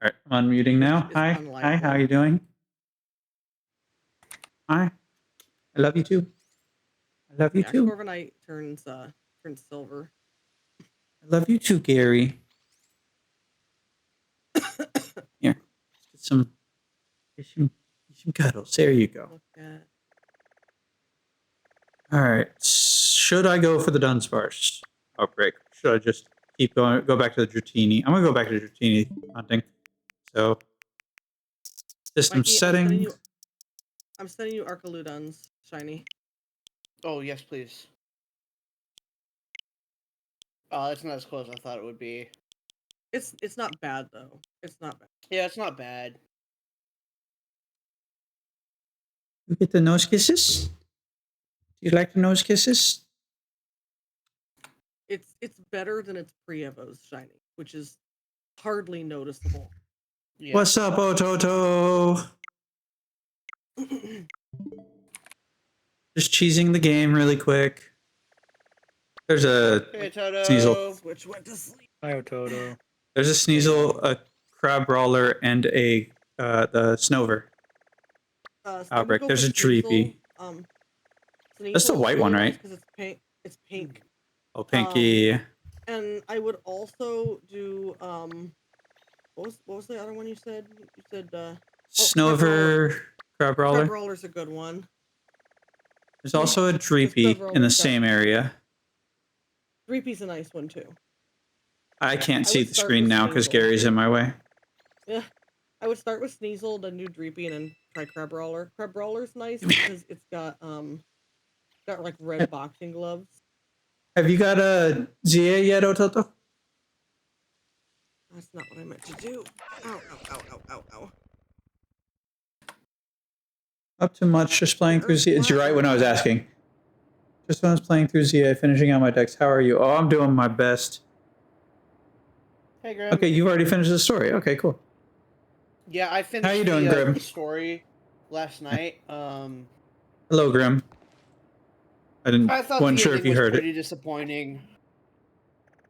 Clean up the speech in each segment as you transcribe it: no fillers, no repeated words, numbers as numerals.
All right, I'm unmuting now. Is Hi, hi, how are you unlikely. doing? Hi, I love you too. I love you Yeah, too. Corviknight turns silver. I love you too, Gary. Here, get some cuddles. There you go. Look at All right, should I go for the Dunsparce outbreak? Should I just keep going? Go back to the Dratini. I'm gonna go back to the Dratini hunting. So, system Mikey. setting. I'm sending you Arcaludon's shiny. Oh, yes, please. Oh, that's not as close as I thought it would be. It's not bad though. It's not bad. Yeah, it's not bad. You get the nose kisses. Do you like the nose kisses? It's better than its pre-Evo's shiny, which is hardly noticeable. Yeah. What's up, Ototo? Just cheesing the game really quick. There's a Hey, Toto. Sneasel. Switch went to sleep. Hi, Ototo. There's a Sneasel, a Crab Brawler, and the Snover outbreak. There's a Dreepy. That's the white one, right? Because it's pink. It's pink. Oh, Pinky. And I would also do what was the other one you said? You said Snover, Crab Brawler. Crab Brawler's a good one. There's also a Dreepy in the same area. Dreepy's a nice one too. I can't I see would the start screen with now because Sneasel. Gary's in my way. Yeah. I would start with Sneasel, then do Dreepy, and then try Crab Brawler. Crab Brawler's nice because it's got like red boxing gloves. Have you got a ZA yet, Ototo? That's not what I meant to do. Ow, ow, ow, ow, ow, ow. Up to much, just playing through ZA. You're right when I was asking. Just when I was playing through ZA, finishing out my decks. How are you? Oh, I'm doing my best. Hey, Grim. Okay, you've already finished the story. Okay, cool. Yeah, I finished How you doing, Grim? the story last night. Hello, Grim. I thought wasn't the sure if ending you was heard pretty it. disappointing.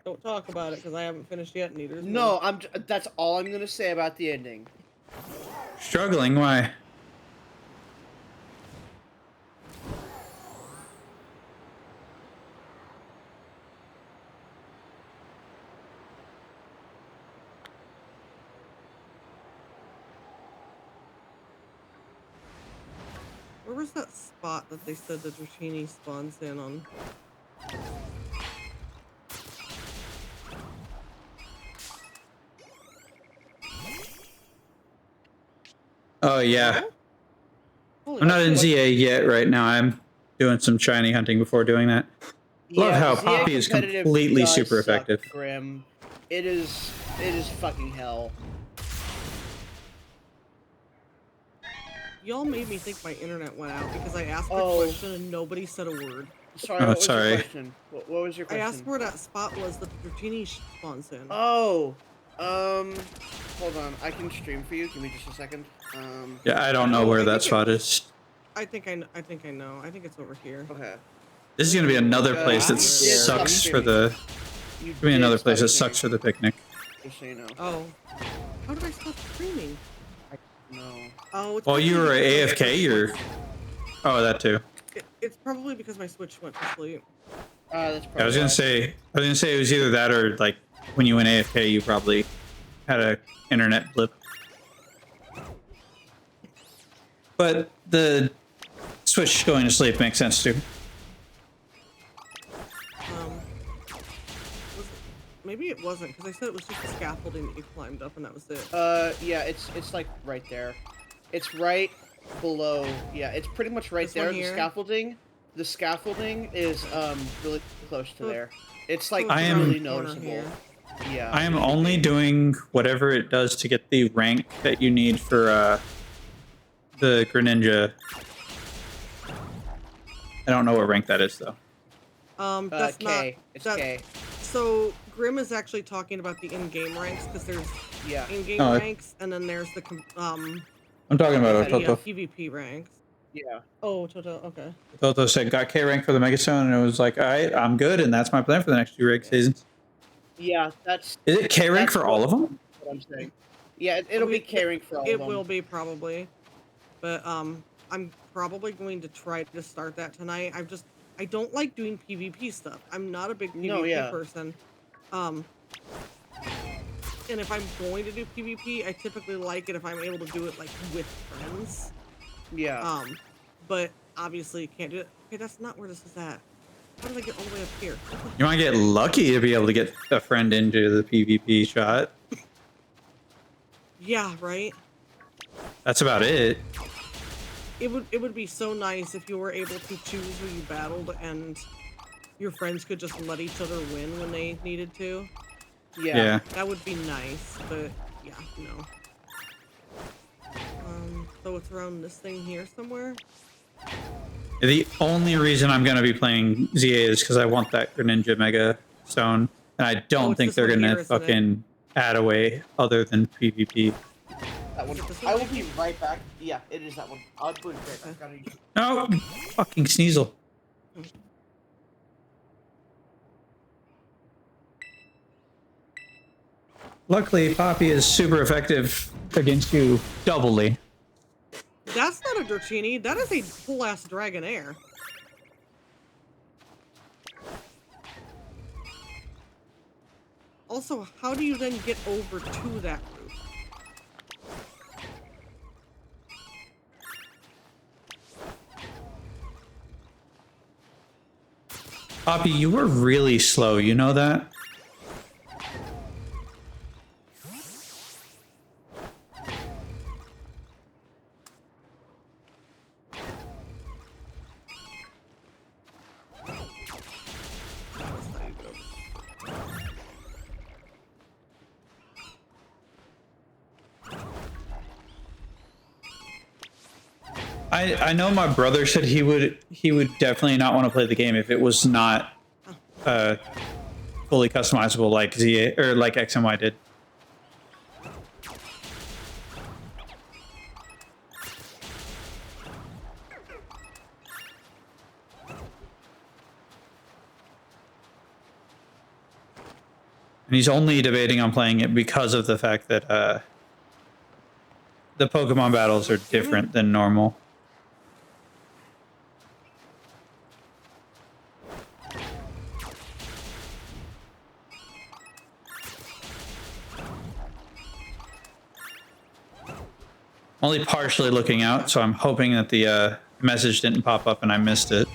Don't talk about it because I haven't finished yet. Neither. is No, mine. that's all I'm gonna say about the ending. Struggling? Why? Where was that spot that they said the Dratini spawns in on? Oh, yeah. Holy I'm not in shit. ZA yet right now. I'm doing some shiny hunting before doing that. Love how ZA Poppy is competitive completely does super suck, effective. Grim. It is fucking hell. Y'all made me think my internet went out because I asked a Oh. question and nobody said a word. Sorry, Oh, what was sorry. your question? What was your I question? asked where that spot was that the Dratini spawns in. Oh, hold on. I can stream for you. Give me just a second. Yeah, I don't know No, where I that think spot is. I think I know. I think it's over here. Okay. This is going to be another place that you did sucks stop for the... You It's going to be did another stop place that streaming, sucks for the picnic. Just so you know. Oh. How did I stop streaming? No. Oh, it's While you were probably because my AFK, or... Oh, that too. It's probably because my Switch went to sleep. That's probably I was gonna say it was either that or like when you went AFK, you probably had a internet blip. But the Switch going to sleep makes sense too. Maybe it wasn't because I said it was just the scaffolding that you climbed up and that was it. Yeah, it's like right there. It's right below. Yeah, it's pretty much right This one there. The here? scaffolding is really close to So- there. It's like I am- really Corner noticeable. here. Yeah. I am only doing whatever it does to get the rank that you need for the Greninja. I don't know what rank that is though. That's K. not. It's that- K. So Grim is actually talking about the in-game ranks because there's Yeah. in-game Oh, ranks and then there's the I'm talking about Yeah. Ototo. PvP ranks. Yeah. Oh, Toto. Okay. Toto said got K rank for the Megastone, and it was like, all right, I'm good, and that's my plan for the next 2 rank seasons. Yeah. That's Is it K rank That's for all of them? what I'm saying. Yeah, it'll be caring for all It of them. will be probably, but I'm probably going to try to start that tonight. I don't like doing PvP stuff. I'm not a big PvP No, yeah. person. Um, and if I'm going to do PvP, I typically like it if I'm able to do it like with friends. Yeah. But obviously you can't do it. Okay, that's not where this is at. How did I get all the way up here? You might get lucky to be able to get a friend into the PvP shot. Yeah, right. That's about it. It would be so nice if you were able to choose who you battled and your friends could just let each other win when they needed to. Yeah. That would be nice, but yeah, no. So it's around this thing here somewhere. The only reason I'm going to be playing ZA is because I want that Greninja Mega Stone, and I don't it's think this they're one going here, to isn't it? fucking add a way other than PvP. That one. Is it this I one? will be right back. Yeah, it is that one. I'll put it right back. No, fucking Sneasel. Luckily, Poppy is super effective against you doubly. That's not a Dratini, that is a full-ass Dragonair. Also, how do you then get over to that roof? Poppy, you were really slow, you know that? That's how you get over. I know my brother said he would definitely not want to play the game if it was not fully customizable like ZA or like X and Y did. And he's only debating on playing it because of the fact that the Pokemon battles are different than normal. I'm only partially looking out, so I'm hoping that the message didn't pop up and I missed it.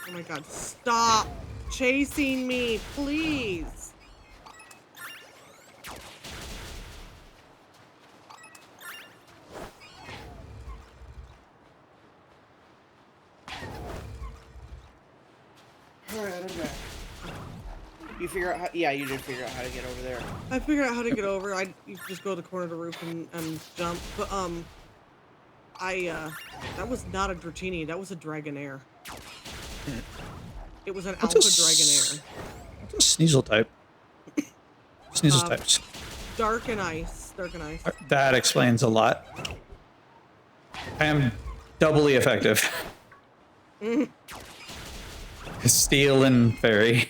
Oh my god, stop chasing me, please. Alright, I'm back. You figure out how, yeah, you did figure out how to get over there. I figured out how to get over. You just go to the corner of the roof and jump. But that was not a Dratini. That was a Dragonair. It was an What's Alpha a s- Dragonair. What's a Sneasel type? Sneasel Uh, types. Dark and Ice. Dark and Ice. That explains a lot. I am doubly effective. Steel and Fairy.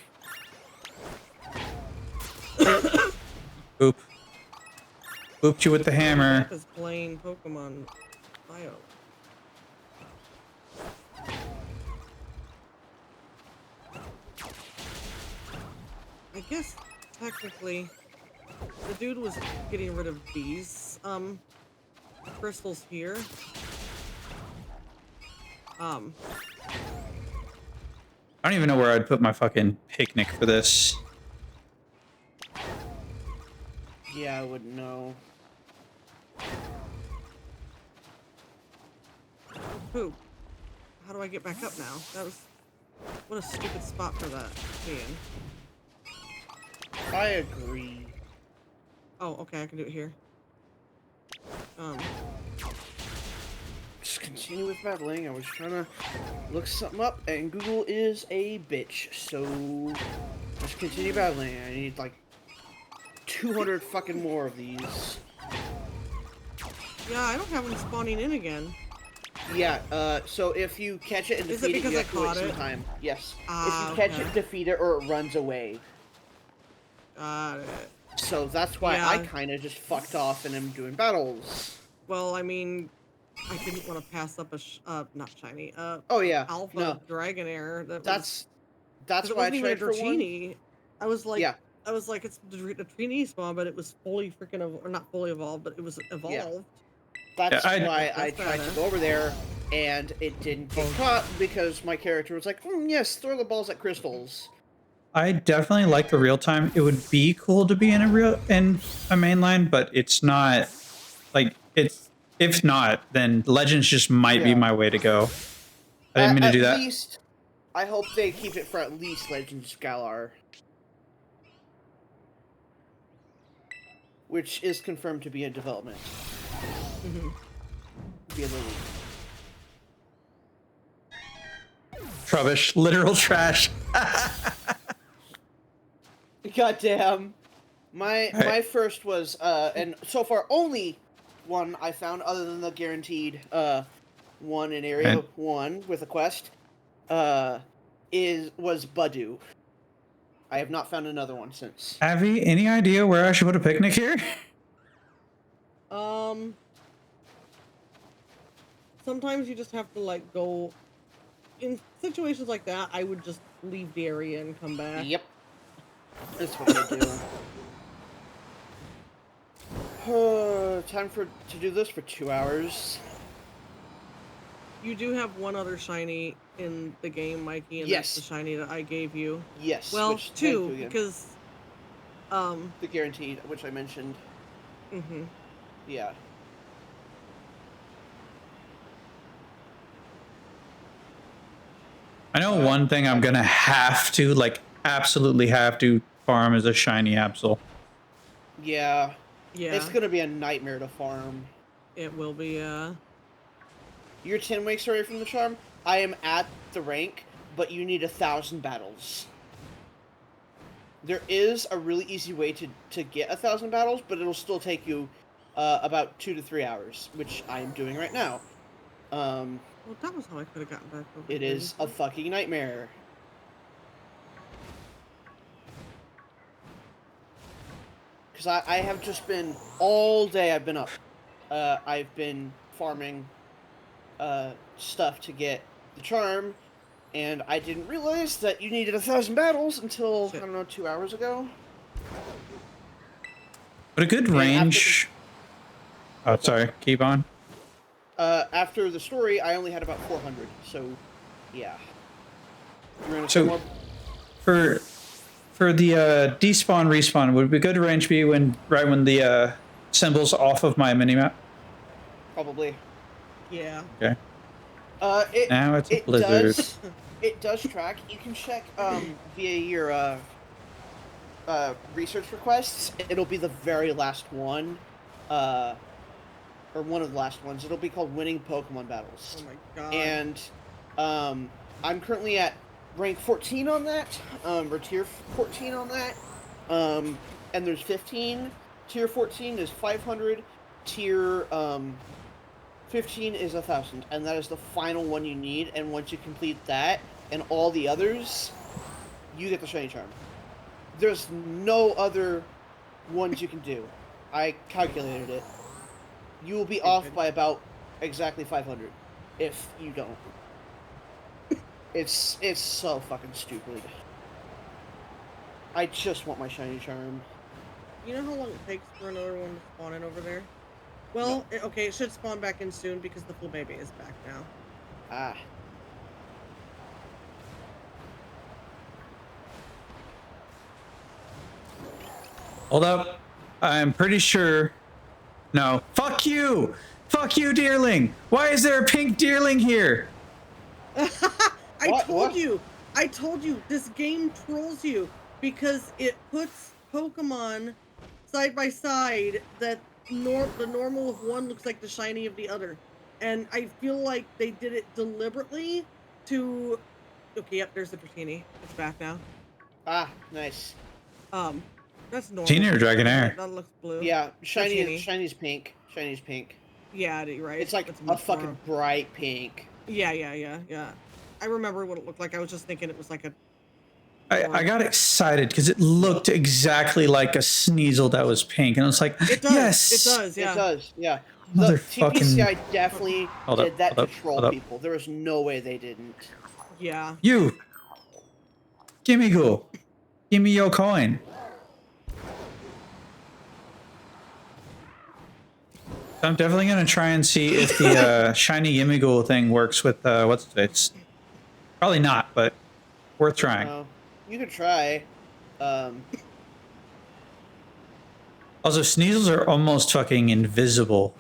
Boop. Booped you with the hammer. Is playing Pokemon Bio. I guess technically the dude was getting rid of these crystals here. I don't even know where I'd put my fucking picnic for this. Yeah, I wouldn't know. Poop. How do I get back up now? That was what a stupid spot for that being. I agree. Oh, okay, I can do it here. Just continue with battling. I was trying to look something up, and Google is a bitch. So just continue battling. I need like 200 fucking more of these. Yeah, I don't have them spawning in again. Yeah, so if you catch it and Is it defeat it, because you I have to wait caught some it? time. Yes. Ah, If you catch okay. it, defeat it, or it runs away. Got it. So that's why I Yeah. kind of just fucked off and am doing battles. Well, I mean, I didn't want to pass up a not shiny, Oh yeah, alpha no, Dragonair that was that's because it why I wasn't even a tried for one. Dratini. I was like, Yeah, it's the Dratini spawn, but it was fully freaking or not fully evolved, but it was yeah. evolved. That's I why I That's tried to badass. go over there, and it didn't get caught because my character was like, yes, throw the balls at crystals. I definitely like the real time. It would be cool to be in a mainline, but it's not like it's. If not, then Legends just might be Yeah. my way to go. I didn't mean to At do that. least, I hope they keep it for at least Legends of Galar, which is confirmed to be in development Mhm. via the leak. Rubbish, literal trash. Goddamn. My Right. my first was and so far only one I found other than the guaranteed one in area Right. 1 with a quest was Badu. I have not found another one since. Avi, any idea where I should put a picnic here? Sometimes you just have to like go. In situations like that, I would just leave the area and come back. Yep. That's what I do. Time to do this for 2 hours. You do have one other shiny in the game, Mikey, and Yes. that's the shiny that I gave you. Yes. Well, which, thank two, you again. because The guaranteed, which I mentioned. mhm. Yeah. I know one thing I'm gonna have to, like, absolutely have to farm is a shiny Absol. Yeah. Yeah, It's gonna be a nightmare to farm. it will be. You're 10 weeks away from the charm. I am at the rank, but you need 1,000 battles. There is a really easy way to get 1,000 battles, but it'll still take you about 2 to 3 hours, which I am doing right now. Well, that was how I could have gotten back over. It here. is a fucking nightmare. Because I have just been, all day I've been up. I've been farming stuff to get the charm, and I didn't realize that you needed 1,000 battles until, Shit. I don't know, 2 hours ago. But a good And range. Oh, sorry. Keep on. After the story, I only had about 400, so, yeah. You're gonna So- see more- For the despawn respawn, would a good range be right when the symbol's off of my minimap? probably. Yeah. Okay. It, Now it's a it blizzard. it does track. You can check via your research requests. It'll be the very last one, or one of the last ones. It'll be called Winning Pokemon Battles. Oh my god. And I'm currently at rank 14 on that, or tier 14 on that. And there's 15. Tier 14 is 500. Tier 15 is 1,000, and that is the final one you need. And once you complete that and all the others, you get the shiny charm. There's no other ones you can do. I calculated it. You will be off by about exactly 500 if you don't. It's so fucking stupid. I just want my shiny charm. You know how long it takes for another one to spawn in over there? Well, okay, it should spawn back in soon because the full baby is back now. Ah. Hold up. I'm pretty sure. No. Fuck you! Fuck you, Deerling! Why is there a pink Deerling here? I What? told you, this game trolls you because it puts Pokemon side by side that the normal of one looks like the shiny of the other. And I feel like they did it deliberately to... Okay, yep, there's the Dratini. It's back now. Ah, nice. That's normal. Dratini or Dragonair? That looks blue. Yeah, Dratini. shiny's pink. Shiny's pink. Yeah, right. It's like It's a much more- fucking bright pink. Yeah. I remember what it looked like. I was just thinking it was like a. I got excited because it looked exactly like a Sneasel that was pink, and I was like, It does. yes, It does. Yeah. It does, yeah. The Motherfucking- TPCI definitely Hold up, did that hold to up, troll hold up. people. There was no way they didn't. Yeah. You, gimme ghoul, give me your coin. So I'm definitely gonna try and see if the shiny gimme ghoul thing works with what's its face. Probably not, but worth trying. You could try. Also, Sneasels are almost fucking invisible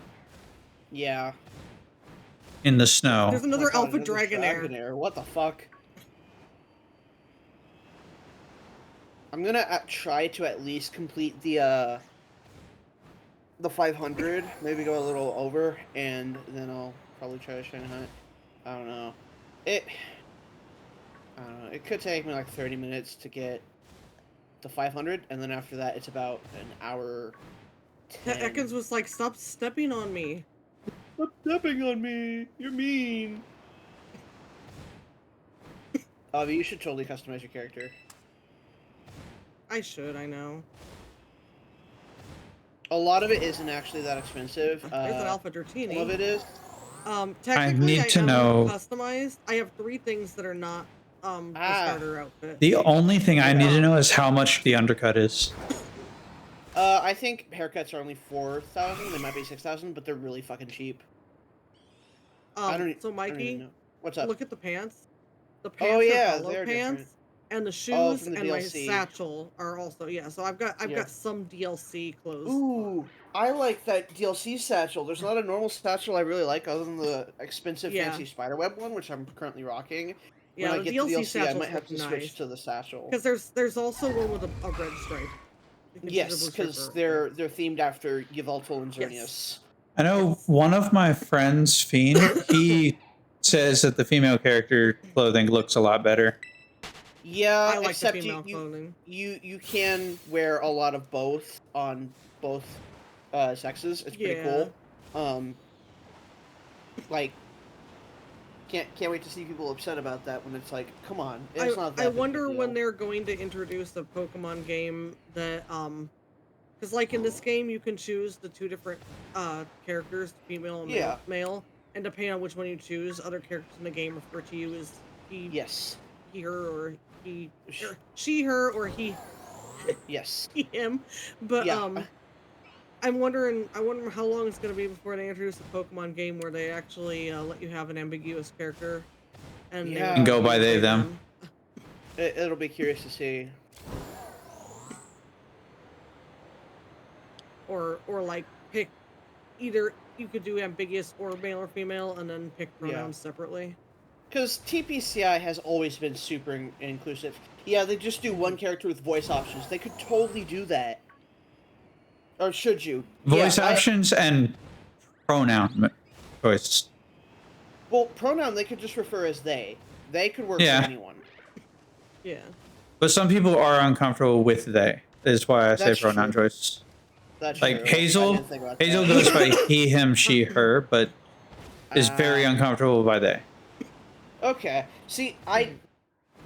Yeah. in the snow. There's Oh my another God, Alpha another Dragonair. Dragonair. What the fuck? I'm gonna try to at least complete the 500. Maybe go a little over, and then I'll probably try to shine hunt. I don't know. I don't know. It could take me like 30 minutes to get the 500, and then after that, it's about an hour. 10. Ekans was like, "Stop stepping on me." Stop stepping on me. You're mean. But you should totally customize your character. I should. I know. A lot of it isn't actually that expensive. There's an Alpha Some Dratini. of it is. Technically, need to am know- customized. I have 3 things that are not the starter outfit. The only thing I need to know is how much the undercut is. I think haircuts are only 4,000. They might be 6,000, but they're really fucking cheap. I don't. So I don't even Mikey, know. What's up? look at the pants. The pants yeah, are hollow they're pants, different. and the shoes from the and my DLC. satchel are also So I've got Yeah. some DLC clothes. Ooh, I like that DLC satchel. There's not a normal satchel I really like other than the expensive Yeah. fancy spiderweb one, which I'm currently rocking. Yeah, when I the get DLC the DLC, I satchels might have look to nice. switch to the satchel. Because there's also one with a red stripe. You can choose a Yes, blue because stripe or- they're themed after Yveltal and Yes. Xerneas. I know one of my friends, Fiend, he says that the female character clothing looks a lot better. Yeah, I like the except female clothing. you can wear a lot of both on both sexes. It's pretty Yeah. cool. Like can't wait to see people upset about that when it's like, come on, it's not that I big of a wonder when deal. they're going to introduce a Pokemon game that because like in this game you can choose the 2 different characters, female and Yeah. male, and depending on which one you choose, other characters in the game refer to you as he, Yes. her, or he, Sh- or she, her, or he, Yes. him. But Yeah. I wonder how long it's gonna be before they introduce a Pokemon game where they actually let you have an ambiguous character and Yeah. And go by they, play them. It'll be curious to see. or like pick either you could do ambiguous or male or female and then pick pronouns separately. Because TPCI has always been super inclusive. Yeah, they just do one character with voice options. They could totally do that. Or should you? Voice Yeah, options and pronoun choice. Well, pronoun, they could just refer as they. They could work Yeah. for anyone. Yeah. But some people are uncomfortable with they. Is why I say That's pronoun true. choice. That's Like true. I Hazel, didn't think about Hazel that. goes by he, him, she, her, but is very uncomfortable by they. Okay. See, I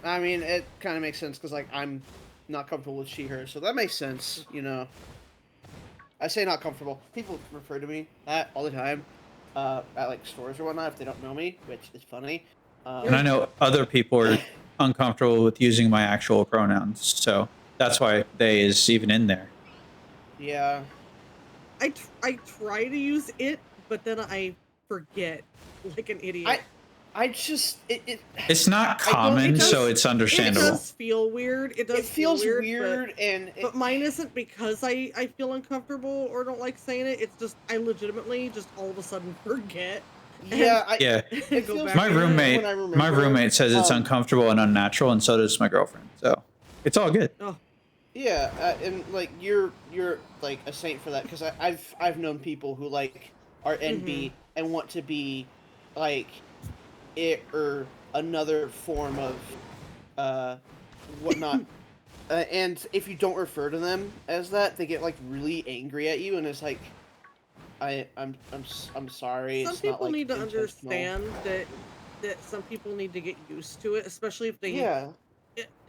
mean, it kind of makes sense because, like, I'm not comfortable with she, her, so that makes sense, you know. I say not comfortable. People refer to me that all the time at, like, stores or whatnot if they don't know me, which is funny. And I know other people are uncomfortable with using my actual pronouns, so that's why they is even in there. Yeah. I try to use it, but then I forget like an idiot. I just it It's not I don't- common, it does- so it's It understandable. does feel weird. It does it feels feel weird, and but mine isn't because I feel uncomfortable or don't like saying it. It's just I legitimately just all of a sudden forget. yeah, Yeah, it Go feels back my to it. roommate, when I my remember, roommate says it's um, uncomfortable and unnatural, and so does my girlfriend. So it's all good. Oh, Yeah, and like you're like a saint for that because I've known people who like are NB and want to be like it or another form of whatnot, and if you don't refer to them as that, they get like really angry at you, and it's like I'm sorry. Some It's not people like need to intentional. understand that some people need to get used to it, especially if they Yeah.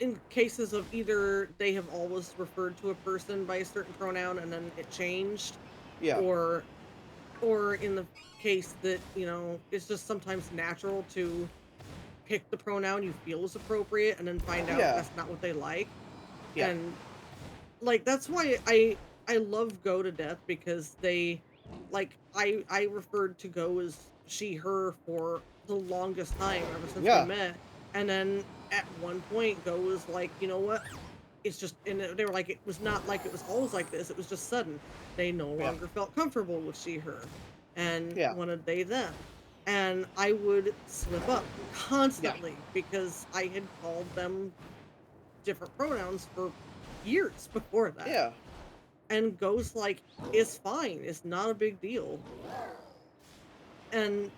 in cases of either they have always referred to a person by a certain pronoun and then it changed, Yeah. or in the case that, you know, it's just sometimes natural to pick the pronoun you feel is appropriate and then find out Yeah. that's not what they like. Yeah. And like that's why I love Go to death, because they like I referred to Go as she her for the longest time ever since we Yeah. met. And then at one point Go was like, you know what? It's just, and they were like, it was not like it was always like this, it was just sudden. They no Yeah. longer felt comfortable with she her and Yeah. wanted they them. And I would slip up constantly because I had called them different pronouns for years before that. Yeah. And Go's like, it's fine, it's not a big deal. And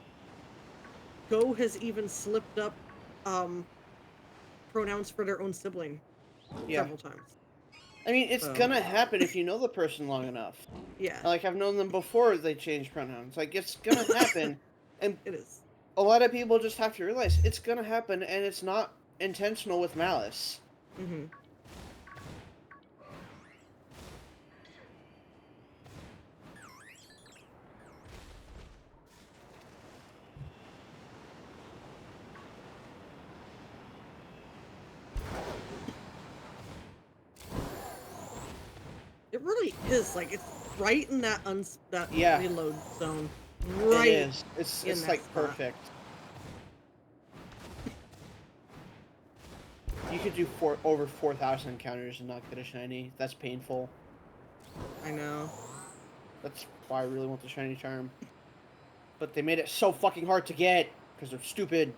Go has even slipped up pronouns for their own sibling Yeah. several times. I mean, it's So- gonna happen if you know the person long enough. Yeah, Like, I've known them before they changed pronouns. Like, it's gonna happen, and it is. a lot of people just have to realize it's gonna happen, and it's not intentional with malice. Mm-hmm. It really is, like, it's right in that that Yeah. reload zone. It Right. is. It's in that like spot. perfect. You could do over 4,000 encounters and not get a shiny. That's painful. I know. That's why I really want the shiny charm. But they made it so fucking hard to get because they're stupid.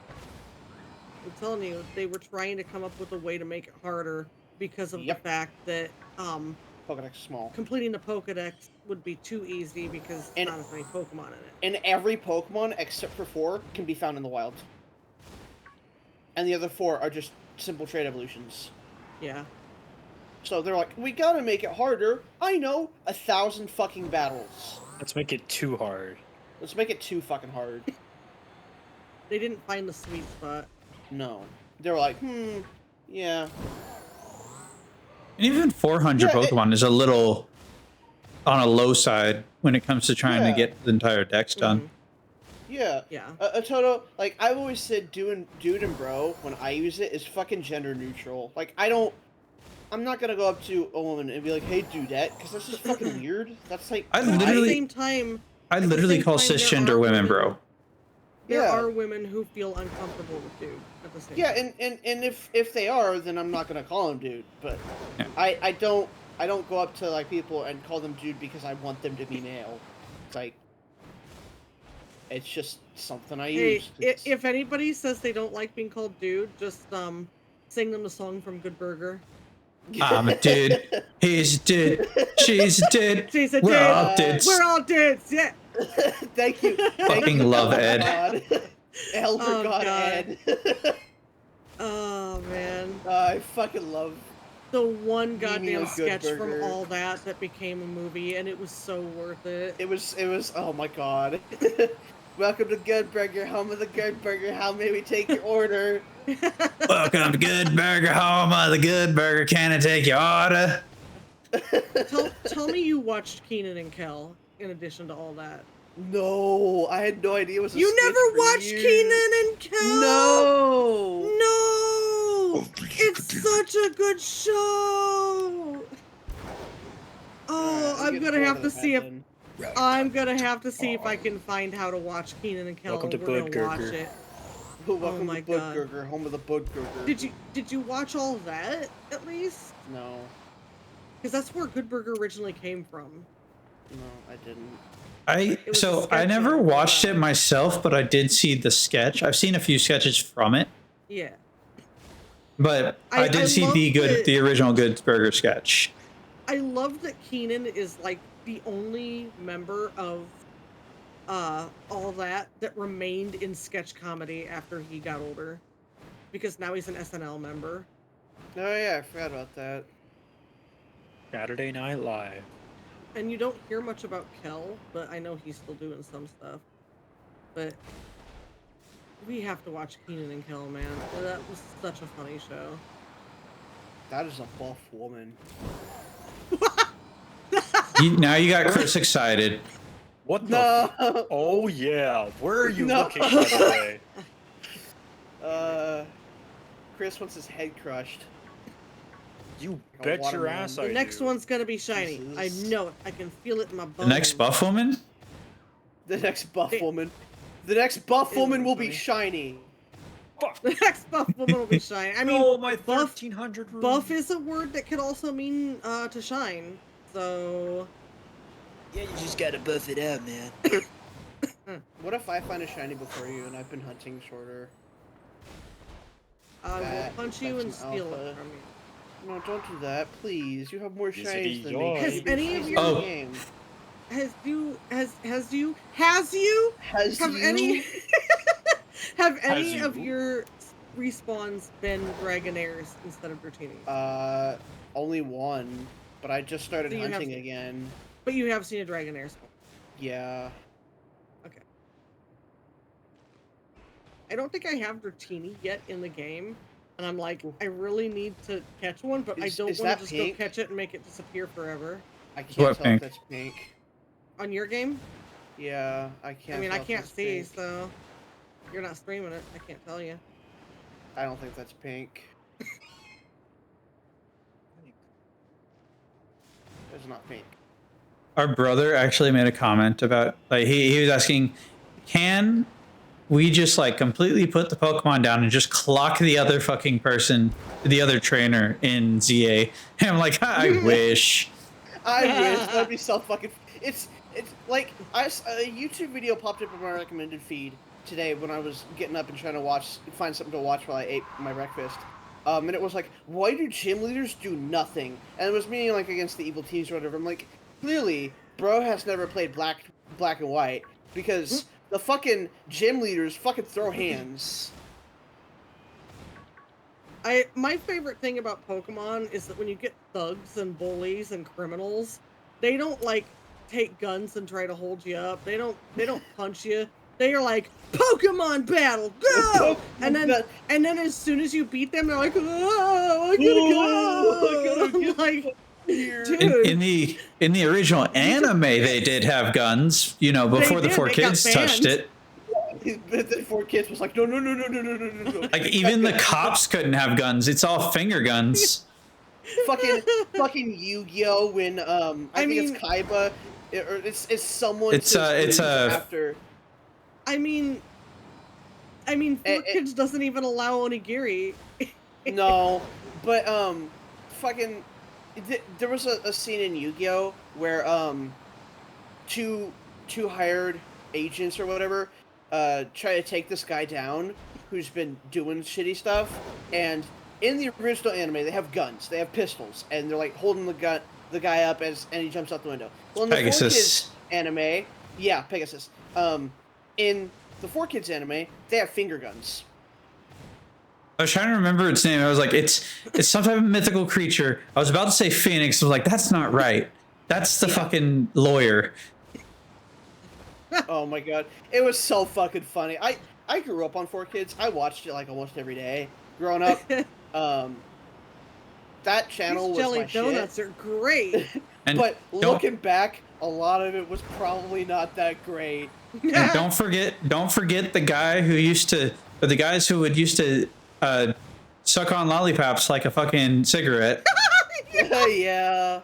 I'm telling you, they were trying to come up with a way to make it harder because of Yep. the fact that Pokedex small. completing the Pokedex would be too easy because And- not as many Pokemon in it. And every Pokemon except for 4 can be found in the wild. And the other 4 are just simple trait evolutions. Yeah. So they're like, we gotta make it harder. I know, 1,000 fucking battles. Let's make it too hard. Let's make it too fucking hard. They didn't find the sweet spot. No. They were like, yeah. And even 400 Yeah, Pokemon is a little on a low side when it comes to trying Yeah. to get the entire dex done. Yeah. Yeah. A Toto, like, I've always said dude and bro, when I use it, is fucking gender neutral. Like, I'm not gonna go up to a woman and be like, hey, dudette, because that's just fucking weird. That's like, I But at the literally- same time, I At the literally same call time, there cisgender are women women- bro. there Yeah. are women who feel uncomfortable with dude at the same yeah, time. and if they are, then I'm not gonna call them dude. But Yeah. I don't go up to, like, people and call them dude because I want them to be male. It's like, it's just something I Hey, use. It's- if anybody says they don't like being called dude, just sing them the song from Good Burger. I'm a dude. He's a dude. She's a dude. She's a We're dude. all dudes. We're all dudes, yeah. Thank you. Fucking love Ed. God. Elder Oh, God, God. Ed. Oh man, I fucking love. the one Eating goddamn a Good sketch from Burger. all that became a movie, and it was so worth it. It was. Oh my God. Welcome to Good Burger, home of the Good Burger. How may we take your order? Welcome to Good Burger, home of the Good Burger. Can I take your order? Tell me you watched Keenan and Kel in addition to all that. No, I had no idea it was. A You sketch never for watched years. Keenan and Kel? No. No! It's such a good show! Oh, I'm gonna have to see if I'm gonna have to see if I can find how to watch Keenan and Kel. Welcome to and we're Bud gonna watch Gurger. it. Welcome my to Bud God. Burger, home of the Bud Burger. Did you watch all that at least? No, Because that's where Good Burger originally came from. no, I didn't. It was a So I sketch never on it, watched yeah. it myself, but I did see the sketch. I've seen a few sketches from it, Yeah. but I I did see love the original Good Burger sketch. I love that Keenan is like the only member of all that remained in sketch comedy after he got older. Because now he's an SNL member. Oh yeah, I forgot about that. Saturday Night Live. And you don't hear much about Kel, but I know he's still doing some stuff. But we have to watch Keenan and Kel, man. That was such a funny show. That is a buff woman. Now you got Chris excited. What the? No. Oh yeah. Where are you No. looking, by the way? Chris wants his head crushed. You Like a bet your watermelon. ass The I next do. one's gonna be shiny. I Jesus. know it. I can feel it in my The bones. next buff woman? The next buff It- woman. The next buff It woman was will be funny. shiny. Fuck. The next buff woman will be shiny. I mean, No, my buff 1300 room. buff is a word that could also mean to shine. So Yeah, you just gotta buff it out, man. What if I find a shiny before you and I've been hunting shorter? I will That- punch you and that's an steal alpha. it from you. No, don't do that, please. You have more Yes, it shinies is than yours. me. Has You've been any of chasing your- the Oh. game. Has you Has have you? any have any Has of you? your respawns been Dragonairs instead of Dratini? Only one, but I just started So you have- hunting again. But you have seen a Dragonair spawn. Yeah. I don't think I have Dratini yet in the game, and I'm like, I really need to catch one, but I Is- don't is want that to just pink? go catch it and make it disappear forever. I can't What tell pink? if that's pink. On your game? Yeah, I can't. I mean, I tell if can't that's see, pink. so you're not streaming it. I can't tell you. I don't think that's pink. It's not pink. Our brother actually made a comment about, like, he was asking, can we just like completely put the Pokemon down and just clock the other fucking person, the other trainer in ZA? And I'm like, I wish. I wish that'd be so fucking. It's like a YouTube video popped up in my recommended feed today when I was getting up and trying to find something to watch while I ate my breakfast. And it was like, why do gym leaders do nothing? And it was meaning like against the evil teams or whatever. I'm like, clearly, bro has never played black and white because the fucking gym leaders fucking throw hands. My favorite thing about Pokemon is that when you get thugs and bullies and criminals, they don't like take guns and try to hold you up. They don't punch you. They are like, Pokemon battle, go! And then as soon as you beat them, they're like, oh, I gotta go. I'm like, dude. In the original anime, they did have guns, you know, before the did, four they got kids touched banned. it. The 4 kids was like, no. Like even the cops couldn't have guns. It's all finger guns. fucking Yu-Gi-Oh! When I think it's Kaiba, or it's someone. It's after. I mean, 4 Kids doesn't even allow onigiri. No, but fucking, there was a scene in Yu-Gi-Oh! Where two hired agents or whatever try to take this guy down who's been doing shitty stuff, and in the original anime they have guns, they have pistols, and they're like holding the guy up and he jumps out the window. Well, in the 4 Pegasus. Kids anime, yeah, Pegasus. In the 4 Kids anime, they have finger guns. I was trying to remember its name. I was like, it's some type of mythical creature. I was about to say Phoenix. I was like, that's not right. That's the fucking lawyer. Oh my god, it was so fucking funny. I grew up on 4 Kids. I watched it like almost every day growing up. That channel These was jelly my donuts shit. are great. And But don't, looking back, a lot of it was probably not that great. and don't forget the guy who used to, or the guys who would used to suck on lollipops like a fucking cigarette. Yeah.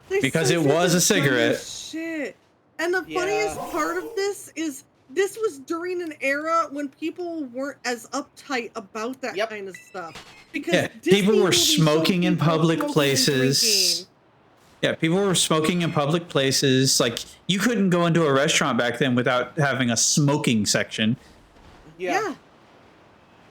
They Because said it was a some funny cigarette. Shit. And the Yeah. funniest part of this is this was during an era when people weren't as uptight about that Yep. kind of stuff. Because Yeah, Disney people were movies showed smoking in people public smoking and places. drinking. Yeah, people were smoking in public places. Like you couldn't go into a restaurant back then without having a smoking section. Yeah.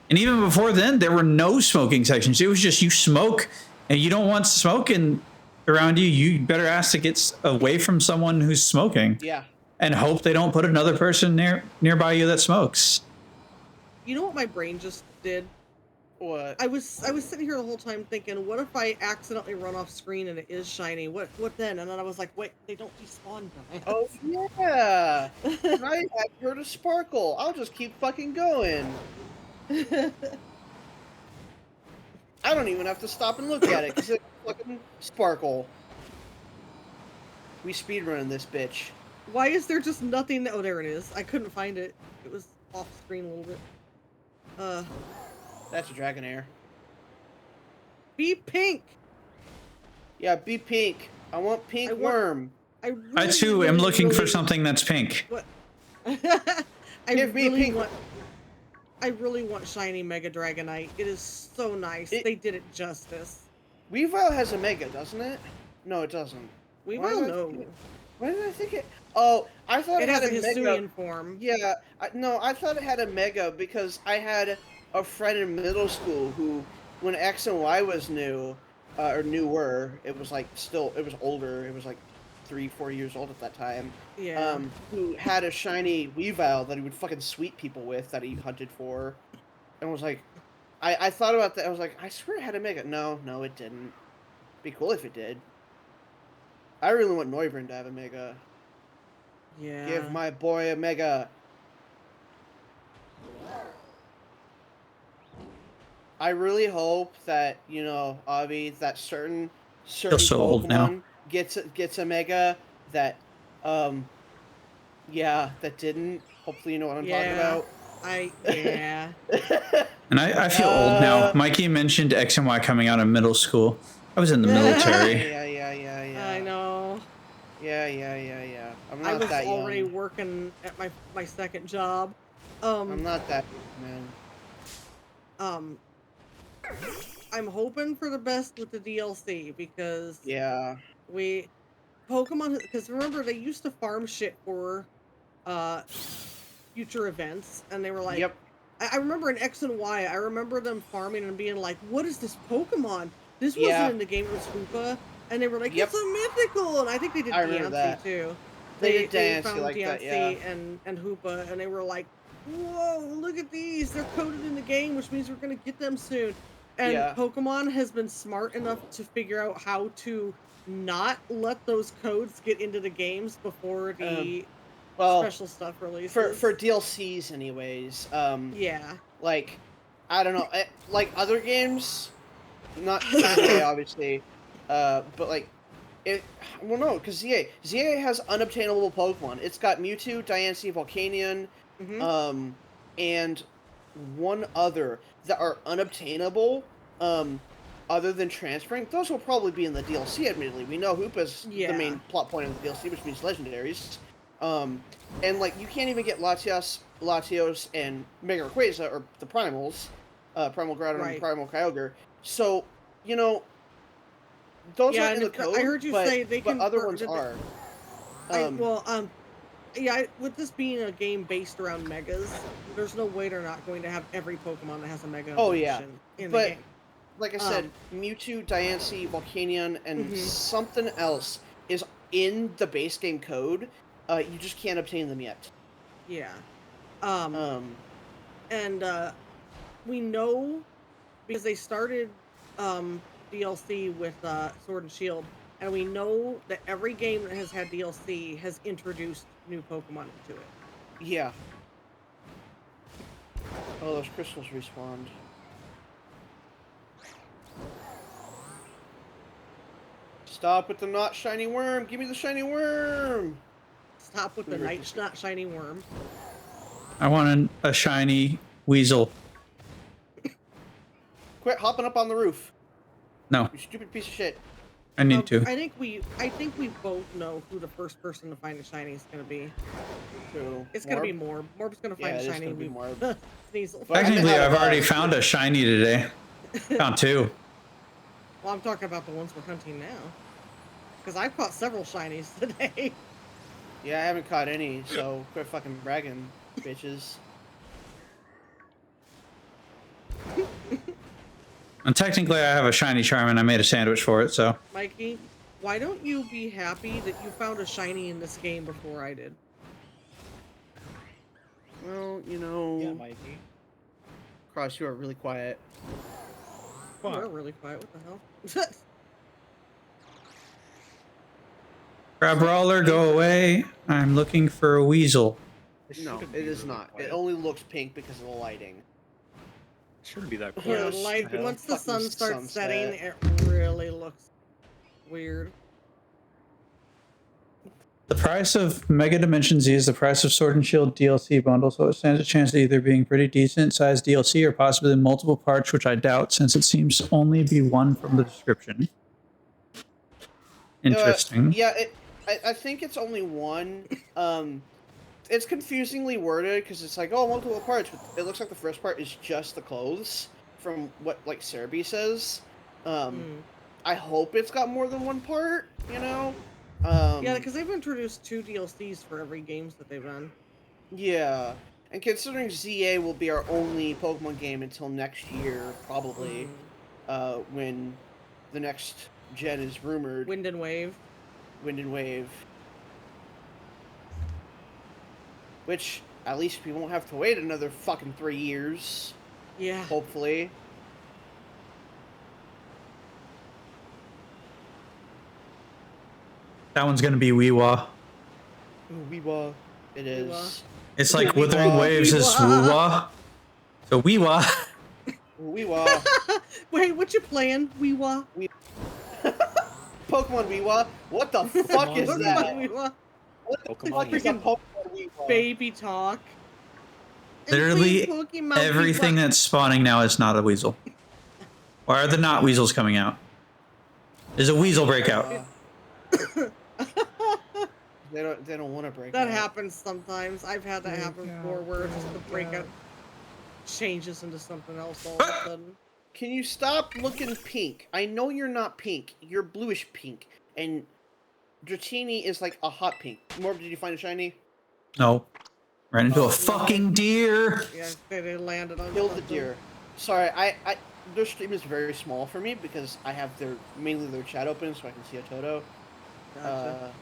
And even before then, there were no smoking sections. It was just you smoke, and you don't want smoking around you. You better ask to get away from someone who's smoking, Yeah. and hope they don't put another person nearby you that smokes. You know what my brain just did? What? I was sitting here the whole time thinking, what if I accidentally run off screen and it is shiny? What then? And then I was like, wait, they don't despawn, guys. Oh yeah. I heard a sparkle. I'll just keep fucking going. I don't even have to stop and look at it because it's fucking sparkle. We speedrunning this bitch. Why is there just nothing? Oh, there it is. I couldn't find it. It was off screen a little bit. That's a Dragonair. Be pink. Yeah, be pink. I want pink I want- worm. I really, I too am looking for something that's pink. What? Give me pink. I really want shiny Mega Dragonite. It is so nice. They did it justice. Weavile has a mega, doesn't it? No, it doesn't. We Why will did I know. think it- Why did I think it? Oh, I thought It it has had a a mega. Hisuian form. Yeah, no, I thought it had a mega because I had a friend in middle school who, when X and Y was new, or newer, it was like it was older. It was like 3-4 years old at that time. Yeah. Who had a shiny Weavile that he would fucking sweep people with that he hunted for, and was like, I thought about that. I was like, I swear it had a mega. No, it didn't. Be cool if it did. I really want Noivern to have a mega. Yeah. Give my boy a mega. I really hope that, you know, Avi, that certain Feel so old now. Pokemon gets a mega that yeah, that didn't. Hopefully you know what I'm Yeah. Yeah. talking about. And I feel old now. Mikey mentioned X and Y coming out in middle school. I was in the military. Yeah. I know. Yeah. I'm I not was that young. already working at my second job. I'm not that young, man. I'm hoping for the best with the DLC because Yeah. Pokemon, because remember they used to farm shit for future events, and they were like, Yep. I remember in X and Y, I remember them farming and being like, what is this Pokemon? This wasn't Yeah. in the game, it was Hoopa. And they were like, Yep. it's a mythical! And I think they did I remember Diancie that. too. They did Diancie found like that, Diancie yeah. and Hoopa, and they were like, whoa, look at these! They're coded in the game, which means we're gonna get them soon. And Yeah. Pokemon has been smart enough to figure out how to not let those codes get into the games before the Well, special stuff releases. for DLCs anyways. Yeah. Like, I don't know, like other games, not ZA obviously, but like, well no, because ZA has unobtainable Pokemon. It's got Mewtwo, Diancie, Volcanion, Mm-hmm. and one other that are unobtainable, other than transferring. Those will probably be in the DLC, admittedly. We know Hoopa's Yeah. the main plot point of the DLC, which means legendaries. And like, you can't even get Latios, and Mega Rayquaza, or the Primals, Primal Groudon Right. and Primal Kyogre. So, you know, those Yeah, aren't in and the code, I heard you but, say they but can other burn- ones did they- are. With this being a game based around megas, there's no way they're not going to have every Pokemon that has a mega Oh, yeah. evolution in But- the game. Like I said, Mewtwo, Diancie, Volcanion, and Mhm. something else is in the base game code. You just can't obtain them yet. Yeah. Um, We know because they started DLC with Sword and Shield, and we know that every game that has had DLC has introduced new Pokemon into it. yeah. Oh, those crystals respawned. Stop with the not shiny worm! Give me the shiny worm! Stop with the not shiny worm. I want a shiny weasel. Quit hopping up on the roof, No, you stupid piece of shit. I need to. I think we both know who the first person to find a shiny is going to be. So, It's going to be Morb. Morb's going to find Yeah, a it is shiny. gonna be Morb. Sneasel. But- Technically, I mean, I've already found a shiny today. Found two. Well, I'm talking about the ones we're hunting now. Because I've caught several shinies today. Yeah, I haven't caught any, so quit fucking bragging, bitches. And technically, I have a shiny charm, and I made a sandwich for it. So Mikey, why don't you be happy that you found a shiny in this game before I did? Well, you know, Yeah, Mikey. Cross, you are really quiet. You're really quiet. What the hell? Crab Brawler, go away. I'm looking for a weasel. No, shouldn't it be is really not. quiet. It only looks pink because of the lighting. Shouldn't be that Yeah, quiet. Yes, light. the hell? Once the sun Fucking starts sunset. setting, it really looks weird. The price of Mega Dimension Z is the price of Sword and Shield DLC bundle, so it stands a chance of either being pretty decent sized DLC or possibly multiple parts, which I doubt since it seems to only be one from the description. Interesting. Yeah, I think it's only one. It's confusingly worded because it's like, oh, multiple parts, but it looks like the first part is just the clothes from what like Cerebi says. I hope it's got more than one part, you know? Yeah, because they've introduced 2 DLCs for every games that they've done. Yeah. And considering ZA will be our only Pokemon game until next year, probably, when the next gen is rumored, Wind and Wave. Wind and Wave. Which, at least we won't have to wait another fucking 3 years, Yeah. hopefully. That one's going to be Weewa. Ooh, Weewa. It is. Weewa. It's like Weewa. Wuthering Waves is Woowa. So Weewa. Ooh, Weewa. Wait, what you playing, Weewa? Pokemon Weewa? What the fuck is Pokemon that? Weewa. What the Pokemon fuck is a Weewa. Pokemon Weewa? Baby talk. And Literally playing Pokemon Everything Weewa. that's spawning now is not a weasel. Why are the not weasels coming out? There's a weasel breakout. They don't want to break That out. happens sometimes. I've had that happen before, where just the breakout changes into something else all of a sudden. Can you stop looking pink? I know you're not pink. You're bluish pink. And Dratini is like a hot pink. Morb, did you find a shiny? No. Ran into a fucking deer. Yeah, they landed on Killed the something. deer. Sorry, I their stream is very small for me because I have mainly their chat open so I can see a Toto. Gotcha.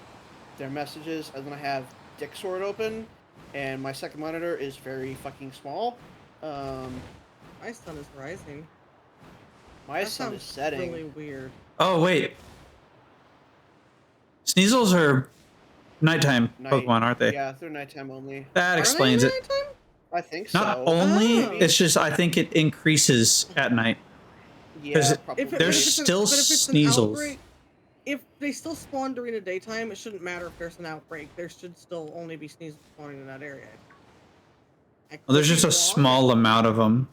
Their messages, and then I have Dick Sword open, and my second monitor is very fucking small. My sun is rising. My That sun is sounds setting. really weird. Oh, wait. Sneasels are nighttime Night. Pokemon, aren't they? Yeah, they're nighttime only. That Are they explains it. nighttime? I think Not so. only, Oh. it's just I think it increases at night. Yeah, 'cause probably. If it- There's but if it's an- still but if it's an Sneasels. outbreak- If they still spawn during the daytime, it shouldn't matter if there's an outbreak. There should still only be Sneasels spawning in that area. I Well, there's could just be a wrong. small amount of them.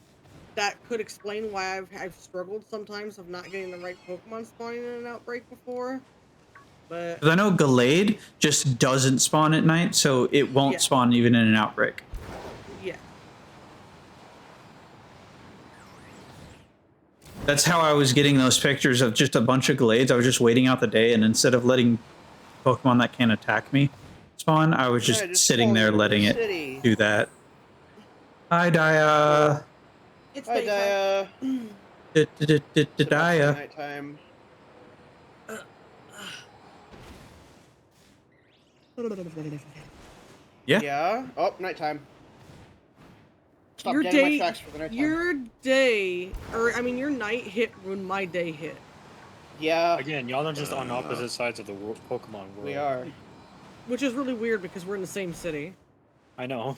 That could explain why I've struggled sometimes of not getting the right Pokemon spawning in an outbreak before. But Because I know Gallade just doesn't spawn at night, so it won't Yeah. spawn even in an outbreak. yeah, That's how I was getting those pictures of just a bunch of Glades. I was just waiting out the day, and instead of letting Pokemon that can't attack me spawn, I was just, Yeah, sitting spawn there in the letting it city. do that. Hi, Dia. it's Hi, daytime. Dia. Dia. Nighttime. Yeah. Yeah. Oh, nighttime. Stop Your getting my day, tracks for the nighttime. your day, or I mean, your night hit when my day hit. Yeah, Again, y'all are just on opposite sides of the Pokemon world. we are. Which is really weird because we're in the same city. I know.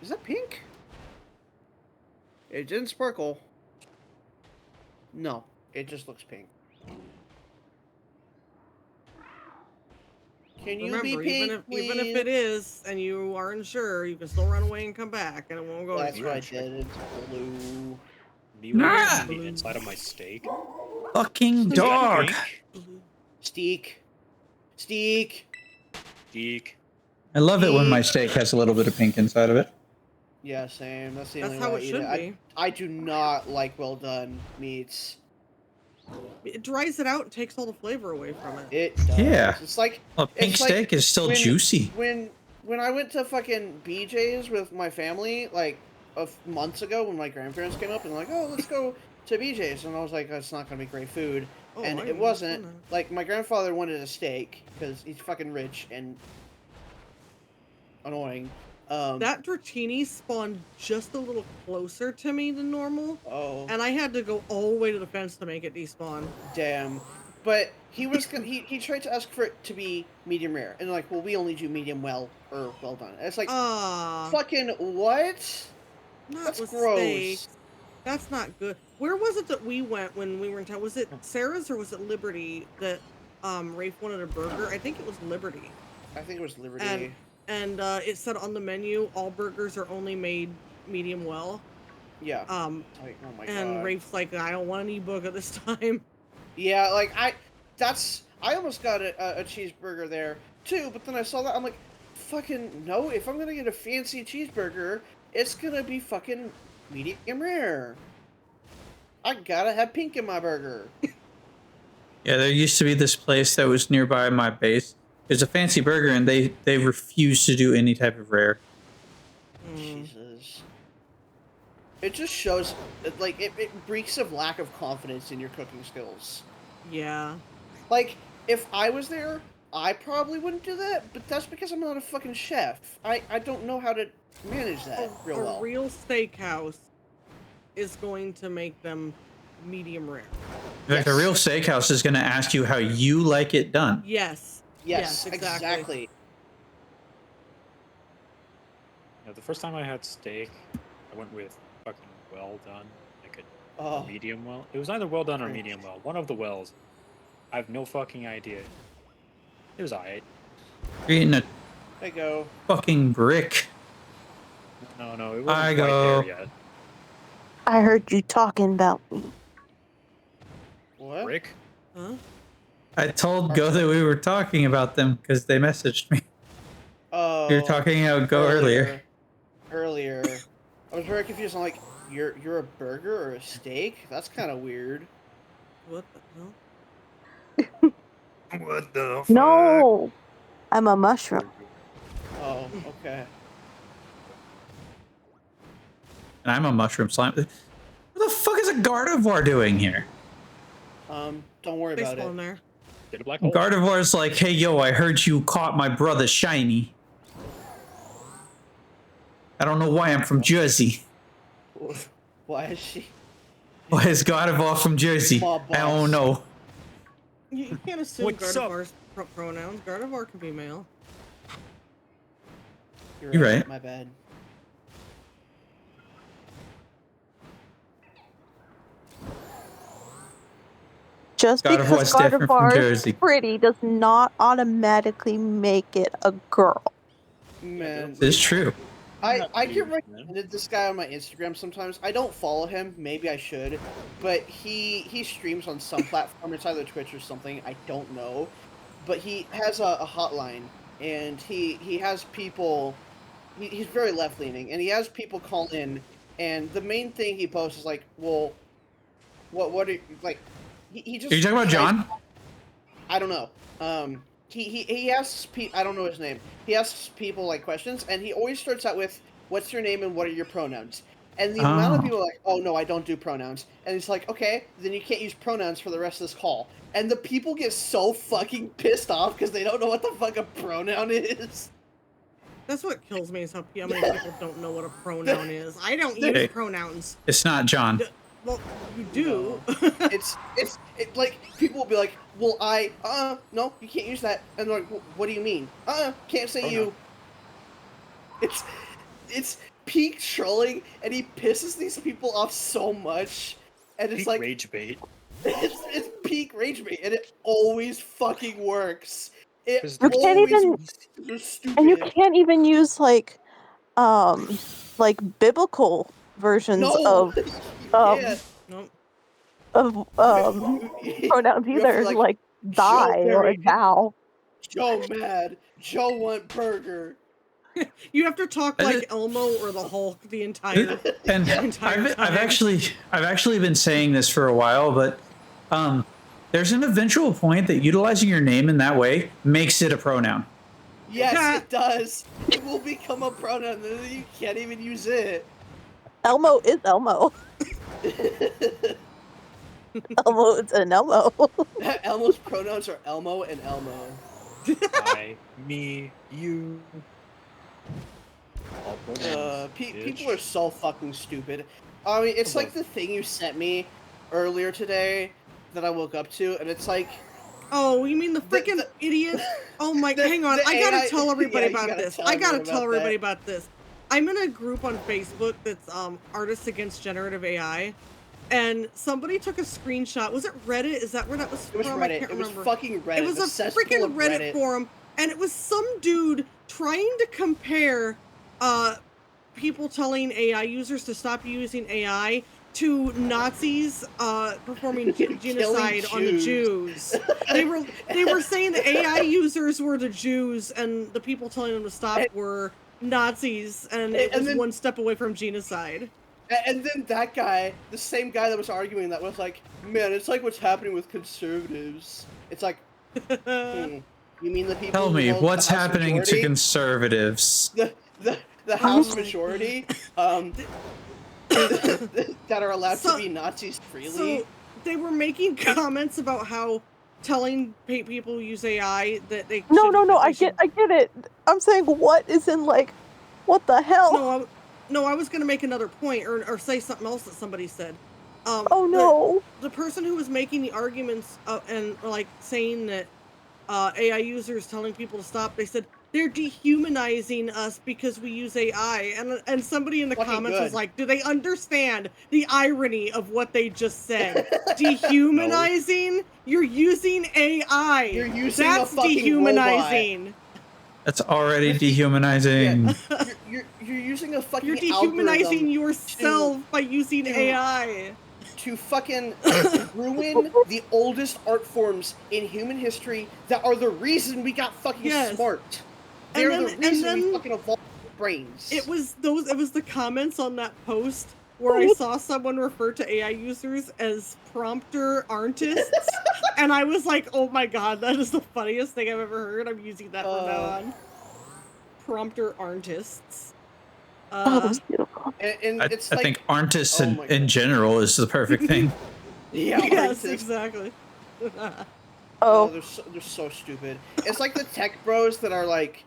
Is that pink? It didn't sparkle. No, it just looks pink. Can you Remember, be pink, even if it is, and you are unsure, you can still run away and come back, and it won't go. That's anywhere. what I did. It's blue. Me Nah! the inside of my steak. Fucking Is that dog. pink? Steak. Steak. Geek. I love it when my steak has a little bit of pink inside of it. Yeah, same. That's the That's only how way it I eat should it. be. I do not like well done meats. It dries it out and takes all the flavor away from it. It does. Yeah. It's like A pink It's like steak is still when- juicy. when I went to fucking BJ's with my family like months ago when my grandparents came up and like, oh, let's go to BJ's, and I was like, it's not gonna be great food, Oh, and I it wasn't. understand that. Like my grandfather wanted a steak because he's fucking rich and annoying. That Dratini spawned just a little closer to me than normal, Oh, and I had to go all the way to the fence to make it despawn. damn. But he was gonna, he tried to ask for it to be medium rare, and like, well, we only do medium well or well done. And it's like, fucking what? Not That's with gross. steaks. That's not good. Where was it that we went when we were in town? Was it Sarah's or was it Liberty that Rafe wanted a burger? I think it was Liberty. I think it was Liberty. And it said on the menu all burgers are only made medium well. Yeah. Like, oh my and god. Rafe's like, I don't want any burger this time. Yeah, like I almost got a cheeseburger there too, but then I saw that I'm like, fucking no, if I'm gonna get a fancy cheeseburger, it's gonna be fucking medium rare. I gotta have pink in my burger. Yeah, there used to be this place that was nearby my base. It's a fancy burger, and they refuse to do any type of rare. Jesus. It just shows, like, it reeks of lack of confidence in your cooking skills. Yeah. Like, if I was there, I probably wouldn't do that, but that's because I'm not a fucking chef. I don't know how to manage that real well. A real steakhouse is going to make them medium rare. In fact, a real steakhouse is going to ask you how you like it done. Yes. Yes, exactly. exactly. Yeah, the first time I had steak, I went with fucking well done, like a Oh, medium well. It was either well done or medium well. One of the wells. I have no fucking idea. It was alright. You're eating a there you go. fucking brick. No, it wasn't I quite go. there yet. I heard you talking about me. What? Rick? Huh? I told Go that we were talking about them because they messaged me. Oh. You were talking about Go earlier. Earlier. I was very confused. I'm like, you're a burger or a steak? That's kind of weird. What the hell? What the fuck? No, I'm a mushroom. Oh, okay. And I'm a mushroom slime. What the fuck is a Gardevoir doing here? Don't worry They about spawn it. there. Did a black hole? Gardevoir's like, hey, yo, I heard you caught my brother Shiny. I don't know why I'm from Jersey. Why is she? Why is Gardevoir from Jersey? Mob I don't boss. know. You can't assume What's up? Gardevoir's pronouns. Gardevoir can be male. You're right. My bad. Just Gardevoir's because different from Gardevoir Jersey. is pretty does not automatically make it a girl. Man, This is true. I Not get me, man. recommended this guy on my Instagram sometimes. I don't follow him. Maybe I should, but he streams on some platform. It's either Twitch or something. I don't know, but he has a hotline, and he has people. He's very left leaning, and he has people call in. And the main thing he posts is like, well, what are you, like? He just. Are you talking about John? I don't know. He asks I don't know his name. He asks people like questions, and he always starts out with, "What's your name and what are your pronouns?" And the amount of Oh. people are like, "Oh no, I don't do pronouns," and he's like, "Okay, then you can't use pronouns for the rest of this call." And the people get so fucking pissed off because they don't know what the fuck a pronoun is. That's what kills me is how many people don't know what a pronoun is. I don't Hey. use pronouns. It's not John. Well, you do. It's like people will be like, "Well, no, you can't use that," and they're like, "What do you mean? Can't say you." It's peak trolling, and he pisses these people off so much, and it's Peak like rage bait. it's peak rage bait, and it always fucking works. It You can't always even- so stupid. And you can't even use like biblical versions no, of Nope. pronouns You have to, either, like thy or very- thou. Joe mad. Joe want burger. You have to talk like Elmo or the Hulk the entire. And entire I've time. actually been saying this for a while, but there's an eventual point that utilizing your name in that way makes it a pronoun. Yes, it does. It will become a pronoun, and then you can't even use it. Elmo is Elmo. Elmo is an Elmo. Elmo's pronouns are Elmo and Elmo. I, me, you. People are so fucking stupid. I mean, it's like the thing you sent me earlier today that I woke up to, and it's like, Oh, you mean the freaking idiot? Oh my! Hang on, I gotta AI tell everybody yeah, you about gotta this. tell I gotta everyone tell about everybody that. about this. I'm in a group on Facebook that's Artists Against Generative AI, and somebody took a screenshot. Was it Reddit? Is that where that was It was from? I Reddit. can't It was remember. fucking Reddit. It was the a cesspool freaking of Reddit forum, and it was some dude trying to compare people telling AI users to stop using AI to Nazis performing genocide on the Jews. They were saying the AI users were the Jews, and the people telling them to stop were Nazis, and it was then- one step away from genocide. And then that guy, the same guy that was arguing that, was like, man, it's like what's happening with conservatives. It's like, you mean the people Tell who me, hold what's the House happening to majority? conservatives? The House majority, that are allowed to be Nazis freely. So they were making comments about how telling people who use AI that they No, shouldn't- that I they get it. I'm saying what is in like, what the hell? No, I was gonna make another point or say something else that somebody said. Oh no. The person who was making the arguments and like saying that AI users telling people to stop, they said they're dehumanizing us because we use AI, and somebody in the Fucking comments was good. like, do they understand the irony of what they just said? Dehumanizing? You're using AI. You're using That's a fucking dehumanizing. That's already dehumanizing. You're using a fucking You're dehumanizing algorithm yourself by using AI. to fucking ruin the oldest art forms in human history that are the reason we got fucking smart. They're the reason we fucking evolved brains. It was the comments on that post where I saw someone refer to AI users as prompter artists, and I was like, oh my god, that is the funniest thing I've ever heard. I'm using that from now on. Prompter artists. That's beautiful. And I think artists in general is the perfect thing. Yeah, yes, artists. exactly. They're so stupid. It's like the tech bros that are like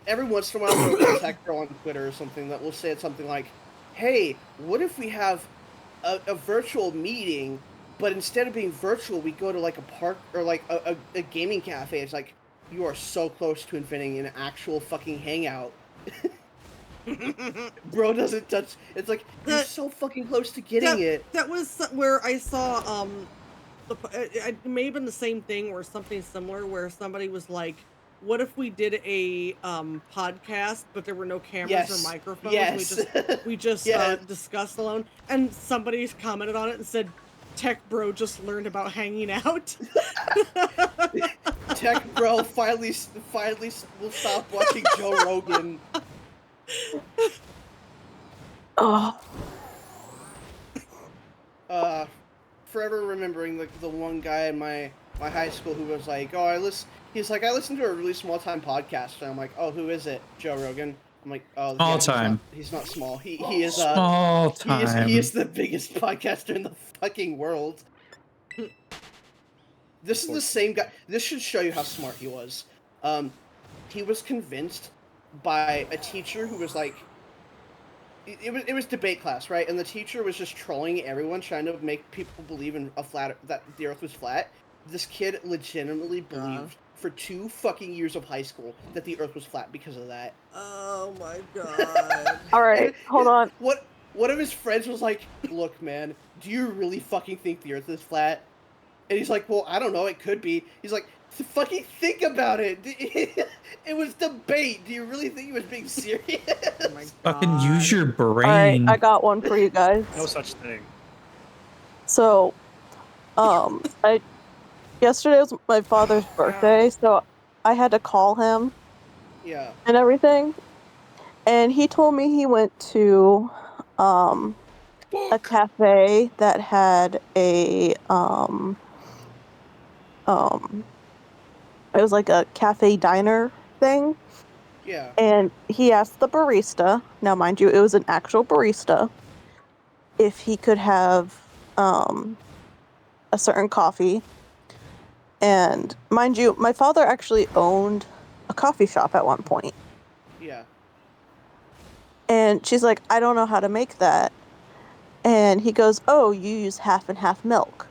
every once in a while there'll be a tech bro on Twitter or something that will say something like, hey, what if we have a virtual meeting, but instead of being virtual, we go to like a park or like a gaming cafe. It's like, you are so close to inventing an actual fucking hangout. Bro doesn't touch. It's like, you're so fucking close to getting it. That was where I saw it may have been the same thing or something similar where somebody was like, what if we did a podcast but there were no cameras or microphones? Yes. We just discussed alone, and somebody commented on it and said, tech bro just learned about hanging out. Tech bro finally will stop watching Joe Rogan. Forever remembering the one guy in my high school who was like, I listen to a really small time podcast, and I'm like, oh, who is it? Joe Rogan. I'm like, oh, small time. He's not small. He is small time. He is the biggest podcaster in the fucking world. This is the same guy. This should show you how smart he was. He was convinced by a teacher who was like, it was debate class, right? And the teacher was just trolling everyone, trying to make people believe in that the Earth was flat. This kid legitimately believed for 2 fucking years of high school that the Earth was flat because of that. Oh my god. All right, hold on. One of his friends was like, look, man, do you really fucking think the Earth is flat? And he's like, well, I don't know, it could be. He's like, fucking think about it. It was debate. Do you really think he was being serious? Oh my Fucking God. use your brain. All right, I got one for you guys. No such thing. So, yesterday was my father's birthday, so I had to call him. Yeah. And everything. And he told me he went to a cafe that had a it was like a cafe diner thing. Yeah. And he asked the barista, now mind you, it was an actual barista, if he could have a certain coffee. And mind you, my father actually owned a coffee shop at one point. Yeah. And she's like, I don't know how to make that. And he goes, oh, you use half and half milk.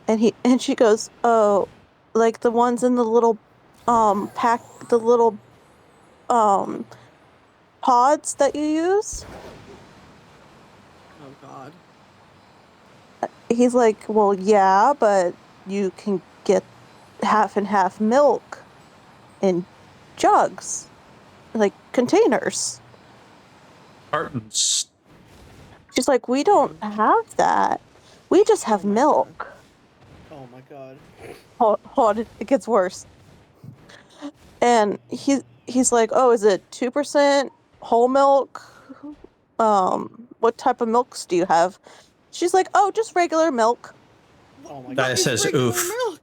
And she goes, oh, like the ones in the little pack, the little um pods that you use. Oh God. He's like, well, yeah, but you can get half and half milk in jugs, like containers. Cartons. She's like, we don't have that. We just have Oh my milk. Oh my god. Hold on, it gets worse. And he's like, oh, is it 2% whole milk? What type of milks do you have? She's like, oh, just regular milk. Oh my That god. It's says regular oof. milk.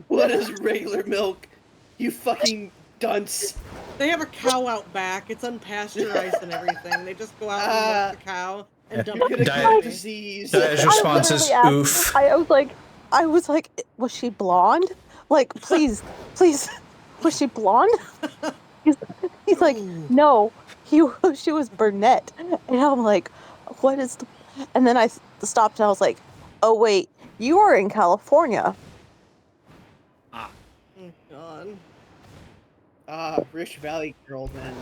What is regular milk? You fucking dunce. They have a cow out back. It's unpasteurized and everything. They just go out and milk the cow and dump You're it in gonna the Diet- get coffee. disease. Diet's response is literally oof. I was like, was she blonde? Like, please, was she blonde? He's like, no, she was brunette. And I'm like, what is the... And then I stopped and I was like, oh wait, you are in California. Oh God. Rich Valley girl then.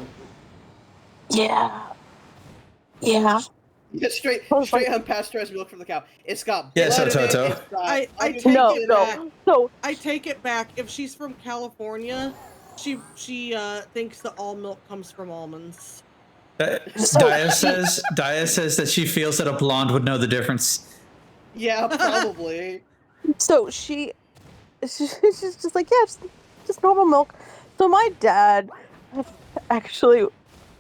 Yeah. Yeah. Yeah, straight I was like- unpasteurized milk from the cow. It's got Yeah, so blood in it, Toto. it's got I onions take No, it in back. no. So I take it back. If she's from California, she thinks that all milk comes from almonds. Dia says that she feels that a blonde would know the difference. Yeah, probably. So she's just like, yeah, just normal milk. So my dad actually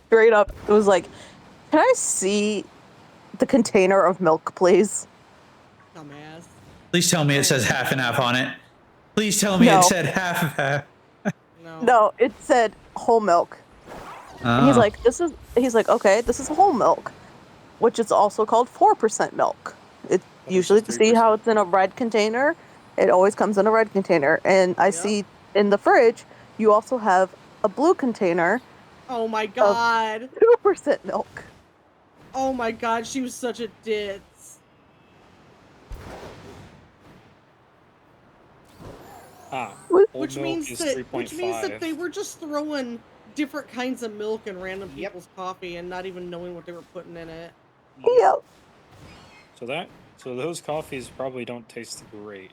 straight up was like, can I see the container of milk, please? Dumbass. Please tell me it says half and half on it. Please tell me No. it said half and half. No. No, it said whole milk. And he's Oh. like, okay, this is whole milk, which is also called 4% milk. It What usually, is see how 3%? it's in a red container? It always comes in a red container. And I Yep. see in the fridge, you also have a blue container, Oh my God. 2% milk. Oh my God. She was such a ditz. Which Old Which milk means is that 3.5. they were just throwing different kinds of milk in random Yep. people's coffee and not even knowing what they were putting in it. Yeah. So those coffees probably don't taste great.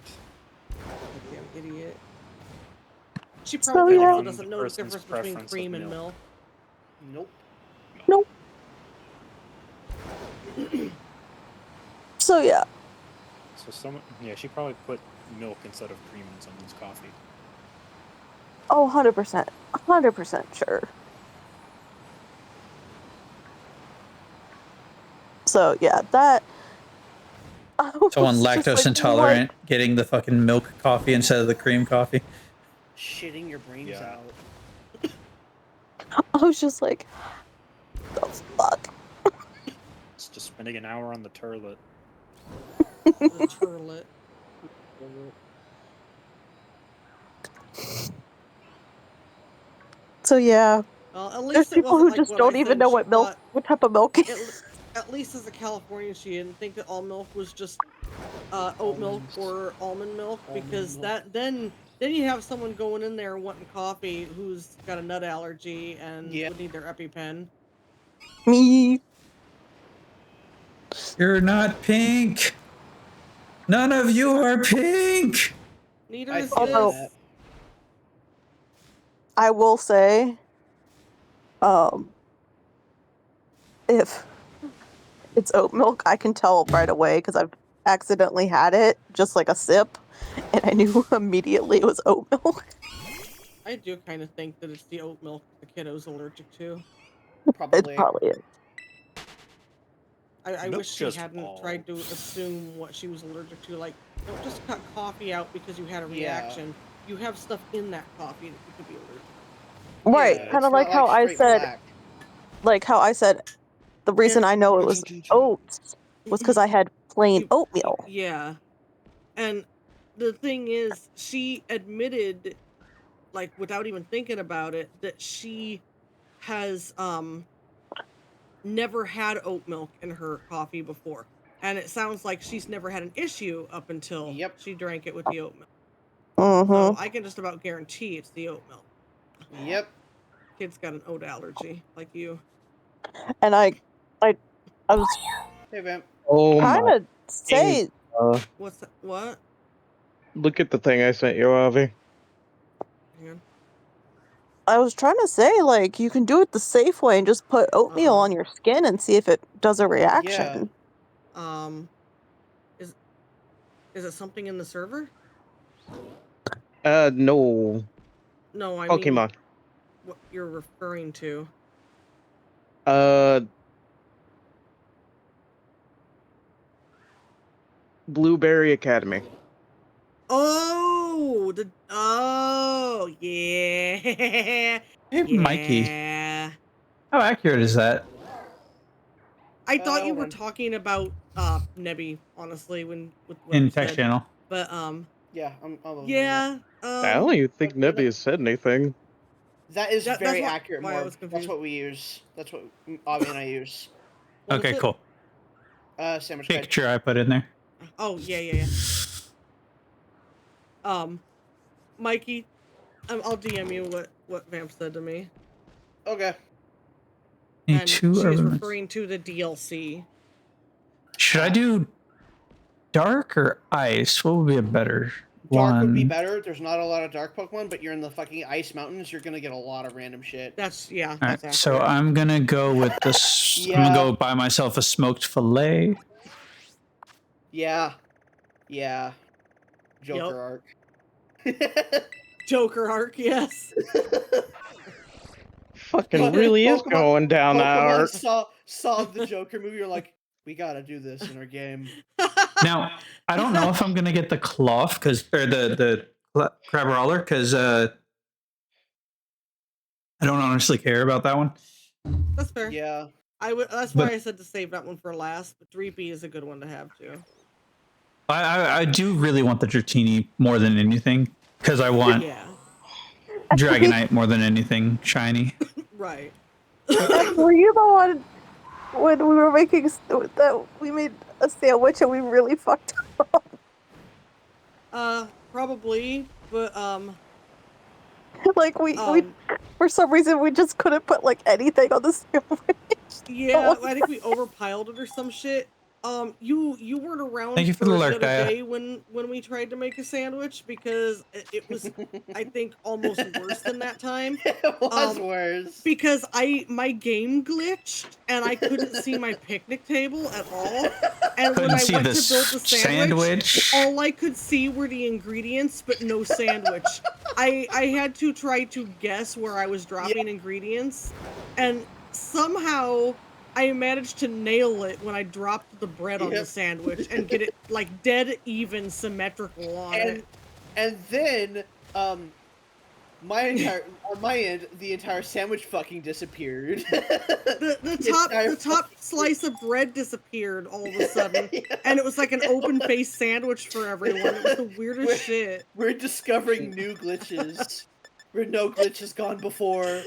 Goddamn idiot. She So, probably yeah. also doesn't know the Person's difference between preference of cream and milk. milk. Nope. So yeah. So she probably put milk instead of cream in someone's coffee. Oh, 100%. 100% sure. So yeah, that... I Someone was just lactose like, intolerant getting the fucking milk coffee instead of the cream coffee. Shitting your brains Yeah. out. what? I was just like, the fuck? It's just spending an hour on the turlet. The turlet. So yeah, Well, at there's least it people wasn't who like just what don't I even said. know She what milk, thought- what type of milk is. At least as a Californian, she didn't think that all milk was just oat milk or almond milk, because then you have someone going in there wanting coffee who's got a nut allergy and Yeah. would need their EpiPen. Me. You're not pink. None of you are pink. Neither I is feel Although- this. that. I will say, if it's oat milk, I can tell right away because I've accidentally had it, just like a sip, and I knew immediately it was oat milk. I do kind of think that it's the oat milk the kiddo's allergic to. It's Probably. probably it. I Milk wish she just hadn't all. tried to assume what she was allergic to. Like, don't just cut coffee out because you had a Yeah. reaction. You have stuff in that coffee that you could be allergic Right, Yeah, kind it's of like not how I straight said, black. the reason I know it was oats was because I had plain You- oatmeal. Yeah. And the thing is, she admitted, like, without even thinking about it, that she has never had oat milk in her coffee before. And it sounds like she's never had an issue up until Yep. she drank it with the oat milk. Mm-hmm. So I can just about guarantee it's the oat milk. Yep. Kid's got an oat allergy, like you. And I was Hey, Vamp. Oh trying my! to say, What's that? What? Look at the thing I sent you, Avi. Hang on. I was trying to say, like, you can do it the safe way and just put oatmeal Uh-uh. on your skin and see if it does a reaction. Is it something in the server? No. No, I mean Pokemon. what you're referring to. Blueberry Academy. Oh, yeah. Hey, Mikey. Yeah. How accurate is that? I thought you were hold on. talking about Nebby, honestly, when with what In you text said. channel. But Yeah, I'm looking at yeah. I don't even think Nebby has said anything. That is That's very what- accurate, why I Mark. was That's confused. what we use. That's what Avi and I use. what is Okay, it? cool. Sandwich guide. Picture I put in there. Oh yeah. Mikey, I'll DM you what Vamp said to me, Okay. Need and two she was elements. referring to the DLC. Should I do dark or ice? What would be a better Dark one? would be better. There's not a lot of dark Pokemon, but you're in the fucking ice mountains. You're gonna get a lot of random shit. That's All that's right, so accurate. I'm gonna go with this. I'm Yeah. gonna go buy myself a smoked fillet. Yeah. Yeah. Joker arc. Joker arc, yes. Fucking really is Pokemon- going down that Pokemon arc. saw the Joker movie. You're like, we gotta do this in our game. Now, I don't know if I'm gonna get the cloth or the Crabrawler because I don't honestly care about that one. That's fair. Yeah. That's why But- I said to save that one for last. But 3B is a good one to have too. I do really want the Dratini more than anything because I want Yeah. Dragonite more than anything shiny. Right. Were you the one when we were making that we made a sandwich and we really fucked up? Probably, but Like we for some reason we just couldn't put like anything on the sandwich. yeah, I think we overpiled it or some shit. You weren't around Thank you for the alert, other Daya. day when we tried to make a sandwich because it was I think almost worse than that time It was worse. because my game glitched and I couldn't see my picnic table at all. And when Couldn't I see went the to build the sandwich. all I could see were the ingredients, but no sandwich. I had to try to guess where I was dropping ingredients, and somehow I managed to nail it when I dropped the bread on the Yep. sandwich and get it like dead even symmetrical on it. And then on my end, the entire sandwich fucking disappeared. The top slice of bread disappeared all of a sudden, and it was like an open-faced sandwich for everyone. It was the weirdest shit. We're discovering new glitches where no glitch has gone before.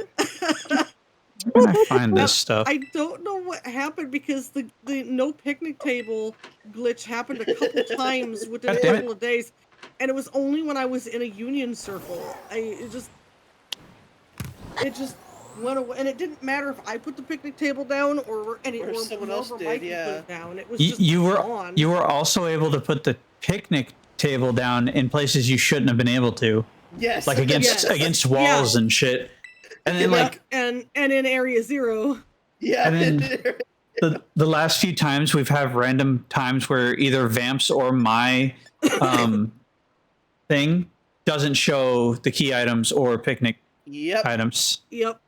Where can I find this stuff? I don't know what happened because the no picnic table glitch happened a couple times within God a damn it. couple of days, and it was only when I was in a union circle. It just went away, and it didn't matter if I put the picnic table down or someone else did, Mikey yeah. put it down. It was You, just you were gone. you were also able to put the picnic table down in places you shouldn't have been able to, Yes. like against Yes. against walls and shit. And then like and in Area 0. Yeah. and then the last few times we've had random times where either Vamps or my thing doesn't show the key items or picnic Yep. items. Yep.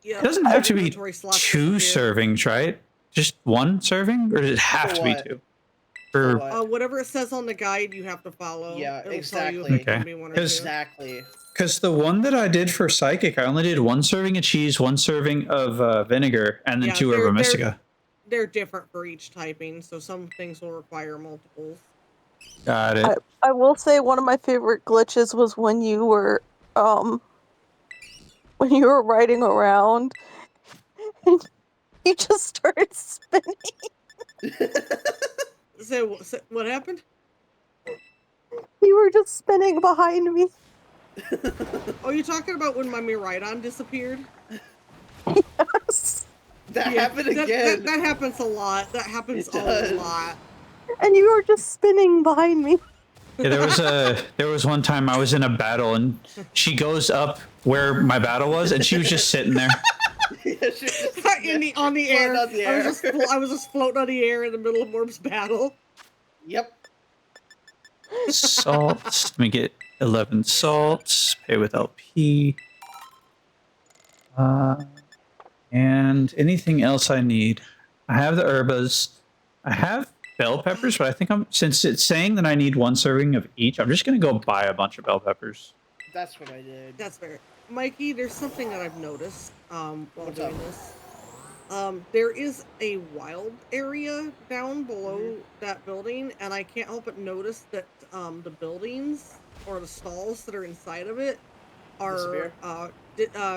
It doesn't have to be Inventory slots two disappear. servings, right? Just one serving, or does it have For to be what? two? For What? Whatever it says on the guide, you have to follow. Yeah, It'll tell you exactly. if it can Okay. be one or Because- two. Exactly. because the one that I did for Psychic, I only did one serving of cheese, one serving of vinegar, and then Yeah, two of they're- Mystica. They're different for each typing, so some things will require multiples. Got it. I will say one of my favorite glitches was when you were riding around He just started spinning. So what happened? You were just spinning behind me. Oh, you're talking about when my Miraidon disappeared? Yes. That happened again. That happens a lot. That happens It a does. lot. And you were just spinning behind me. Yeah, there was one time I was in a battle and she goes up where my battle was and she was just sitting there. Yeah, she was just On the floating air. on the air. I was just floating on the air in the middle of Morb's battle. Yep. Salts. Let me get 11 salts. Pay with LP. And anything else I need. I have the herbas. I have bell peppers, but I think since it's saying that I need 1 serving of each, I'm just gonna go buy a bunch of bell peppers. That's what I did. That's fair. Mikey, there's something that I've noticed while What's doing up? this. There is a wild area down below that building, and I can't help but notice that the buildings or the stalls that are inside of it are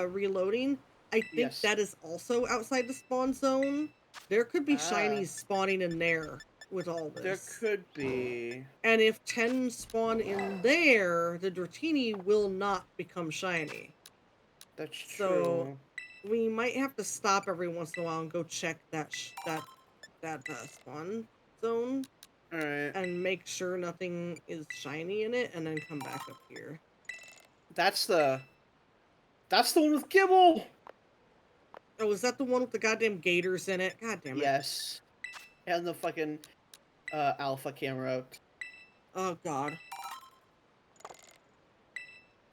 reloading. I think Yes. that is also outside the spawn zone. There could be Ah. shinies spawning in there with all this. There could be. And if 10 spawn in there, the Dratini will not become shiny. That's So- true. We might have to stop every once in a while and go check that spawn zone All right. and make sure nothing is shiny in it, and then come back up here. That's the one with Gibble. Oh, is that the one with the goddamn gators in it? God damn it. Yes. And the fucking alpha camera. Oh god.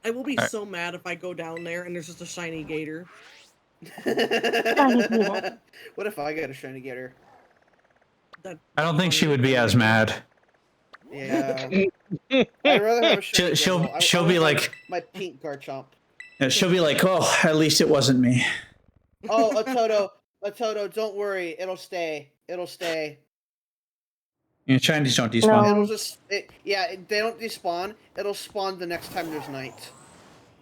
I will be Alright. so mad if I go down there and there's just a shiny gator. What if I got a shiny gator? That I don't think she would be as mad. Yeah. I'd rather have a shiny She'll Gibble. she'll I be want like my pink Garchomp. she'll be like, oh, at least it wasn't me. Oh, a Toto, don't worry, it'll stay. It'll stay. You know, shinies don't despawn. No. It'll just, they don't despawn. It'll spawn the next time there's night.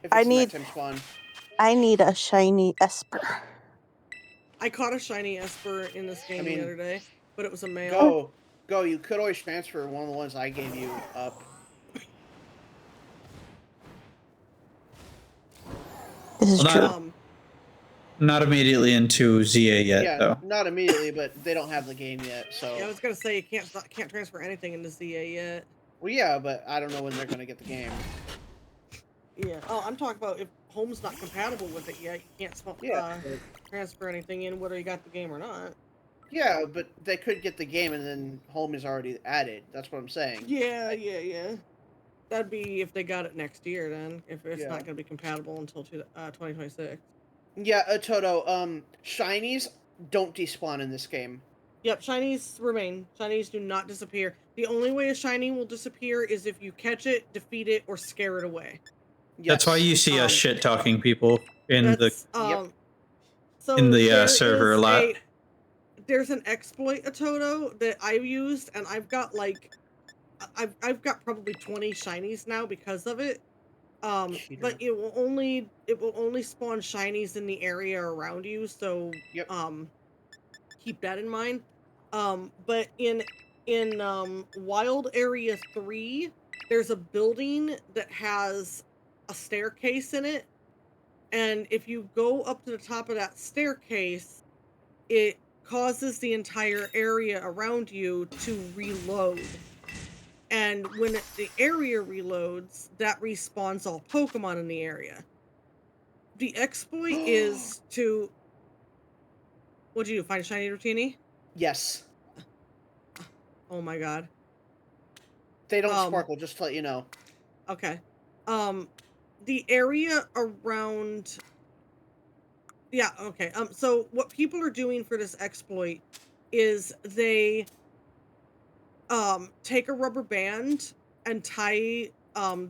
If I it's need- nighttime spawn. I need a shiny Esper. I caught a shiny Esper in this game mean, the other day, but it was a male. Go. You could always transfer one of the ones I gave you up. This is Well, true. not- Not immediately into ZA yet, Yeah, though. not immediately, but they don't have the game yet, so. Yeah, I was gonna say you can't transfer anything into ZA yet. Well, yeah, but I don't know when they're gonna get the game. Yeah. Oh, I'm talking about if Home's not compatible with it yet, you can't Yeah. transfer anything in whether you got the game or not. Yeah, but they could get the game and then home is already added. That's what I'm saying. Yeah. That'd be if they got it next year then, if it's Yeah. not gonna be compatible until 2026. Yeah, Toto, shinies don't despawn in this game. Yep, shinies remain. Shinies do not disappear. The only way a shiny will disappear is if you catch it, defeat it, or scare it away. That's why you see us shit talking people in the. That's, Yep. So in the, there server a is lot. There's an exploit, Toto, that I've used, and I've got like, I've got probably 20 shinies now because of it. Cheater. But it will only spawn shinies in the area around you, so Yep. keep that in mind. But in Wild Area 3, there's a building that has a staircase in it, and if you go up to the top of that staircase, it causes the entire area around you to reload. And when the area reloads, that respawns all Pokemon in the area. The exploit is to... What'd you do, find a shiny Dratini? Yes. Oh my god. They don't sparkle, just to let you know. Okay. The area around... Yeah, okay. So what people are doing for this exploit is they take a rubber band and tie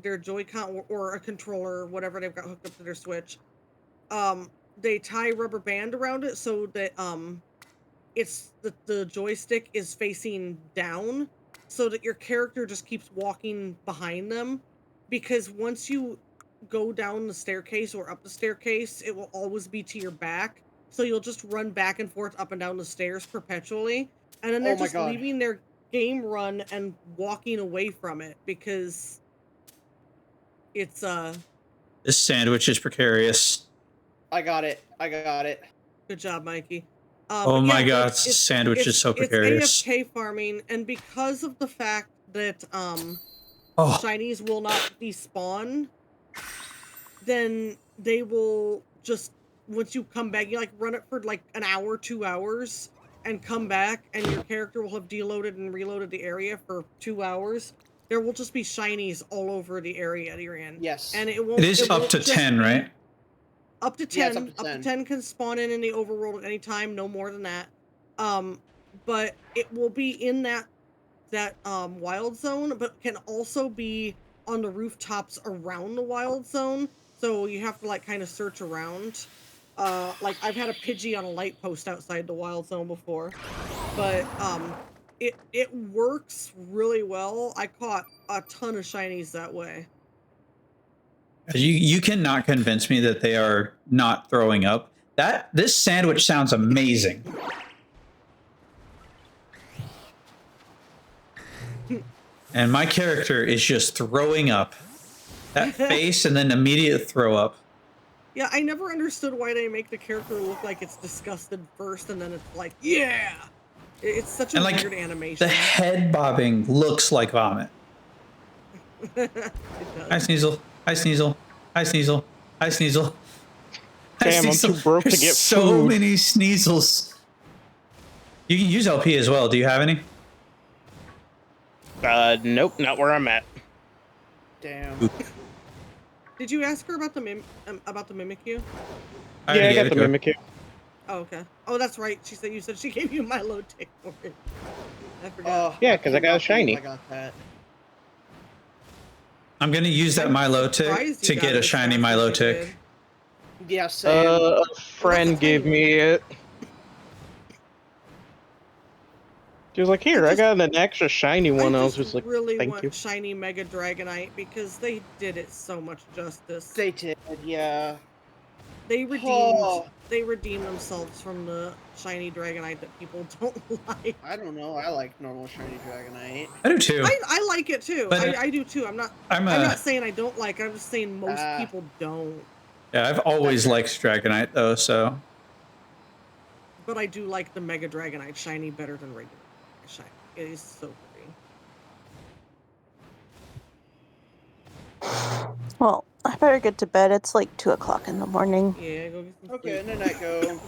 their Joy-Con or a controller or whatever they've got hooked up to their Switch. They tie rubber band around it so that it's the joystick is facing down, so that your character just keeps walking behind them, because once you go down the staircase or up the staircase, it will always be to your back. so you'll just run back and forth up and down the stairs perpetually, and then they're Oh my just God. leaving their game run and walking away from it because it's This sandwich is precarious. I got it. good job, Mikey. Oh But my yeah, god, like, this sandwich is so precarious. It's AFK farming, and because of the fact that Oh, shinies will not despawn, then they will just, once you come back, you like run it for like an hour, 2 hours, and come back, and your character will have deloaded and reloaded the area for 2 hours. There will just be shinies all over the area that you're in. Yes. And it won't. it is up won't to just 10, be- right? Up to 10. Yeah, it's up to Up 10. to 10 can spawn in the overworld at any time, no more than that. But it will be in that wild zone, but can also be on the rooftops around the wild zone. So you have to like kind of search around. Like I've had a Pidgey on a light post outside the wild zone before, but it works really well. I caught a ton of shinies that way. You cannot convince me that they are not throwing up. This sandwich sounds amazing. And my character is just throwing up. That face and then immediate throw up. Yeah, I never understood why they make the character look like it's disgusted first, and then it's like, yeah. It's such a And like weird animation. the head bobbing looks like vomit. It Hi does. Sneasel. Hi Sneasel. Hi Sneasel. Hi Sneasel. Hi, Damn, I'm Sneasel. too broke to There's get so food. many Sneasels. You can use LP as well. Do you have any? Nope, not where I'm at. Damn. Did you ask her about the Mimikyu? I Yeah, I already got gave the it to her. Mimikyu. Oh, okay. Oh, that's right. You said she gave you Milo Tick for it. I forgot. Yeah, 'cause I got a shiny. I got that. I'm gonna use that I'm Milo surprised to you get got a it shiny as fast Milo as you tick. did. Yeah, same. A friend gave me it. She was like, "Here, I got an extra shiny one." I was just like, really "Thank want you." shiny Mega Dragonite because they did it so much justice. They did, yeah. They redeemed themselves from the shiny Dragonite that people don't like. I don't know. I like normal shiny Dragonite. I do too. I like it too. But I do too. I'm not I'm not saying I don't like it. I'm just saying most Ah. people don't. yeah, I've always liked Dragonite though, so But I do like the Mega Dragonite shiny better than regular shiny. It is so pretty. Well, I better get to bed. It's like 2 o'clock in the morning. Yeah, go get some Okay, sleep. and then I go.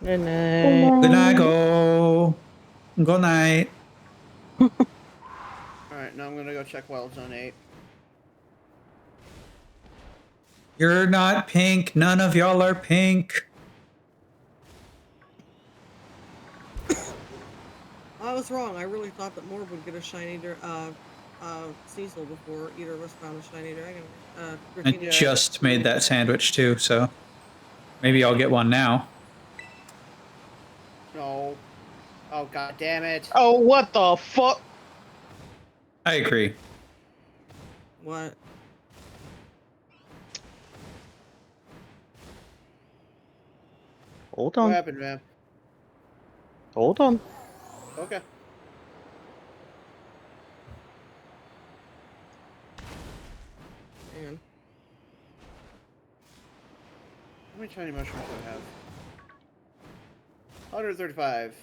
Good night. good night, go. Good night. Alright, now I'm gonna go check Wild Zone 8. You're not pink. None of y'all are pink. I was wrong. I really thought that Morb would get a shiny Sneasel before either of us found a shiny dragon. I Raffinia- just made that sandwich too, so maybe I'll get one now. No. Oh, god damn it. Oh, what the fuck? I agree. What? Hold What on. happened, man? Hold on. Okay. Hang on. How many shiny mushrooms do I have? 135.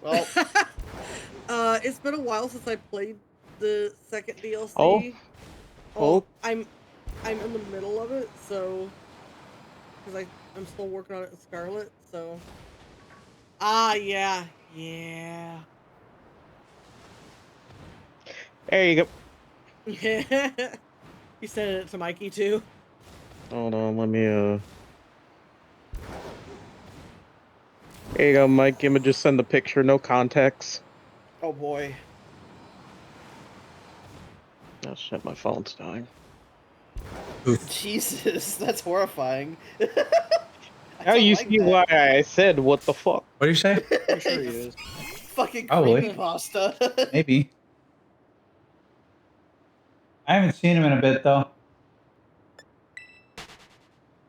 Well, It's been a while since I played the second DLC. Oh. I'm in the middle of it, so because I'm still working on it in Scarlet, so. Ah, yeah. There you go. You sent it to Mikey too. Hold on, let me, There you go, Mike. I'ma just send the picture, no context. oh boy. Oh shit, my phone's dying. Jesus, that's horrifying. I Now don't you like see that. why I said what the fuck. What do you say? I'm sure he is. Fucking Probably. creepypasta. Maybe. I haven't seen him in a bit though.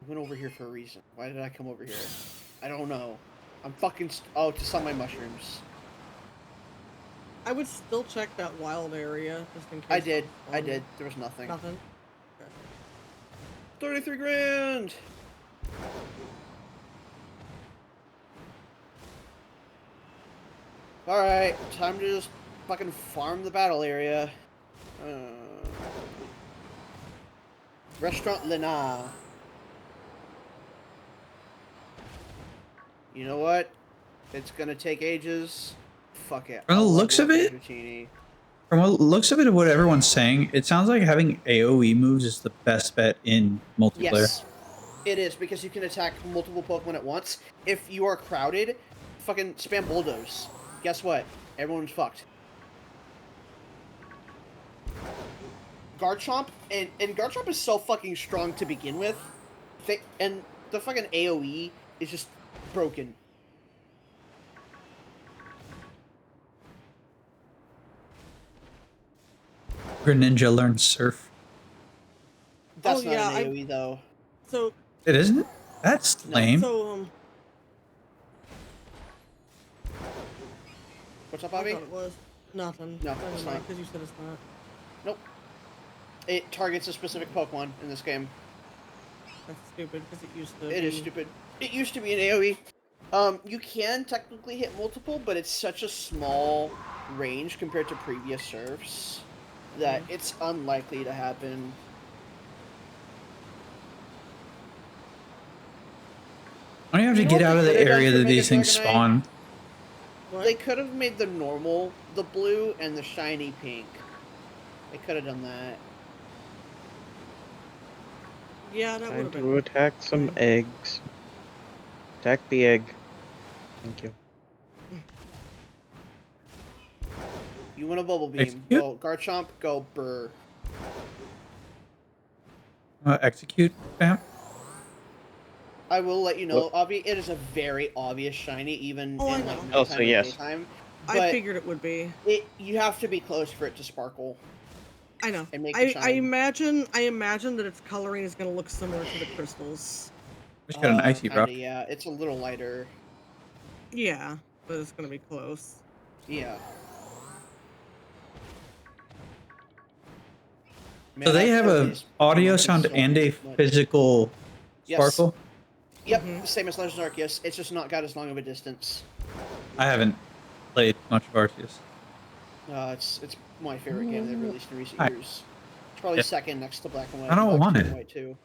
I went over here for a reason. Why did I come over here? I don't know. I'm fucking. Oh, to sell my mushrooms. I would still check that wild area just in case. I did. I um, did. There was nothing. Nothing. 33 grand! Alright, time to just fucking farm the battle area. Restaurant Lena. You know what? It's gonna take ages. Fuck it. From the I'll looks level of up it- Fettuccine. From what looks of it, of what everyone's saying, it sounds like having AoE moves is the best bet in multiplayer. Yes, it is, because you can attack multiple Pokemon at once. If you are crowded, fucking spam Bulldoze. Guess what? Everyone's fucked. Garchomp, and Garchomp is so fucking strong to begin with. And the fucking AoE is just broken. Greninja learned Surf. That's Oh, not yeah, an AoE though. So It isn't? That's No, lame. so What's up, I Bobby? thought it was nothing. No, it's not. because you said it's not. Nope. It targets a specific Pokemon in this game. That's stupid because it used to. It is be- stupid. It used to be an AoE. You can technically hit multiple, but it's such a small range compared to previous serfs that it's unlikely to happen. Why do you have to You know get what out they of the could've done area for that Mega these things Dragonite? spawn? What? They could have made the normal the blue and the shiny pink. They could have done that. Yeah, that would Time have to been. attack some eggs. Attack the egg. Thank you. You want a bubble beam? Execute? Go Garchomp. Go Burr. Execute, fam? I will let you know. It is a very obvious shiny, even Oh, I in like know. nighttime Also, and yes. daytime. I But figured it would be. you have to be close for it to sparkle. I know. And make I it shine. imagine that its coloring is going to look similar to the crystals. We just got an icy Kinda, rock. yeah, it's a little lighter. Yeah, but it's going to be close. Yeah. So they Man, have that a is audio, fucking sound, so and a much. physical Yes. sparkle. Yep, Mhm. same as Legends of Arceus. It's just not got as long of a distance. I haven't played much of Arceus. It's my favorite game they've released in recent Hi. years. It's probably Yeah. second next to Black and White. I don't Black want 2 it. and White 2.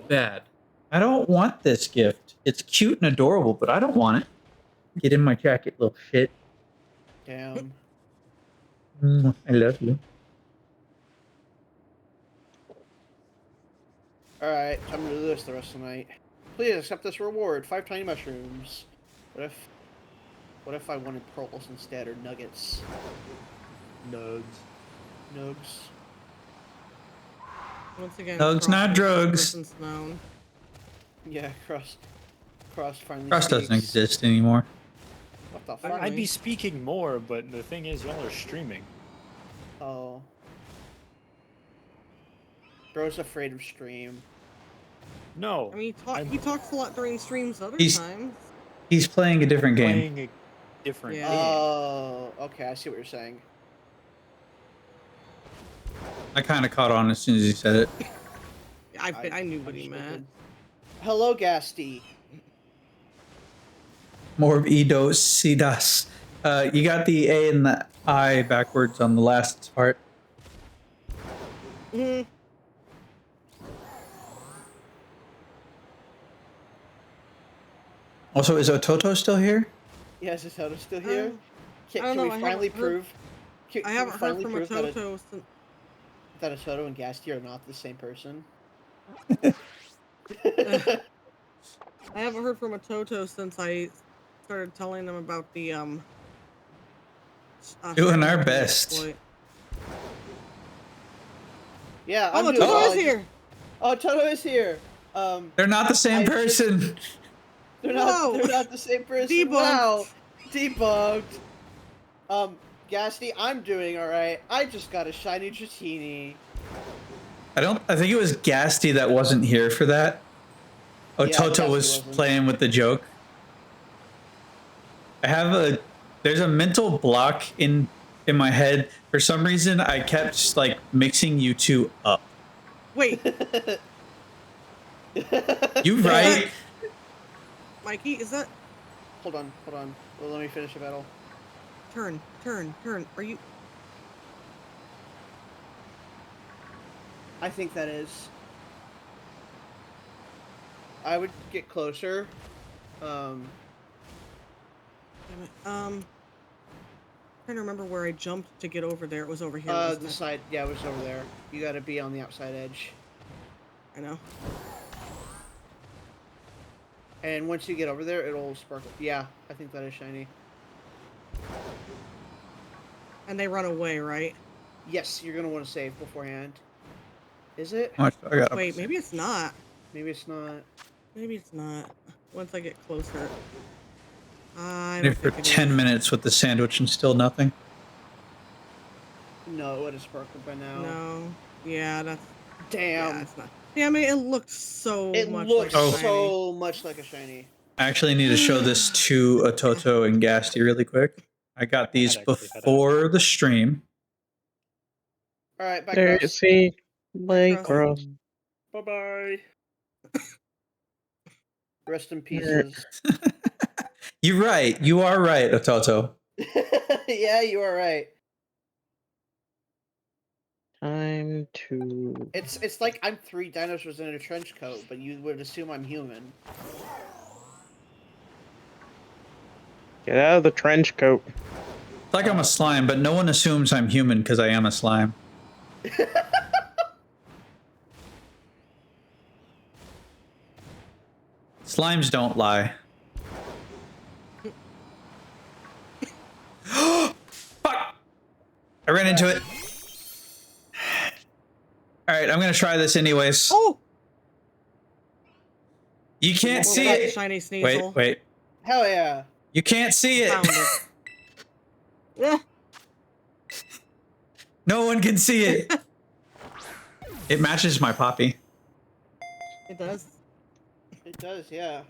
Bad. I don't want this gift. It's cute and adorable, but I don't want it. Get in my jacket, little shit. Damn. I love you. Alright, time to do this the rest of the night. Please accept this reward. 5 tiny mushrooms. What if I wanted pearls instead, or nuggets? Nugs. Nugs. Once again, Drugs, not Frost drugs. person's known. Yeah, Cross finally Cross doesn't speaks. exist anymore. What the fuck? I'd be speaking more, but the thing is, y'all are streaming. Oh. Bro's afraid of stream. No, I mean, I'm he talks a lot during streams other He's- times. He's playing a different game. playing a different Yeah. game. Oh, okay, I see what you're saying. I kind of caught on as soon as he said it. I knew what he meant. understood. Hello, Gasty. More of Idos, Sidas. You got the A and the I backwards on the last part. Mhm. Also, is Ototo still here? Yes, is Toto still here? Um, Can, I don't can we know, I finally haven't heard- prove? Can, I can we haven't heard finally from prove Ototo since. that Toto and Gasty are not the same person? I haven't heard from Ototo since I started telling them about the Doing our Shadow best. exploit. Yeah, Oh, I'm doing Ototo well. is here. Oh, Toto is here. They're not the same I just- person. They're Whoa. not the same person. Debunked. Wow, debunked. Gasty, I'm doing all right. I just got a shiny Dratini. I think it was Gasty that wasn't here for that. Oh, Yeah, Toto Cassie was wasn't. playing with the joke. There's a mental block in my head. For some reason, I kept like mixing you two up. Wait, You is right? that Mikey? Is that Hold on. Well, let me finish the battle. turn? Are you? I think that is. I would get closer. Damn it. Trying to remember where I jumped to get over there. It was over here. wasn't The it? side. Yeah, it was over there. You gotta be on the outside edge. I know. And once you get over there, it'll sparkle. Yeah, I think that is shiny. And they run away, right? Yes, you're gonna want to save beforehand. Is it? How much do I got? Wait, maybe it's not. Maybe it's not. Maybe it's not. Once I get closer. I Here don't for think it 10 is. minutes with the sandwich and still nothing. No, it would have sparkled by now. No. Yeah, that's. Damn. Yeah, it's not. Damn it! It looked so It much looks like a shiny. so much like a shiny. I actually need to show this to a Toto and Gasty really quick. I got these I'd actually head out. before the stream. All right, back There you across. see, like Cross. Ross. Bye bye. Rest in pieces. You're right. You are right, Ototo. Yeah, you are right. Time to. It's like I'm 3 dinosaurs in a trench coat, but you would assume I'm human. Get out of the trench coat. It's like I'm a slime, but no one assumes I'm human because I am a slime. Slimes don't lie. Fuck! I ran into it. Alright, I'm gonna try this anyways. Oh! You can't Well, see that's it. Shiny Sneasel. Wait. Hell yeah. You can't see Found it. it. Yeah. No one can see it. It matches my poppy. It does. It does, yeah.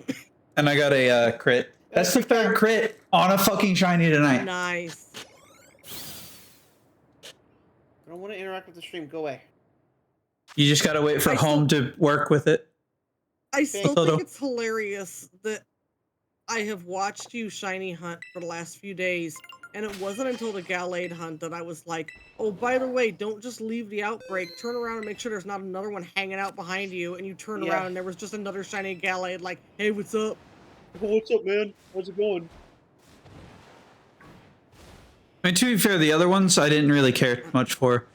And I got a crit. That's the third crit on a fucking shiny tonight. Nice. I don't want to interact with the stream. Go away. You just gotta wait for I home to work with it. I still Toto. think it's hilarious that I have watched you shiny hunt for the last few days, and it wasn't until the Gallade hunt that I was like, oh, by the way, don't just leave the outbreak. Turn around and make sure there's not another one hanging out behind you. And you turn Yeah. around and there was just another shiny Gallade like, hey, what's up? What's up, man? How's it going? I mean, to be fair, the other ones I didn't really care much for.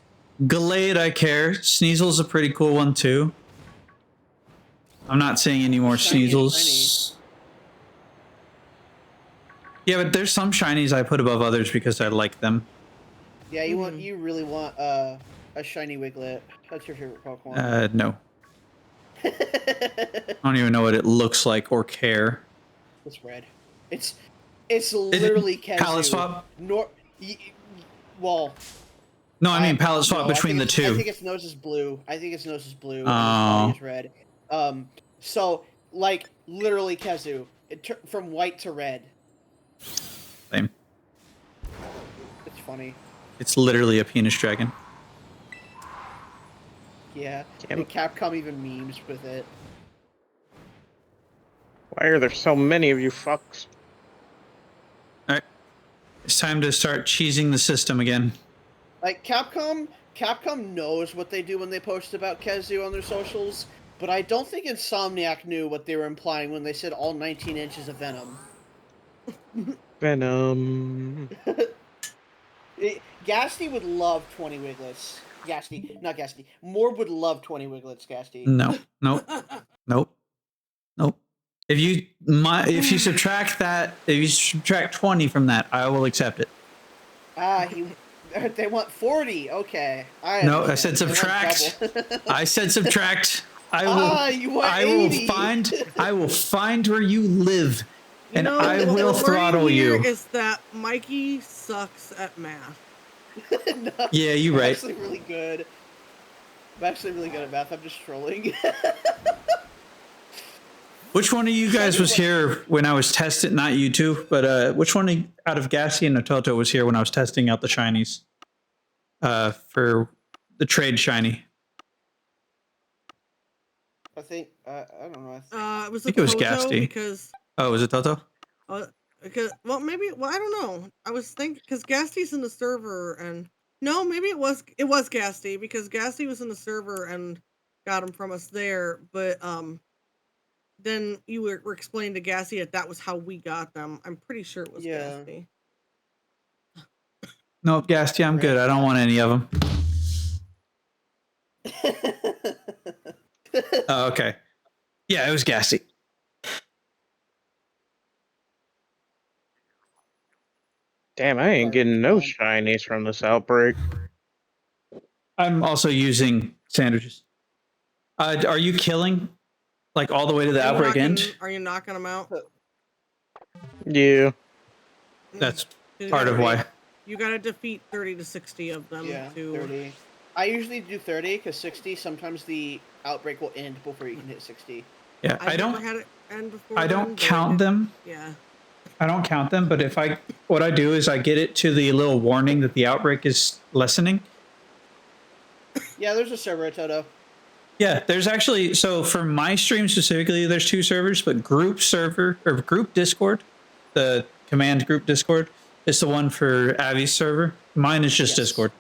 Gallade I care. Sneasel's a pretty cool one too. I'm not seeing any more Shiny and Sneasels. Yeah, but there's some shinies I put above others because I like them. Yeah, you really want a shiny Wiglet. That's your favorite Pokemon. No. I don't even know what it looks like or care. It's red. It's literally palette swap? Well, No, I mean palette swap no, between the I two. think its nose is blue. And its Oh. body is red. So like literally Kazu, from white to red. Same. It's funny. It's literally a penis dragon. Yeah. Damn. And Capcom even memes with it. Why are there so many of you fucks? Alright. It's time to start cheesing the system again. Like Capcom knows what they do when they post about Kazu on their socials, but I don't think Insomniac knew what they were implying when they said all 19 inches of Venom. Venom. Gasty would love 20 Wiglets. Gasty, not Gasty. Morb would love 20 Wiglets, Gasty. No. Nope. Nope. Nope. If you subtract that, if you subtract 20 from that, I will accept it. They want 40. Okay. No, I understand. said They want subtract. double. I said subtract. I will. You want I will 80. I will find where you live, and You know, I what will we're throttle learning here you. is that Mikey sucks at math. No, Yeah, you're I'm right. actually really good. I'm actually really good at math. I'm just trolling. Which one of you guys was here when I was testing? Not you two, but which one out of Gassy and Ototo was here when I was testing out the shinies? For the trade shiny. I think I don't know. It was I think it was Toto Gasty. because Oh, was it Toto? well maybe I don't know. I was thinking because Gasty's in the server and no maybe it was Gasty because Gasty was in the server and got him from us there, but then you were explaining to Gasty that was how we got them. I'm pretty sure it was Yeah. Gasty. No, Gasty, I'm good. I don't want any of them. Oh, okay. Yeah, it was Gasty. Damn, I ain't getting no shinies from this outbreak. I'm also using sandwiches. Are you killing like all the way to the outbreak end? Are you knocking them out? Yeah. That's You part of gotta- why. You gotta defeat 30 to 60 of them Yeah, to 30. I usually do 30 because 60. Sometimes the outbreak will end before you can hit 60. Yeah, I've I don't. never had it end before. I then, don't but I count did- them. Yeah. I don't count them. But what I do is I get it to the little warning that the outbreak is lessening. Yeah, there's a server at Toto. Yeah, there's actually, so for my stream specifically, there's 2 servers, but group server or group Discord, the command group Discord is the one for Avi's server. Mine is just Yes. Discord.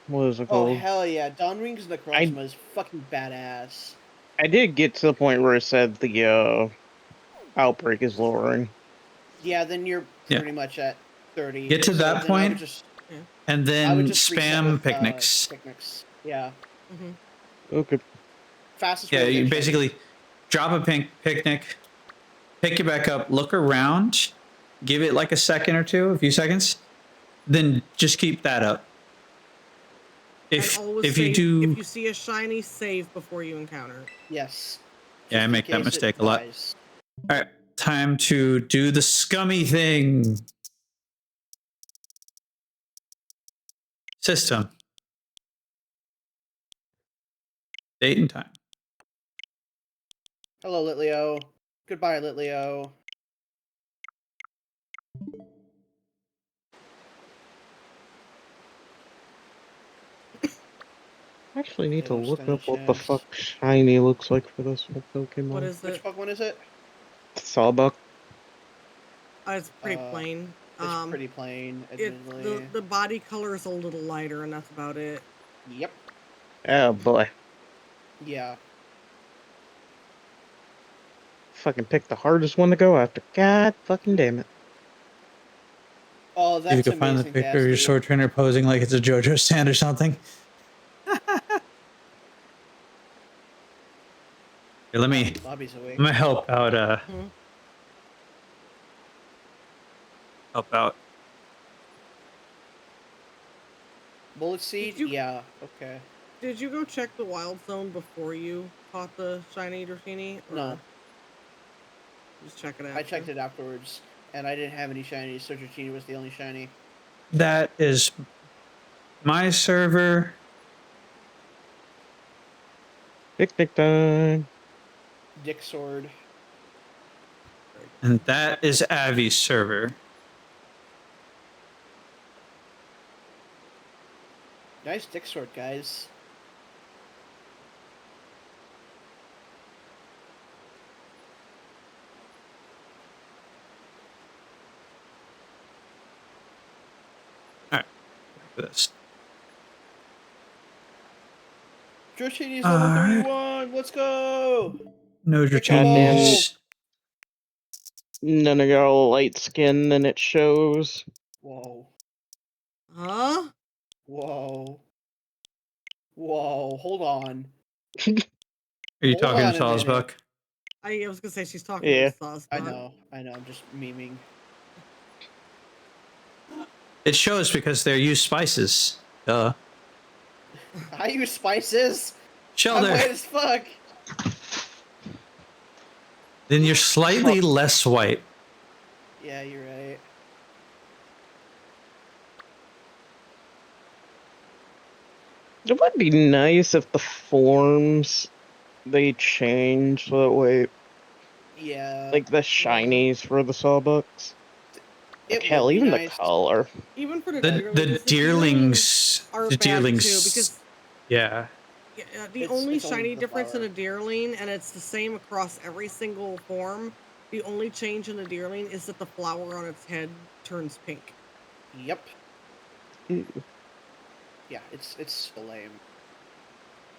What is it Oh called? hell yeah, Dawn Rings of the Necrozma is fucking badass. I did get to the point where it said the outbreak is lowering. Yeah, then you're Yeah. pretty much at 30. Get to So that then I would point, just- And I then would just reset spam with, picnics. Picnics. Yeah. Okay. Fastest Yeah, way to you get basically drop a picnic, pick it back up, look around, give it like a second or two, a few seconds, then just keep that up. If And always if you save- do, if you see a shiny, save before you encounter it. Yes. Yeah, I Just in make that case it mistake a lot. dies. all right, time to do the scummy thing. System. Date and time. Hello, Litleo. Goodbye, Litleo. I actually need to It'll look stand a up what the chance. fuck shiny looks like for this whole Pokemon. What is Which it? Pokemon is it? Sawbuck. It's pretty plain. It's pretty plain, admittedly. The body color is a little lighter, and that's about it. Yep. Oh boy. Yeah. Fucking pick the hardest one to go after. God fucking damn it. Oh, If that's you can find the amazing, picture of your Gasty. sword trainer posing like it's a JoJo stand or something. Here, let me Bobby's awake. I'm gonna help out. Help out. Bullet Seed? Did you- Yeah, okay. Did you go check the wild zone before you caught the shiny Dratini? or No. Just check it out. I checked it afterwards, and I didn't have any shinies, so Dratini was the only shiny. That is my server, Picnic time. Dick Sword. and that is Avi's server. Nice Dick Sword, guys. All right, for this. Dratini's level Alright. 31! Let's go! No Goddamn. Dratinis. None of y'all light skin and it shows. Whoa. Huh? Whoa. Whoa, hold on. Are you Hold talking on to a minute. Salisbuck? I was gonna say she's talking Yeah. to Sauce. I know, I'm just memeing. It shows because they're used spices. Duh. I use spices? I'm Shelter. white as fuck! Then you're slightly less white. Yeah, you're right. It would be nice if the forms they change so that way, Yeah. like the shinies for the Sawbucks. It Hell, would be even nice. the color. Even for the The deerlings, are the bad deerlings, too because yeah. the It's only only shiny the difference in flower. a deerling, and it's the same across every single form. The only change in the deerling is that the flower on its head turns pink. Yep. Ew. Yeah, it's so lame.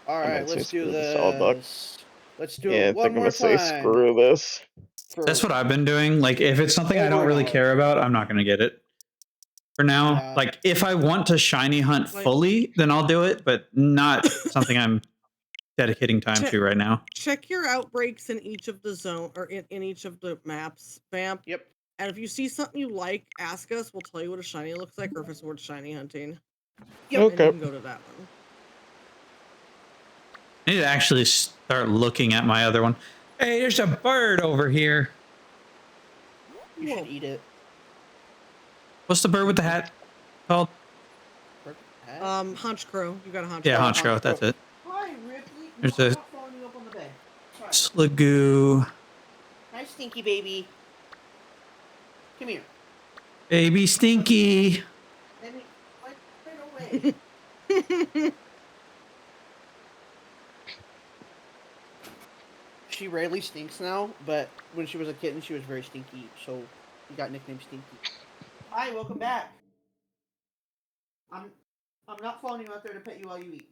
All I right, might say let's do screw the Sawbuck. this. Let's do Yeah, I it one think I'm more gonna say time. screw this. That's what I've been doing. Like, if it's something I don't Over and really over. care about, I'm not going to get it. For now, Yeah. like, if I want to shiny hunt Like- fully, then I'll do it, but not something I'm dedicating time Check- to right now. Check your outbreaks in each of the zone or in each of the maps, Vamp. Yep. And if you see something you like, ask us. We'll tell you what a shiny looks like, or if it's worth shiny hunting. Yep. And you Okay. can go to that one. I need to actually start looking at my other one. Hey, there's a bird over here. You Whoa. should eat it. What's the bird with the hat called? Hunch crow. You got a hunch Yeah, crow. honch crow. That's it. Hi, Ripley. There's No, a- I'm not following you up on the bed. Sorry. Slagoo. Hi, Stinky baby. Come here. Baby Stinky. Let me right away. She rarely stinks now, but when she was a kitten, she was very stinky, so you got nicknamed Stinky. Hi, welcome back. I'm not following you out there to pet you while you eat.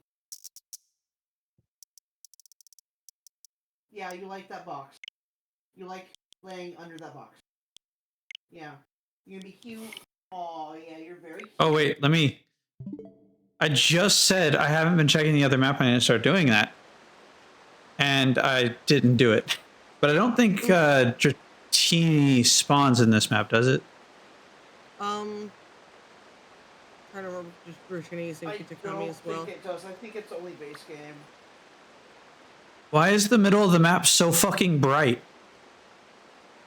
Yeah, you like that box. You like laying under that box. Yeah. You're gonna be cute. Oh yeah, you're very cute. Oh, wait. Let me. I just said I haven't been checking the other map. I need to start doing that. And I didn't do it. But I don't think Dratini spawns in this map, does it? Trying to remember if Dratini is in Kitakami as well. think it does. I think it's only base game. Why is the middle of the map so fucking bright?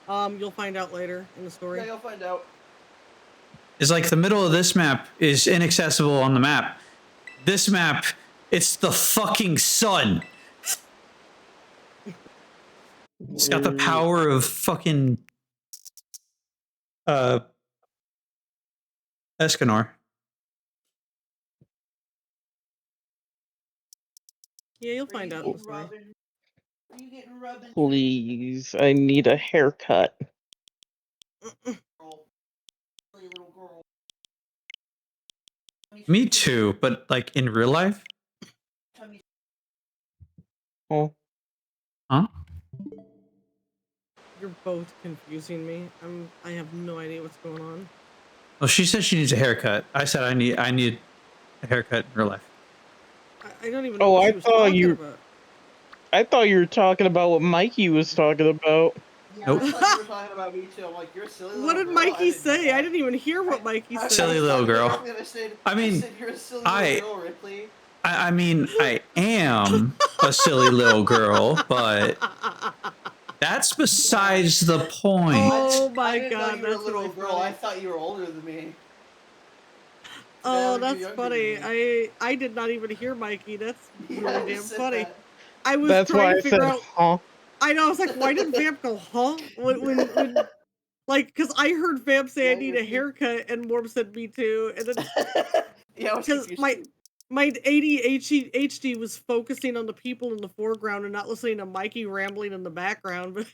You'll find out later in the story. Yeah, you'll find out. It's like the middle of this map is inaccessible on the map. This map, it's the fucking sun. It's got the power of fucking Escanor. Yeah, you'll find out in the story. Are you getting rubbing? Please, I need a haircut. Little girl. Me too, but like in real life? Oh, Huh? You're both confusing me. I have no idea what's going on. Well, she said she needs a haircut. I said I need a haircut in real life. I don't even know Oh, what I she was thought talking you- about. I thought you were talking about what Mikey was talking about. Yeah, Nope. I thought you were talking about me too. I'm like, you're a silly little What did girl. Mikey say? I didn't even hear what Mikey said. Silly little girl. I mean, said, you're a silly I- little girl, Ripley. I mean, I am a silly little girl, but that's besides the point. Oh my I didn't god, know you were a that's little really girl. funny. I thought you were older than me. Oh, Today I that's look younger funny. than you. I did not even hear Mikey. That's Yeah, really you damn said funny. that. I was That's trying why to I figure said, out. huh? I know. I was like, why did Vamp go, huh? When like, because I heard Vamp say I Yeah, need you're a haircut, and Morb said me too, and then Yeah, I was because confused. my ADHD was focusing on the people in the foreground and not listening to Mikey rambling in the background. But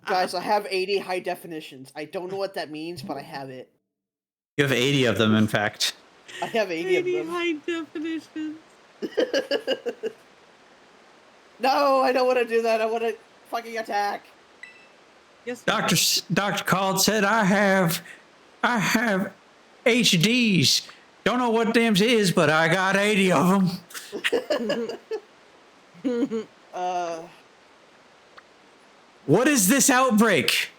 Guys, I have 80 high definitions. I don't know what that means, but I have it. You have 80 of them, in fact. I have 80 of them. high definitions. No, I don't want to do that. I want to fucking attack. Yes, Dr. Cald said I have HDs. Don't know what them is, but I got 80 of them. What is this outbreak?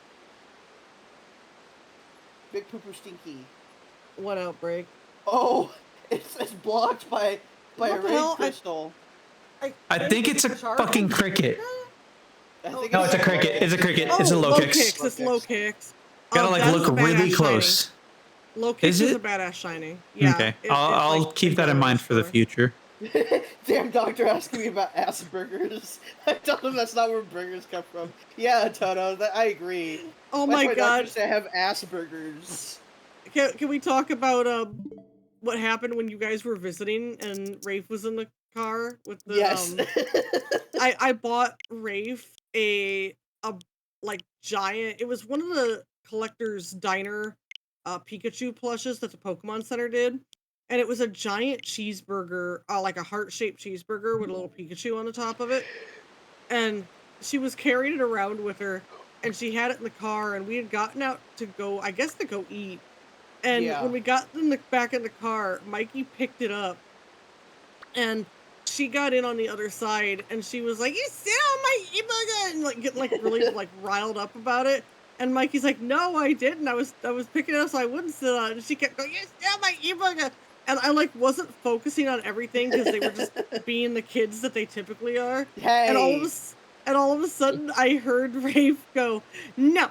Big Poo Poo Stinky. What outbreak? Oh, it's blocked by a What the raid hell? crystal. I think it's a fucking cricket. I think No, it's a cricket. It's a cricket. It's a low kicks. It's low kicks. Gotta like that is look a badass really shiny. close. Low kick Is is it? a badass shiny. Yeah. Okay, it's I'll like keep that in together mind with for the Star. future. Damn doctor asking me about ass burgers. I told him that's not where burgers come from. Yeah, Toto, I agree. Oh That's my why god. doctors say I have ass burgers. Can we talk about what happened when you guys were visiting and Rafe was in the car with the Yes. I bought Rafe a like giant, it was one of the collector's diner Pikachu plushes that the Pokemon Center did. And it was a giant cheeseburger, like a heart-shaped cheeseburger with a little Pikachu on the top of it. And she was carrying it around with her, and she had it in the car, and we had gotten out to go, I guess to go eat. And Yeah. when we got in the back in the car, Mikey picked it up, and she got in on the other side, and she was like, "You sit on my e-burger," and like getting like really like riled up about it. And Mikey's like, "No, I didn't. I was picking it up so I wouldn't sit on it." And she kept going, "You sit on my e-burger," and I like wasn't focusing on everything because they were just being the kids that they typically are. Hey. And all of a sudden, I heard Rafe go, "No,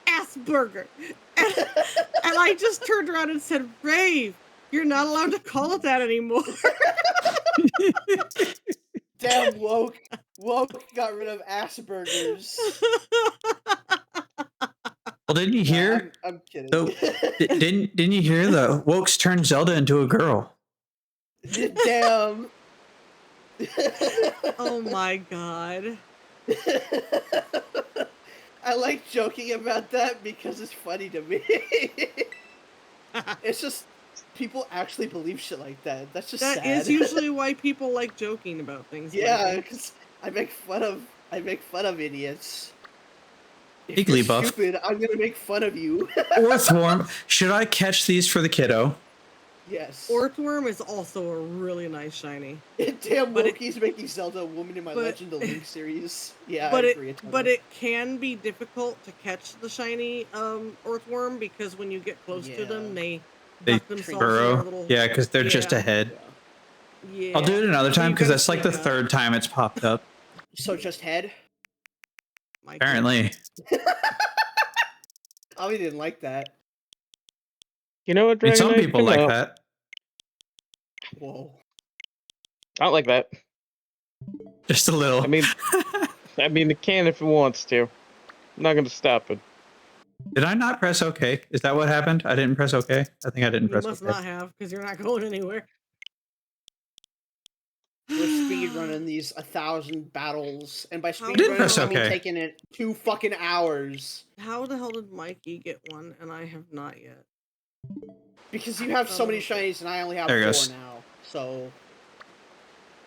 ass burger," and I just turned around and said, "Rave, you're not allowed to call it that anymore." Damn woke. Woke got rid of ass burgers. Well, didn't you Nah, hear? I'm kidding. So, didn't you hear the Wokes turned Zelda into a girl? Damn. Oh my god. I like joking about that because it's funny to me. It's just people actually believe shit like that. That's just That sad. is usually why people like joking about things. Yeah, Mikey. because I make fun of idiots. If Bigly you're buff. stupid, I'm gonna make fun of you. Orthworm, should I catch these for the kiddo? Yes. Orthworm is also a really nice shiny. Damn, but it- Loki's making Zelda a woman in my but- Legend of Link series. Yeah, but I it agree. but it can be difficult to catch the shiny Orthworm because when you get close to them, Yeah. They duck themselves in their burrow. little. Yeah, because they're just Yeah. ahead. Yeah. I'll do it another So time you because gotta that's like the sneak up, third time it's popped up. So just head. Mikey. Apparently. Ollie didn't like that. You know what, I mean, Dragon some Knight? people Come like out. that. Whoa. Not like that. Just a little. I mean, it can if it wants to. I'm not gonna stop it. Did I not press OK? Is that what happened? I didn't press OK? I think I didn't You press must OK. not have because you're not going anywhere. We're speed running these 1,000 battles, and by speed didn't running, press I mean OK. taking it 2 fucking hours. How the hell did Mikey get one and I have not yet? Because you have so many shinies, and I only have There it 4 goes. now. So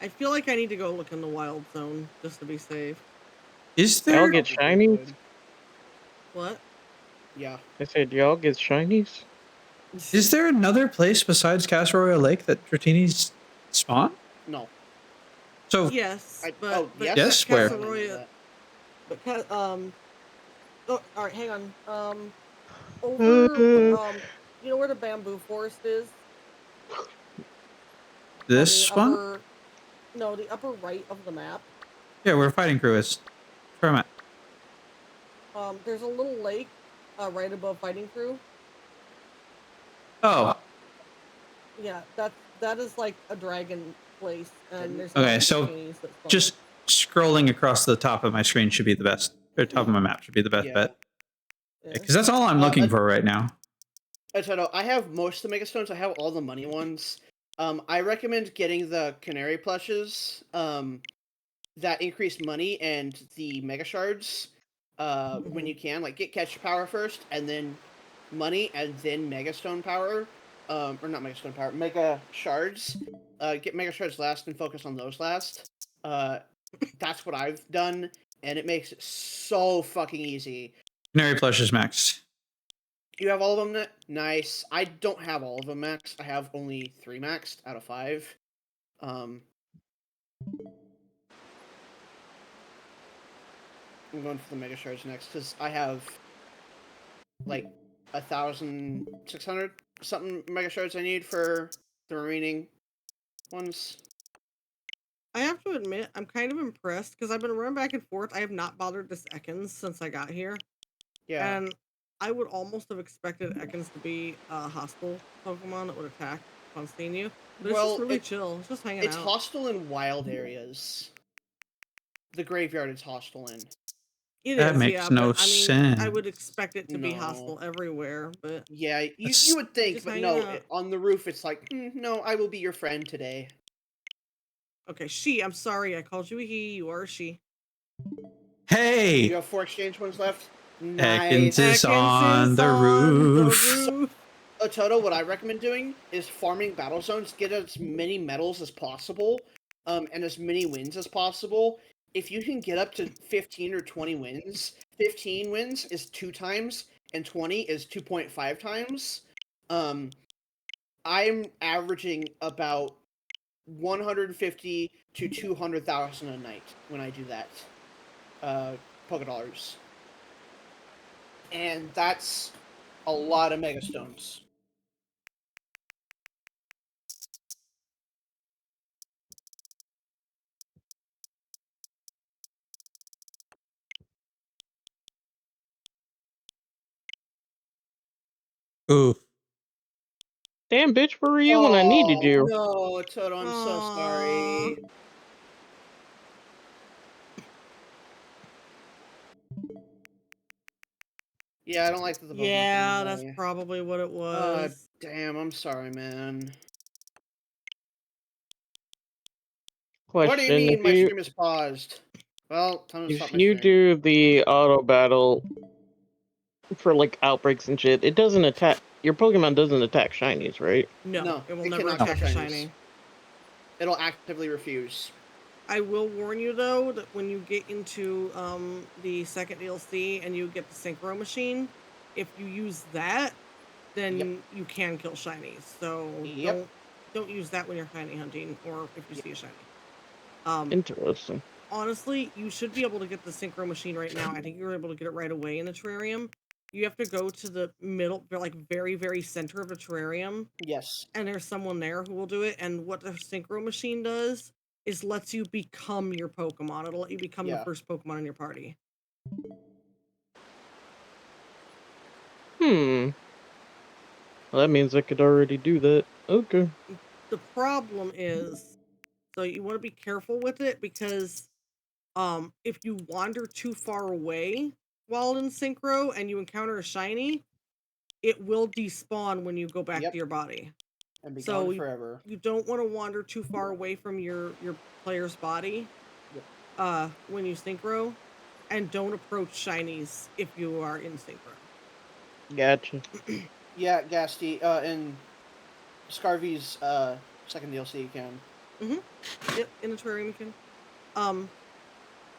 I feel like I need to go look in the wild zone just to be safe. Is Y'all there? get shinies? What? yeah. I said, y'all get shinies? Is there another place besides Castle Royale Lake that Dratini's spawn? No. So Yes, I- but, oh, but yes? Yes, where? Castle Royale, but oh, all right, hang on. Over, you know where the bamboo forest is? this On the one? upper- No, the upper right of the map. Yeah, where fighting crew is. Where am I? There's a little lake, right above fighting crew. Oh, Yeah, that is like a dragon place, and there's Okay, lots of so shinies that spawn. just scrolling across the top of my screen should be the best. Or top of my map should be the best Yeah. bet. Yeah. Because that's all I'm looking for right now. I have most of the Mega Stones. I have all the money ones. I recommend getting the Canary plushes. That increase money and the Mega Shards. When you can, like, get Catch Power first, and then money, and then Mega Stone Power. Or not Mega Stone Power, Mega Shards. Get Mega Shards last and focus on those last. That's what I've done, and it makes it so fucking easy. Canary plush is maxed. You have all of them? Nice. I don't have all of them maxed. I have only 3 maxed out of 5. I'm going for the Mega Shards next, because I have, like, 1,600 something Mega Shards I need for the remaining ones. I have to admit, I'm kind of impressed because I've been running back and forth. I have not bothered this Ekans since I got here. Yeah. And I would almost have expected Ekans to be a hostile Pokemon that would attack upon seeing you. But it's Well, just really chill. It's just hanging It's out. hostile in wild areas. The graveyard it's hostile in. It That is, makes yeah, no but I mean, I sense. would expect it to be No. hostile everywhere, but Yeah, That's- you would think, Just but hanging no. out. On the roof, it's like, no, I will be your friend today. okay, she. I'm sorry, I called you a he. You are a she. You Hey, have 4 exchange points left. Ekans Nice. is on the roof. Toto, what I recommend doing is farming battle zones, get as many medals as possible, and as many wins as possible. If you can get up to 15 or 20 wins, 15 wins is 2 times, and 20 is 2.5 times. I'm averaging about 150 to 200,000 a night when I do that. Poké Dollars. And that's a lot of Mega Stones. Ooh, Damn, bitch, where were you when I needed you? No, Toto, I'm so sorry. Yeah, I don't like that the Pokemon Yeah, came that's away. probably what it was. Damn, I'm sorry, man. Question: What do you mean if my you stream is paused? Well, time to stop if my you stream. do the auto battle for like outbreaks and shit, it doesn't attack your Pokemon. Doesn't attack shinies, right? No, No, it will it never cannot attack a catch shinies. shiny. It'll actively refuse. I will warn you though that when you get into the second DLC and you get the Synchro machine, if you use that, then Yep. you can kill shinies. So Yep. don't use that when you're shiny hunting or if you see a shiny. Interesting. Honestly, you should be able to get the Synchro machine right now. I think you're able to get it right away in the terrarium. You have to go to the middle, like very, very center of the terrarium, Yes. and there's someone there who will do it. And what the Synchro machine does is lets you become your Pokemon. It'll let you become the Yeah. first Pokemon in your party. Well, that means I could already do that. Okay. The problem is, so you want to be careful with it because if you wander too far away while in Synchro and you encounter a shiny, it will despawn when you go back Yep. to your body. And be So gone forever. you don't want to wander too far away from your player's body when you Synchro, and don't approach shinies if you are in Synchro. Gotcha. Yeah, Gasty, in Scarvy's second DLC you can. Yep, in the terrarium you can.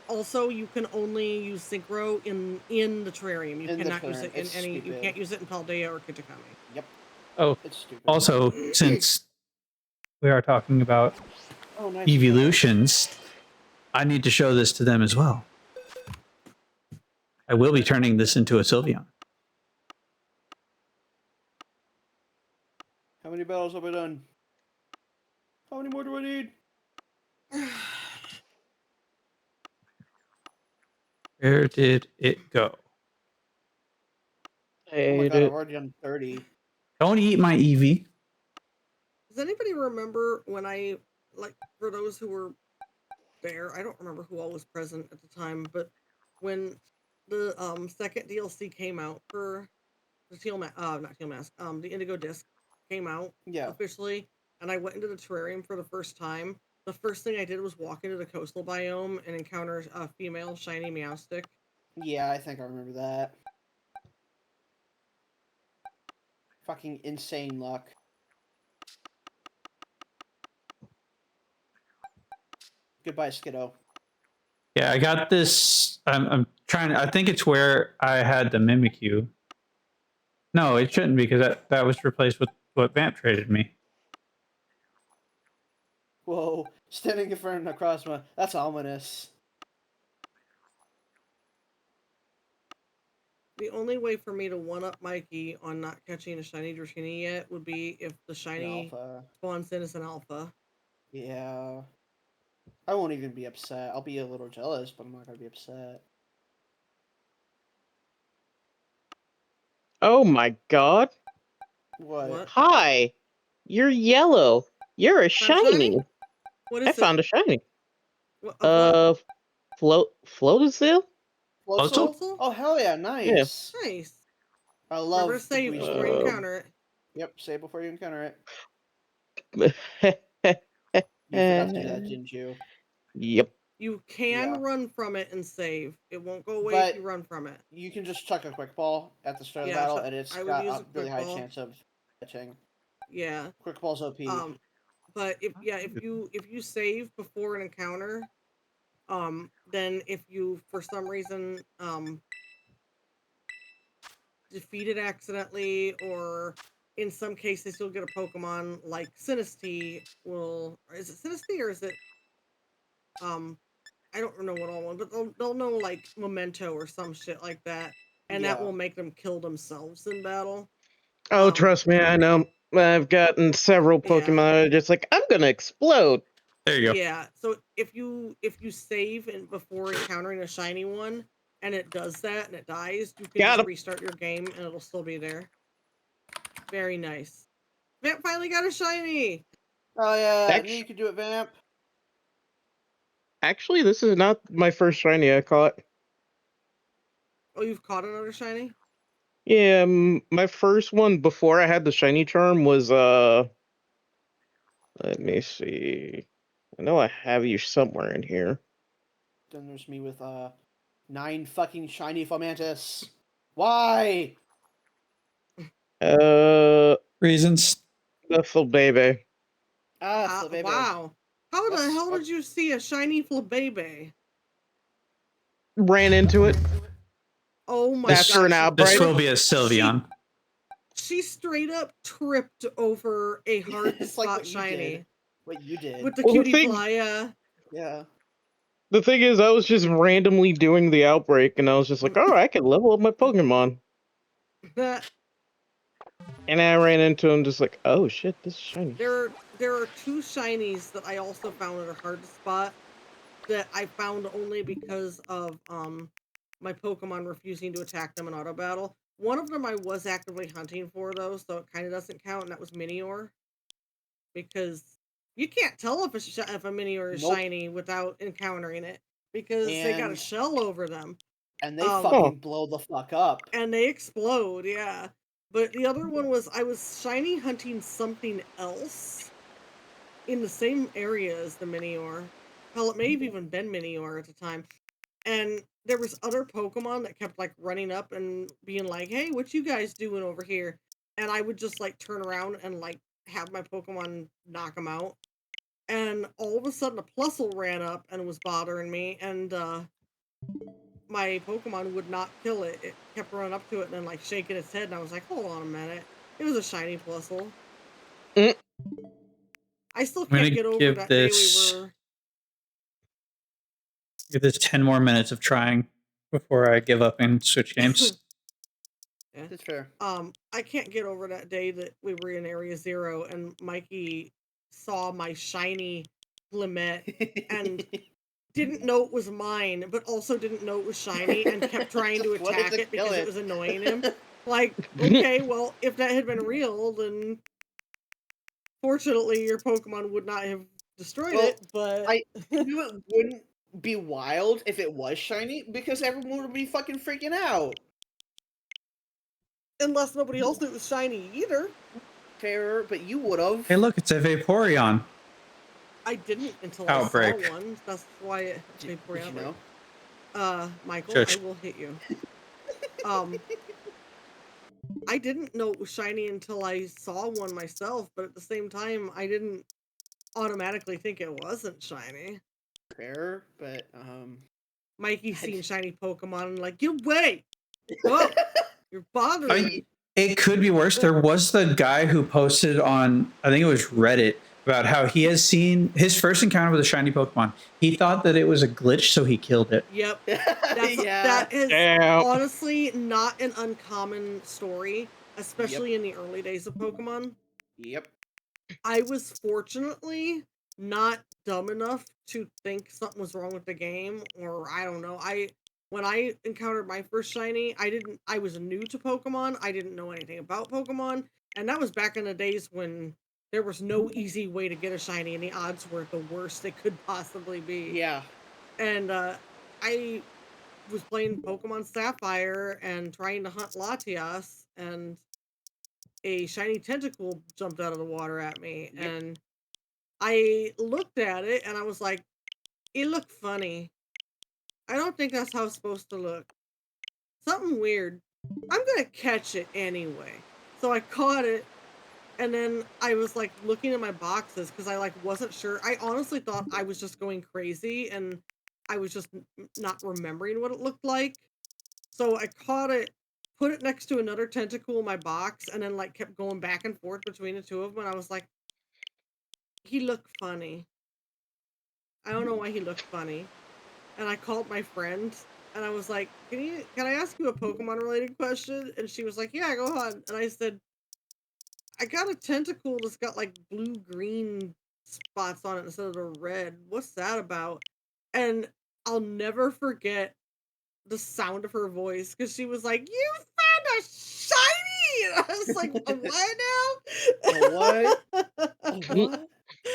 Also, you can only use Synchro in the terrarium. You In the cannot use terrarium. it in It's any. You stupid. can't use it in Paldea or Kitakami. Yep. oh. It's stupid. Also, since we are talking about Oh, nice. evolutions, I need to show this to them as well. I will be turning this into a Sylveon. How many battles have I done? How many more do I need? Where did it go? Oh my Hate god, I've it. already done 30. Don't eat my Eevee. Does anybody remember when I, like, for those who were there, I don't remember who all was present at the time, but when the second DLC came out for the not Teal Mask, the Indigo Disc came out Yeah. officially, and I went into the terrarium for the first time. The first thing I did was walk into the coastal biome and encounter a female shiny Meowstic. Yeah, I think I remember that. Fucking insane luck. Goodbye, Skiddo. Yeah, I got this. I'm trying. I think it's where I had the Mimikyu. No, it shouldn't because that was replaced with what Vamp traded me. Whoa, standing in front of Necrozma. That's ominous. The only way for me to one-up Mikey on not catching a shiny Dratini yet would be if the shiny Alpha. spawns in as an alpha. Yeah. I won't even be upset. I'll be a little jealous, but I'm not gonna be upset. Oh my god. What? What? Hi. You're yellow. You're a Found a shiny? shiny. What I is found it? a shiny. What, of what? Floatazil? Floatzel? Floatzel? Oh hell yeah, nice. Nice. I Remember love to the save bleach before you one. encounter it. Yep, save before you encounter it. Yep. You forgot to do that, didn't you? You can Yeah. run from it and save. It won't go away But- if you run from it. You can just chuck a quick ball at the start of the Yeah, battle, so and it's I would got use a a really quick high ball. chance of catching. Yeah. Quick ball's OP. But if you save before an encounter, then if you for some reason defeat it accidentally, or in some cases you'll get a Pokemon like Sinistea is it Sinistea or is it I don't know what all one, but they'll know like Memento or some shit like that, and that Yeah. will make them kill themselves in battle. Oh, trust me, I know. I've gotten several Yeah. Pokemon that are just like, I'm gonna explode. There you go. Yeah, so if you save before encountering a shiny one, and it does that and it dies, you can Got just him. restart your game and it'll still be there. Very nice. Vamp finally got a shiny. Oh yeah, I knew Actu- you could do it, Vamp. Actually, this is not my first shiny I caught. Oh, you've caught another shiny? Yeah, my first one before I had the shiny charm was let me see. I know I have you somewhere in here. Then there's me with 9 fucking shiny Fomantis. Why? Reasons. Little baby. Flabébé. Wow. How the That's hell what- did you see a shiny Flabébé? Ran into it. Oh my After god. an outbreak. This will be a Sylveon. She straight up tripped over a hard It's like spot what you shiny. did. What you did. With the Well, the cutie thing- fly, yeah. Yeah. The thing is, I was just randomly doing the outbreak, and I was just like, oh, I can level up my Pokemon. And I ran into him just like, oh shit, this is shiny. There are 2 shinies that I also found at a hard spot that I found only because of my Pokemon refusing to attack them in auto battle. One of them I was actively hunting for though, so it kind of doesn't count, and that was Minior. Because you can't tell if a Minior is Nope. shiny without encountering it, because they got a And- shell over them. And they Oh. fucking blow the fuck up. And they explode, yeah. But the other one was I was shiny hunting something else in the same area as the Minior. Hell, it may have even been Minior at the time. And there was other Pokemon that kept like running up and being like, hey, what you guys doing over here? And I would just like turn around and like have my Pokemon knock them out. And all of a sudden a Plusle ran up and was bothering me, and my Pokemon would not kill it. It kept running up to it and then like shaking its head, and I was like, hold on a minute. It was a shiny Plusle. Mm. I still gonna can't get over give that this- day we were. Give this 10 more minutes of trying before I give up and switch games. That's fair. I can't get over that day that we were in Area 0 and Mikey saw my shiny Glimmet and didn't know it was mine, but also didn't know it was shiny and kept trying to Just wanted attack to it because kill it it. was annoying him. Like, okay, well, if that had been real, then fortunately your Pokemon would not have destroyed Well, it, but I knew it wouldn't be wild if it was shiny, because everyone would be fucking freaking out. unless nobody else knew it was shiny either. Fair, but you would have. Hey, look, it's a Vaporeon. I didn't until Outbreak. I saw one. That's why it Did you know? Michael, Shush. I will hit you. I didn't know it was shiny until I saw one myself, but at the same time, I didn't automatically think it wasn't shiny. Fair, but Mikey's seen shiny Pokemon and like, get away! Whoa! You're bothering me. It could be worse. There was the guy who posted on, I think it was Reddit, about how he has seen his first encounter with a shiny Pokemon. He thought that it was a glitch, so he killed it. Yep. yeah. That is Damn. honestly not an uncommon story, especially in the early days of Pokemon. Yep. I was fortunately not dumb enough to think something was wrong with the game, or I don't know. when I encountered my first shiny, I was new to Pokemon. I didn't know anything about Pokemon. And that was back in the days when there was no easy way to get a shiny and the odds were the worst they could possibly be. Yeah. And I was playing Pokemon Sapphire and trying to hunt Latias, and a shiny tentacle jumped out of the water at me. Yep. And I looked at it and I was like, it looked funny. I don't think that's how it's supposed to look. Something weird. I'm gonna catch it anyway. So I caught it, and then I was like looking at my boxes because I like wasn't sure. I honestly thought I was just going crazy and I was just not remembering what it looked like. So I caught it, put it next to another tentacle in my box, and then like kept going back and forth between the two of them. And I was like, he looked funny. I don't know why he looked funny. And I called my friend and I was like, can I ask you a Pokemon related question? And she was like, yeah, go on. And I said, I got a tentacle that's got like blue green spots on it instead of the red. What's that about? And I'll never forget the sound of her voice because she was like, you found a shiny! And I was like, a what now? A what?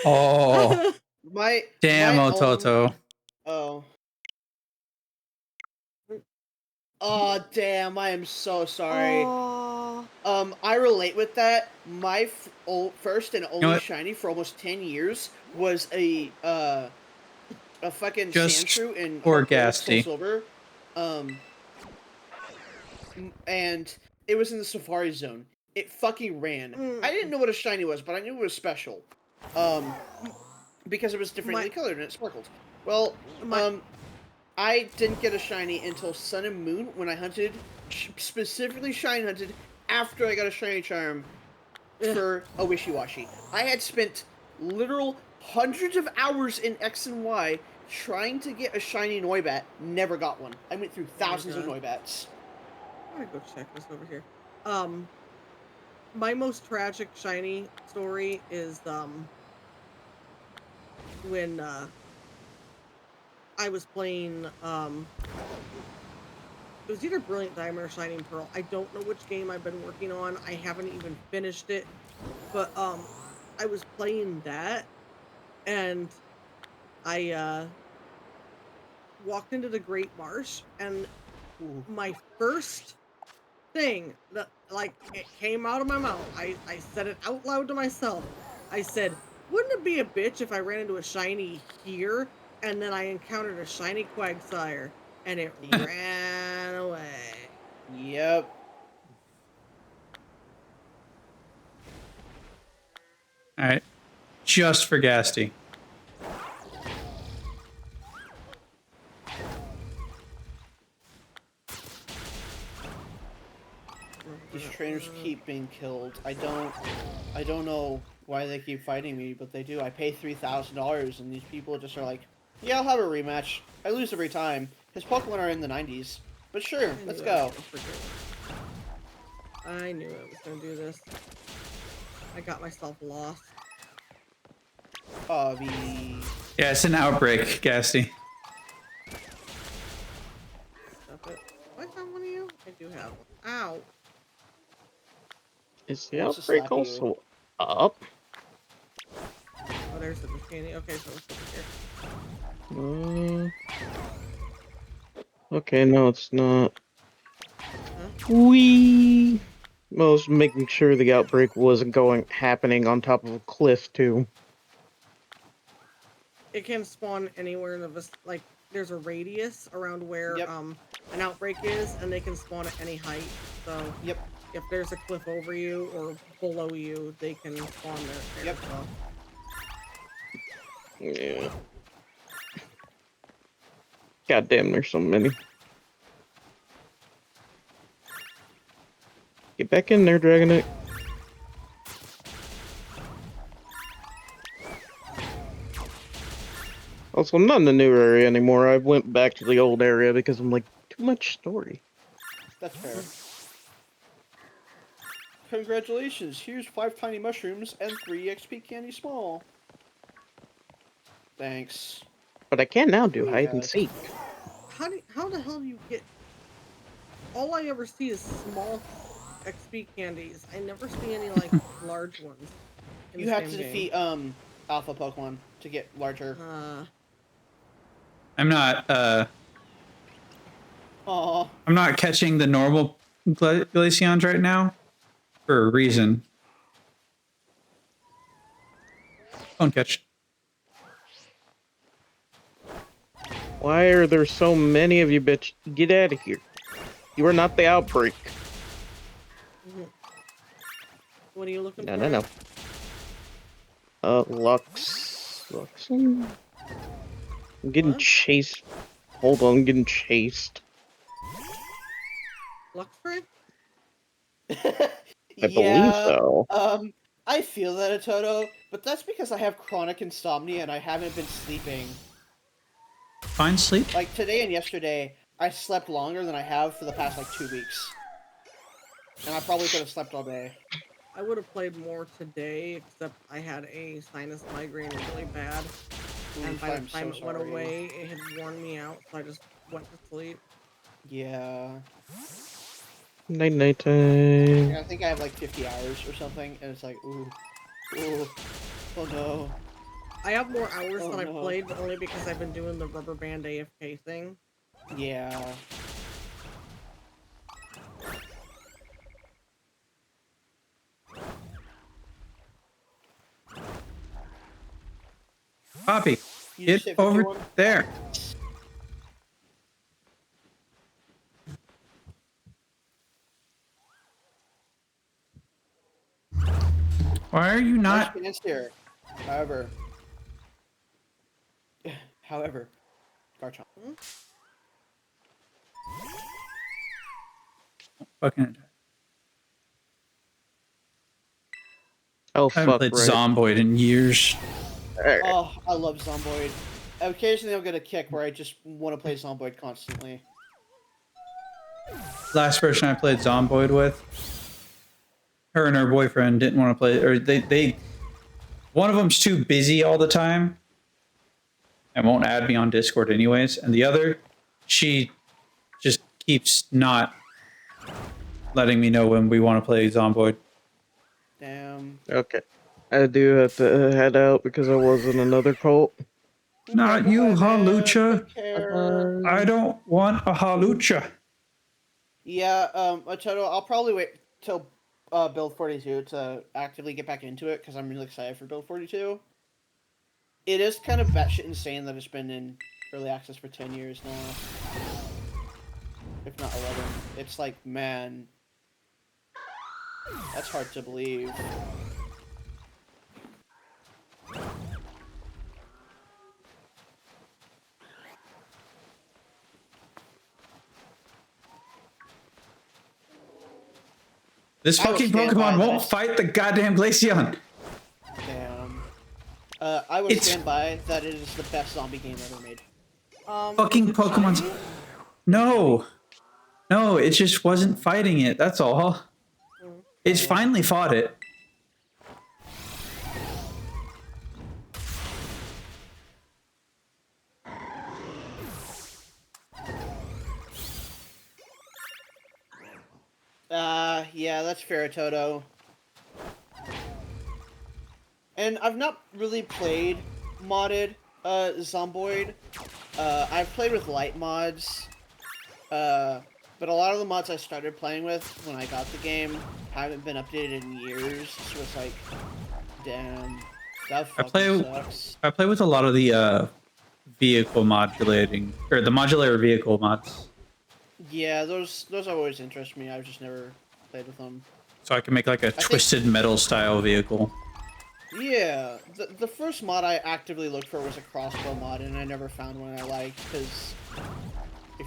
Oh, My damn, my Ototo. Oh. Oh, damn, I am so sorry. Aw. I relate with that. My first and only what? shiny for almost 10 years was a fucking Just Sandshrew in for Heart Gold, Soul Gasty. Silver. And it was in the Safari Zone. It fucking ran. I didn't know what a shiny was, but I knew it was special. Because it was differently colored and it sparkled. Well, I didn't get a shiny until Sun and Moon when I hunted, specifically shine hunted, after I got a shiny charm for a Wishy-Washy. I had spent literal hundreds of hours in X and Y trying to get a shiny Noibat, never got one. I went through thousands of Noibats. I'm gonna go check this over here. My most tragic shiny story is when I was playing it was either Brilliant Diamond or Shining Pearl. I don't know which game I've been working on. I haven't even finished it. But I was playing that and I walked into the Great Marsh, and my first thing that like it came out of my mouth, I said it out loud to myself. I said, wouldn't it be a bitch if I ran into a shiny here and then I encountered a shiny Quagsire and it ran away? Yep. All right, just for Gasty. These trainers keep being killed. I don't know why they keep fighting me, but they do. I pay $3,000 and these people just are like, yeah, I'll have a rematch. I lose every time. His Pokemon are in the 90s. But sure, let's go. I knew I was gonna do this. I got myself lost. Obby. Yeah, it's an outbreak, Gasty. Stop it. Do I have one of you? I do have one. Ow. Is the Wants to outbreak slap you. also up? Oh, there's the candy. Okay, so it's over here. Okay, no, it's not. Wee. Well, I was making sure the outbreak wasn't happening on top of a cliff too. It can spawn anywhere in the like. There's a radius around where Yep. an outbreak is, and they can spawn at any height. So Yep. if there's a cliff over you or below you, they can spawn there. Yep. So. Yeah. God damn, there's so many. Get back in there, Dragonite. Also, I'm not in the new area anymore. I went back to the old area because I'm like, too much story. That's fair. Congratulations, here's 5 tiny mushrooms and 3 XP candy small. Thanks. But I can now do Yeah. hide and seek. how the hell do you get? All I ever see is small XP candies. I never see any like large ones. in You the have same to game. defeat alpha Pokemon to get larger. I'm not Aw. I'm not catching the normal Glaceons right now for a reason. Phone catch. Why are there so many of you, bitch? Get out of here. You are not the outbreak. What are you looking No, for? no, no. Luxon? I'm getting What? chased. Hold on, I'm getting chased. Luxray? I believe so. I feel that, Atoto, but that's because I have chronic insomnia and I haven't been sleeping. Find sleep. Like today and yesterday, I slept longer than I have for the past like 2 weeks. And I probably could have slept all day. I would have played more today, except I had a sinus migraine really bad. And by the I'm time so it went sorry. away, it had worn me out, so I just went to sleep. Yeah. Night time. I think I have like 50 hours or something, and it's like, ooh, oh no. I have more hours Oh, than I've no. played, but only because I've been doing the rubber band AFK thing. Yeah. Poppy, You get just hit over 51? there. Why are you Nice not? chance here. However, Garchomp. Fucking. Oh, I haven't fuck, played right. Zomboid in years. Alright. Oh, I love Zomboid. Occasionally I'll get a kick where I just want to play Zomboid constantly. Last person I played Zomboid with, her and her boyfriend didn't want to play, or they one of them's too busy all the time and won't add me on Discord anyways, and the other, she just keeps not letting me know when we want to play Zomboid. Damn. Okay. I do have to head out because I was in another cult. Not you, Bye, man. Halucha. Take care. I don't want a Halucha. Yeah, Ototo, I'll probably wait till Build 42 to actively get back into it because I'm really excited for Build 42. It is kind of batshit insane that it's been in early access for 10 years now. If not 11. It's like, man. That's hard to believe. This I will fucking stand by Pokemon won't this. fight the goddamn Glaceon. Damn. I would It's- stand by that it is the best zombie game ever made. Fucking is it Pokemon's. shiny? No. No, it just wasn't fighting it. That's all. It's finally fought it. Yeah, that's fair, Toto. And I've not really played modded Zomboid. I've played with light mods. But a lot of the mods I started playing with when I got the game haven't been updated in years. So it's like, damn, that fucking play- sucks. I play with a lot of the vehicle modulating, or the modular vehicle mods, Yeah, those always interest me. I've just never played with them. so I can make like a think- twisted metal style vehicle. Yeah, the first mod I actively looked for was a crossbow mod, and I never found one I liked, because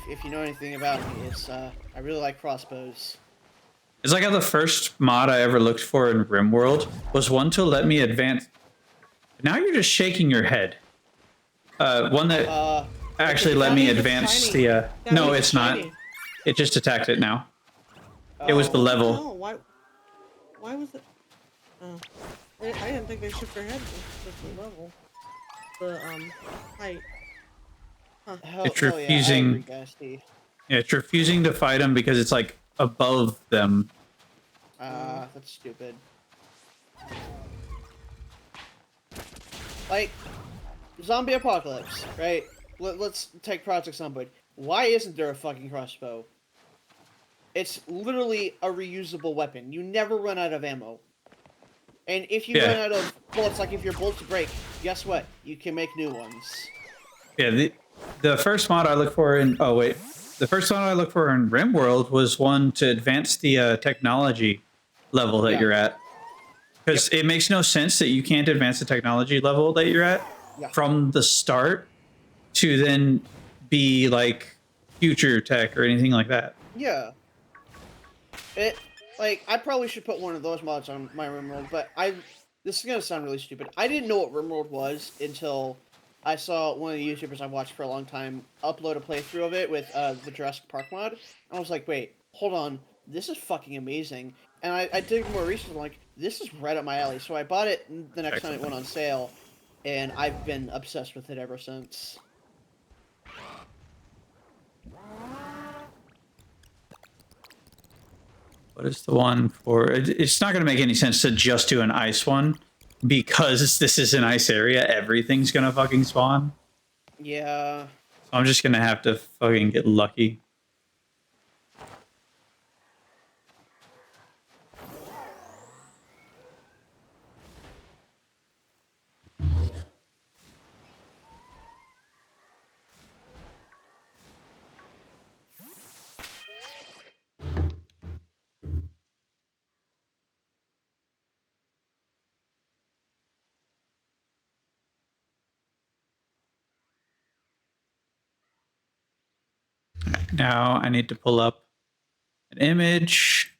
if you know anything about me, it's, I really like crossbows. It's like how the first mod I ever looked for in RimWorld was one to let me advance. Now you're just shaking your head. One that actually let that me means it's advance shiny. the. That No, means it's not. shiny. It just attacked it now. It was the Oh. level. No, why was it? Oh, I didn't think they shook their head. It's just the level, the height. Hell, It's hell yeah, I refusing- agree, Gasty. Yeah, it's refusing to fight them because it's like above them. That's stupid. Like, zombie apocalypse, right? Let's take Project Zomboid. Why isn't there a fucking crossbow? It's literally a reusable weapon. You never run out of ammo. And if you Yeah. run out of bullets, like if your bullets break, guess what? You can make new ones. Yeah, the first mod I look for in the first one I look for in RimWorld was one to advance the technology level that Yeah. you're at, because it makes no sense that you can't advance the technology level that you're at Yeah. from the start to then be like future tech or anything like that. Yeah. I probably should put one of those mods on my RimWorld, but this is gonna sound really stupid. I didn't know what RimWorld was until I saw one of the YouTubers I watched for a long time upload a playthrough of it with the Jurassic Park mod. And I was like, wait, hold on, this is fucking amazing. And I did more research, I'm like, this is right up my alley. So I bought it the next time it went on sale, and I've been obsessed with it ever since. What is the one for? It's not going to make any sense to just do an ice one, because this is an ice area. Everything's going to fucking spawn. Yeah. So I'm just going to have to fucking get lucky. Now I need to pull up an image.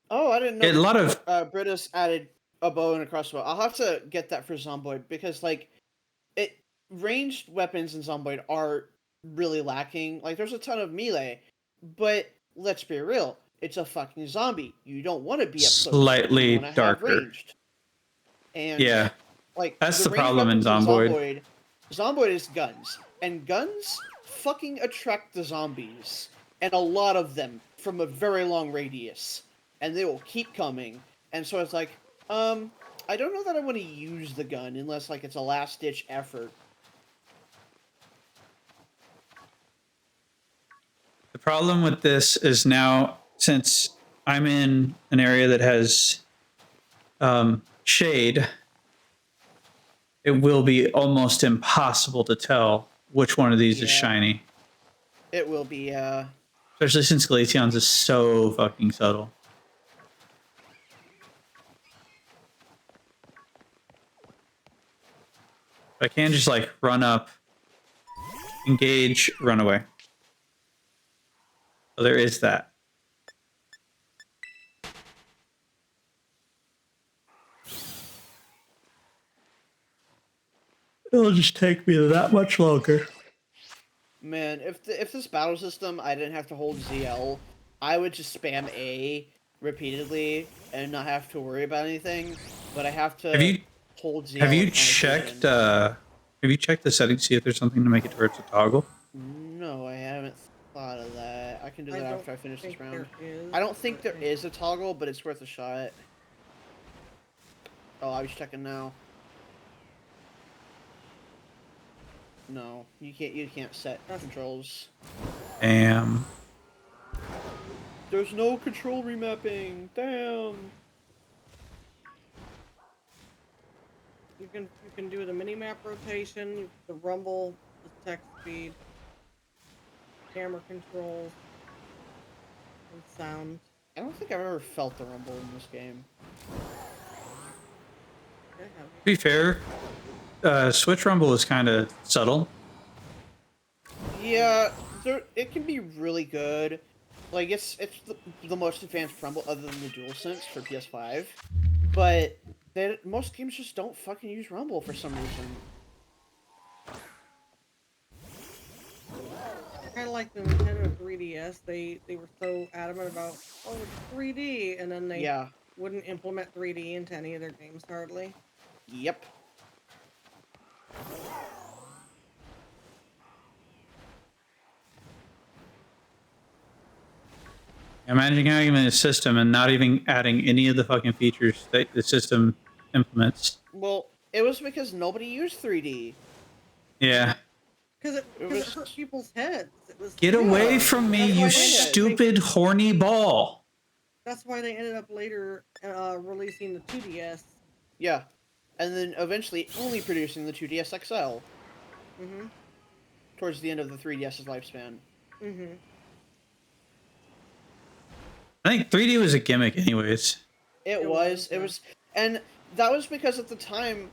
Oh, I didn't know. A lot of Britus added a bow and a crossbow. I'll have to get that for Zomboid because, like, ranged weapons in Zomboid are really lacking. Like, there's a ton of melee, but let's be real, it's a fucking zombie. You don't want to be up close. Slightly You wanna have darker. ranged. And yeah. like That's the ranged problem in weapons Zomboid. Zomboid is guns, and guns fucking attract the zombies, and a lot of them from a very long radius, and they will keep coming. And so it's like, I don't know that I want to use the gun unless like it's a last ditch effort. The problem with this is now, since I'm in an area that has shade, it will be almost impossible to tell which one of these is Yeah. shiny. It will be, Especially since Glaceon's is so fucking subtle. I can just like run up, engage, run away. So there is that. It'll just take me that much longer. man, if this battle system I didn't have to hold ZL, I would just spam A repeatedly and not have to worry about anything. But I have to hold ZL. Have you on checked? occasion. Have you checked the settings to see if there's something to make it to where it's a toggle? No, I haven't thought of that. I can do that don't after I finish this think round. there is, I don't think but there is a toggle, but it's worth a shot. Oh, I was checking now. No, you can't. You can't set controls. Damn. There's no control remapping. Damn. You can do the mini map rotation, the rumble, the text speed, camera controls, and sound. I don't think I've ever felt the rumble in this game. Yeah, To be fair, Switch Rumble is kind of subtle. Yeah, it can be really good. Like it's the most advanced rumble other than the DualSense for PS5, but most games just don't fucking use rumble for some reason. kind of like the Nintendo 3DS. They were so adamant about, oh, it's 3D, and then they Yeah. wouldn't implement 3D into any of their games hardly. Yep. Imagine having a system and not even adding any of the fucking features that the system implements. Well, it was because nobody used 3D. Yeah. Because it was- hurt people's heads. It was Get away Yeah, from me, that's why you I did it. stupid horny ball. That's why they ended up later releasing the 2DS. Yeah. And then eventually only producing the 2DS XL Mm-hmm. towards the end of the 3DS's lifespan. Mm-hmm. I think 3D was a gimmick, anyways. It was, was, yeah. and that was because at the time,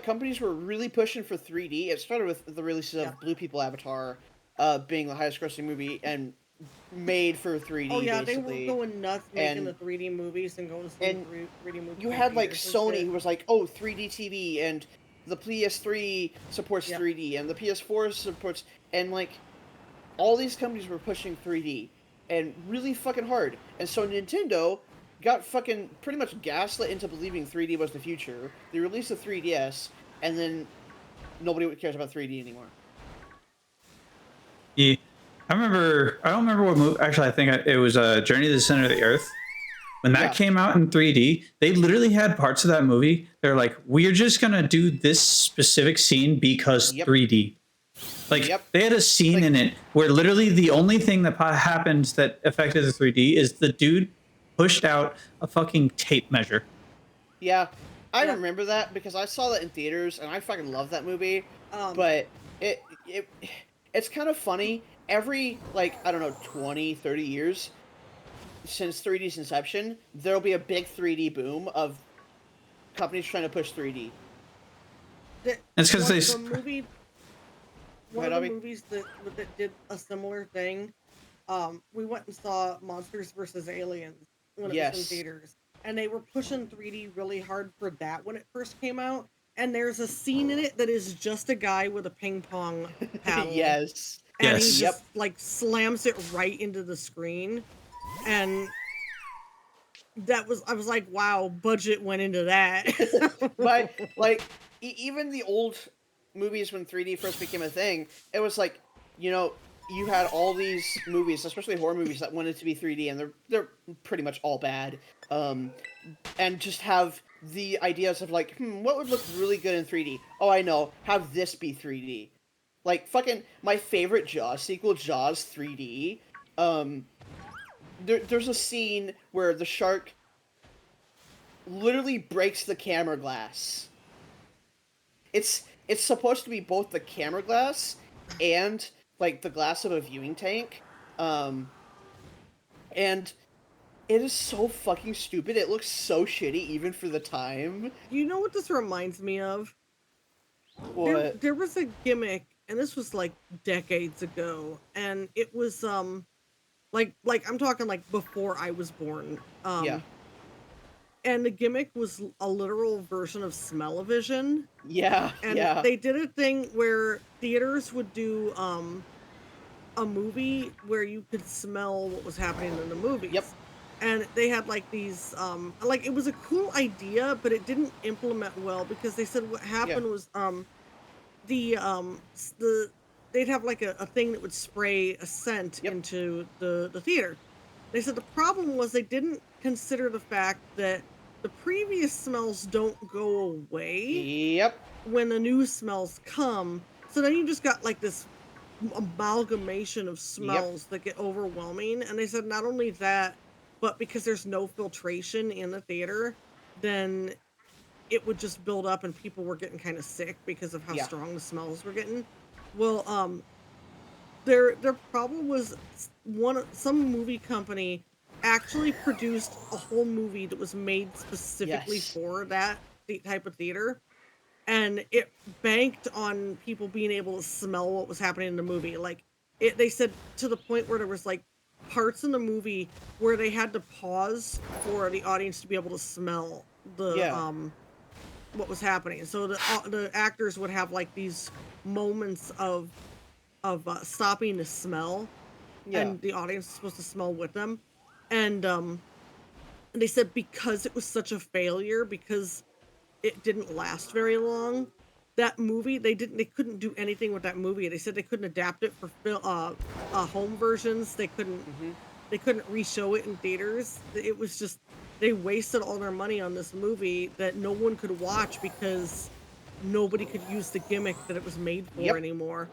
companies were really pushing for 3D. It started with the releases of Yeah. Blue People Avatar, being the highest grossing movie and made for 3D. Oh yeah, basically. they were going nuts making And- the 3D movies and going to see and 3D movies. You in had like theaters and Sony shit. who was like, oh, 3D TV, and the PS3 supports Yeah. 3D, and the PS4 supports, and like, all these companies were pushing 3D, and really fucking hard. And so Nintendo got fucking pretty much gaslit into believing 3D was the future. They released the 3DS, and then nobody cares about 3D anymore. Yeah. I don't remember what movie. Actually, I think it was Journey to the Center of the Earth. When that Yeah. came out in 3D, they literally had parts of that movie. They're like, we're just going to do this specific scene because Yep. 3D. Like, Yep. they had a scene Like- in it where literally the only thing that happened that affected the 3D is the dude pushed out a fucking tape measure. Yeah, I Yeah. remember that because I saw that in theaters, and I fucking love that movie. Um, But it's kind of funny. Every, like, I don't know, 20, 30 years since 3D's inception, there'll be a big 3D boom of companies trying to push 3D. It's 'cause one- they the s- movie. One Right, of the Abby? movies that did a similar thing. We went and saw Monsters vs. Aliens when it was Yes. in theaters, and they were pushing 3D really hard for that when it first came out. And there's a scene in it that is just a guy with a ping pong paddle. Yes. And Yes. he Yep. just like slams it right into the screen, and I was like, wow, budget went into that. But, like, even the old movies when 3D first became a thing, it was like, you know, you had all these movies, especially horror movies, that wanted to be 3D, and they're pretty much all bad. And just have the ideas of like, what would look really good in 3D? Oh, I know, have this be 3D. Like, fucking, my favorite Jaws sequel, Jaws 3D, there's a scene where the shark literally breaks the camera glass. It's supposed to be both the camera glass and like the glass of a viewing tank. And it is so fucking stupid. It looks so shitty even for the time. You know what this reminds me of? What? There was a gimmick, and this was like decades ago, and it was like I'm talking like before I was born. Yeah. And the gimmick was a literal version of Smell-O-Vision. Yeah. And yeah. they did a thing where theaters would do a movie where you could smell what was happening in the movie. Yep. And they had like these like it was a cool idea, but it didn't implement well because they said what happened was they'd have like a thing that would spray a scent Yep. into the theater. They said the problem was they didn't consider the fact that the previous smells don't go away Yep. when the new smells come. So then you just got like this amalgamation of smells that get overwhelming. And they said not only that, but because there's no filtration in the theater, then it would just build up and people were getting kind of sick because of how Yeah. strong the smells were getting. Well, their problem was some movie company actually produced a whole movie that was made specifically Yes. for that type of theater, and it banked on people being able to smell what was happening in the movie. Like they said to the point where there was like parts in the movie where they had to pause for the audience to be able to smell the what was happening. So the actors would have like these moments of stopping to smell, Yeah. and the audience is supposed to smell with them, and they said because it was such a failure, because it didn't last very long, that movie they couldn't do anything with that movie. They said they couldn't adapt it for home versions. They couldn't re-show it in theaters. It was just, they wasted all their money on this movie that no one could watch because nobody could use the gimmick that it was made for Yep. anymore.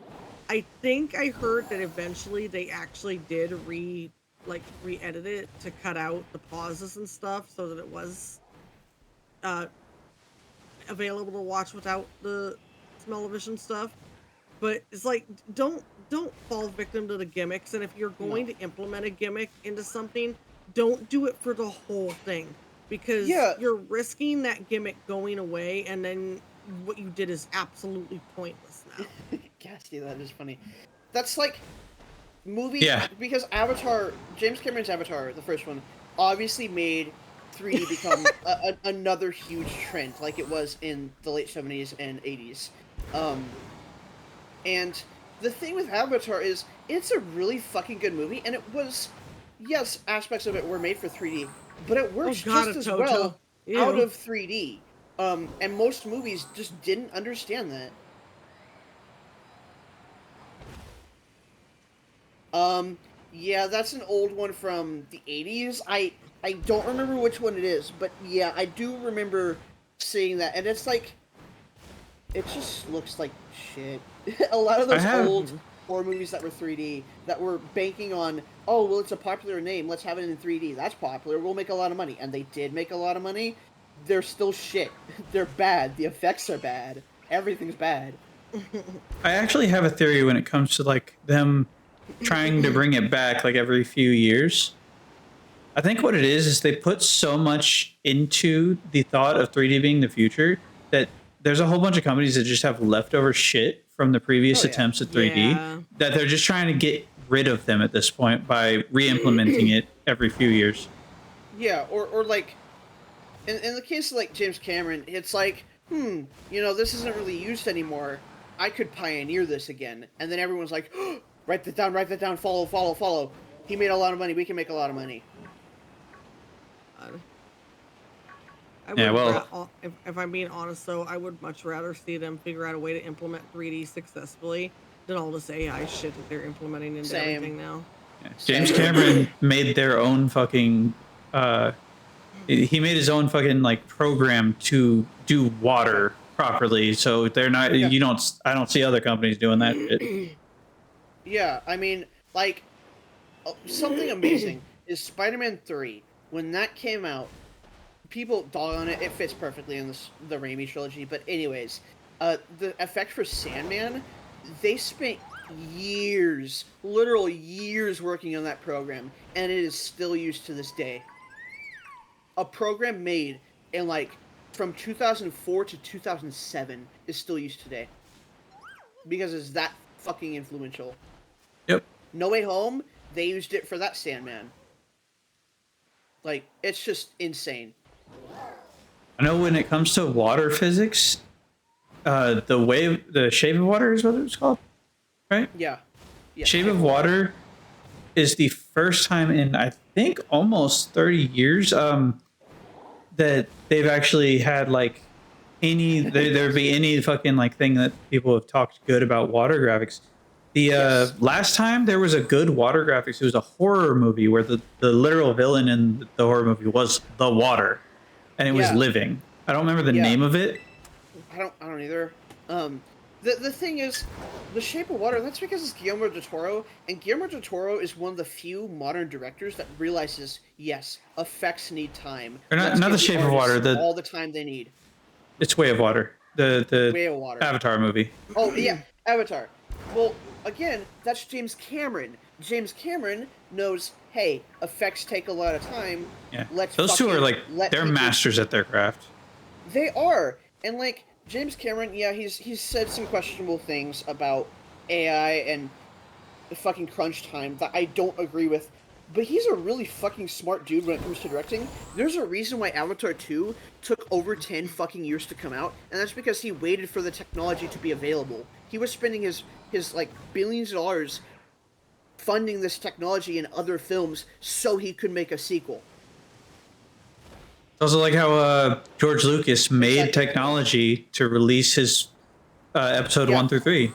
I think I heard that eventually they actually did re-edit it to cut out the pauses and stuff so that it was available to watch without the smell-o-vision stuff. But it's like, don't fall victim to the gimmicks, and if you're going to implement a gimmick into something, don't do it for the whole thing, because Yeah. you're risking that gimmick going away, and then what you did is absolutely pointless now. Casty, that is funny. That's like movies. Yeah. Because Avatar, James Cameron's Avatar, the first one, obviously made 3D become another huge trend, like it was in the late 70s and 80s. And the thing with Avatar is, it's a really fucking good movie, and it was, yes, aspects of it were made for 3D, but it works just as Toto. well Ew. out of 3D. And most movies just didn't understand that. Yeah, that's an old one from the 80s. I don't remember which one it is, but yeah, I do remember seeing that, and it's like, it just looks like shit. A lot of those old horror movies that were 3D, that were banking on, oh, well, it's a popular name, let's have it in 3D. That's popular, we'll make a lot of money. And they did make a lot of money. They're still shit. They're bad. The effects are bad. Everything's bad. I actually have a theory when it comes to like them trying to bring it back like every few years. I think what it is they put so much into the thought of 3D being the future that there's a whole bunch of companies that just have leftover shit from the previous Oh, yeah. attempts at 3D Yeah. that they're just trying to get rid of them at this point by re-implementing it every few years. Yeah, or like, in the case of like James Cameron, it's like, you know, this isn't really used anymore. I could pioneer this again. And then everyone's like, write that down, follow. He made a lot of money, we can make a lot of money. I would Yeah, well- if I'm being honest, though, I would much rather see them figure out a way to implement 3D successfully than all this AI shit that they're implementing into Same. everything now. Yeah. James Cameron made their own fucking he made his own fucking like program to do water properly, so they're not Yeah. I don't see other companies doing that shit. Yeah, I mean, like, something amazing is Spider-Man 3. When that came out, people dog on it. It fits perfectly in the Raimi trilogy. But anyways, the effect for Sandman, they spent years, literal years working on that program, and it is still used to this day. A program made in, like, from 2004 to 2007 is still used today. Because it's that fucking influential. Yep. No Way Home, they used it for that Sandman. Like, it's just insane. I know when it comes to water physics, the Shape of Water is what it was called, right? Yeah. Yeah. Shape of Water is the first time in I think almost 30 years that they've actually had like there'd be any fucking like thing that people have talked good about water graphics. The last time there was a good water graphics, it was a horror movie where the literal villain in the horror movie was the water, and it was Yeah. living. I don't remember the Yeah. name of it. I don't either. The thing is, The Shape of Water, that's because it's Guillermo del Toro, and Guillermo del Toro is one of the few modern directors that realizes, yes, effects need time. Or not- Let's not give The Shape of Water, artists the- all the time they need. It's Way of Water, the Way of Water. Avatar movie. Oh, yeah, Avatar. Well, again, that's James Cameron. James Cameron knows, hey, effects take a lot of time. Yeah, Let's those two are fucking like let they're people- masters at their craft. They are. And, like, James Cameron, yeah, he's said some questionable things about AI and the fucking crunch time that I don't agree with. But he's a really fucking smart dude when it comes to directing. There's a reason why Avatar 2 took over 10 fucking years to come out, and that's because he waited for the technology to be available. He was spending his like billions of dollars funding this technology in other films so he could make a sequel. It's also like how George Lucas made Exactly. technology to release his episode Yeah. 1 through 3.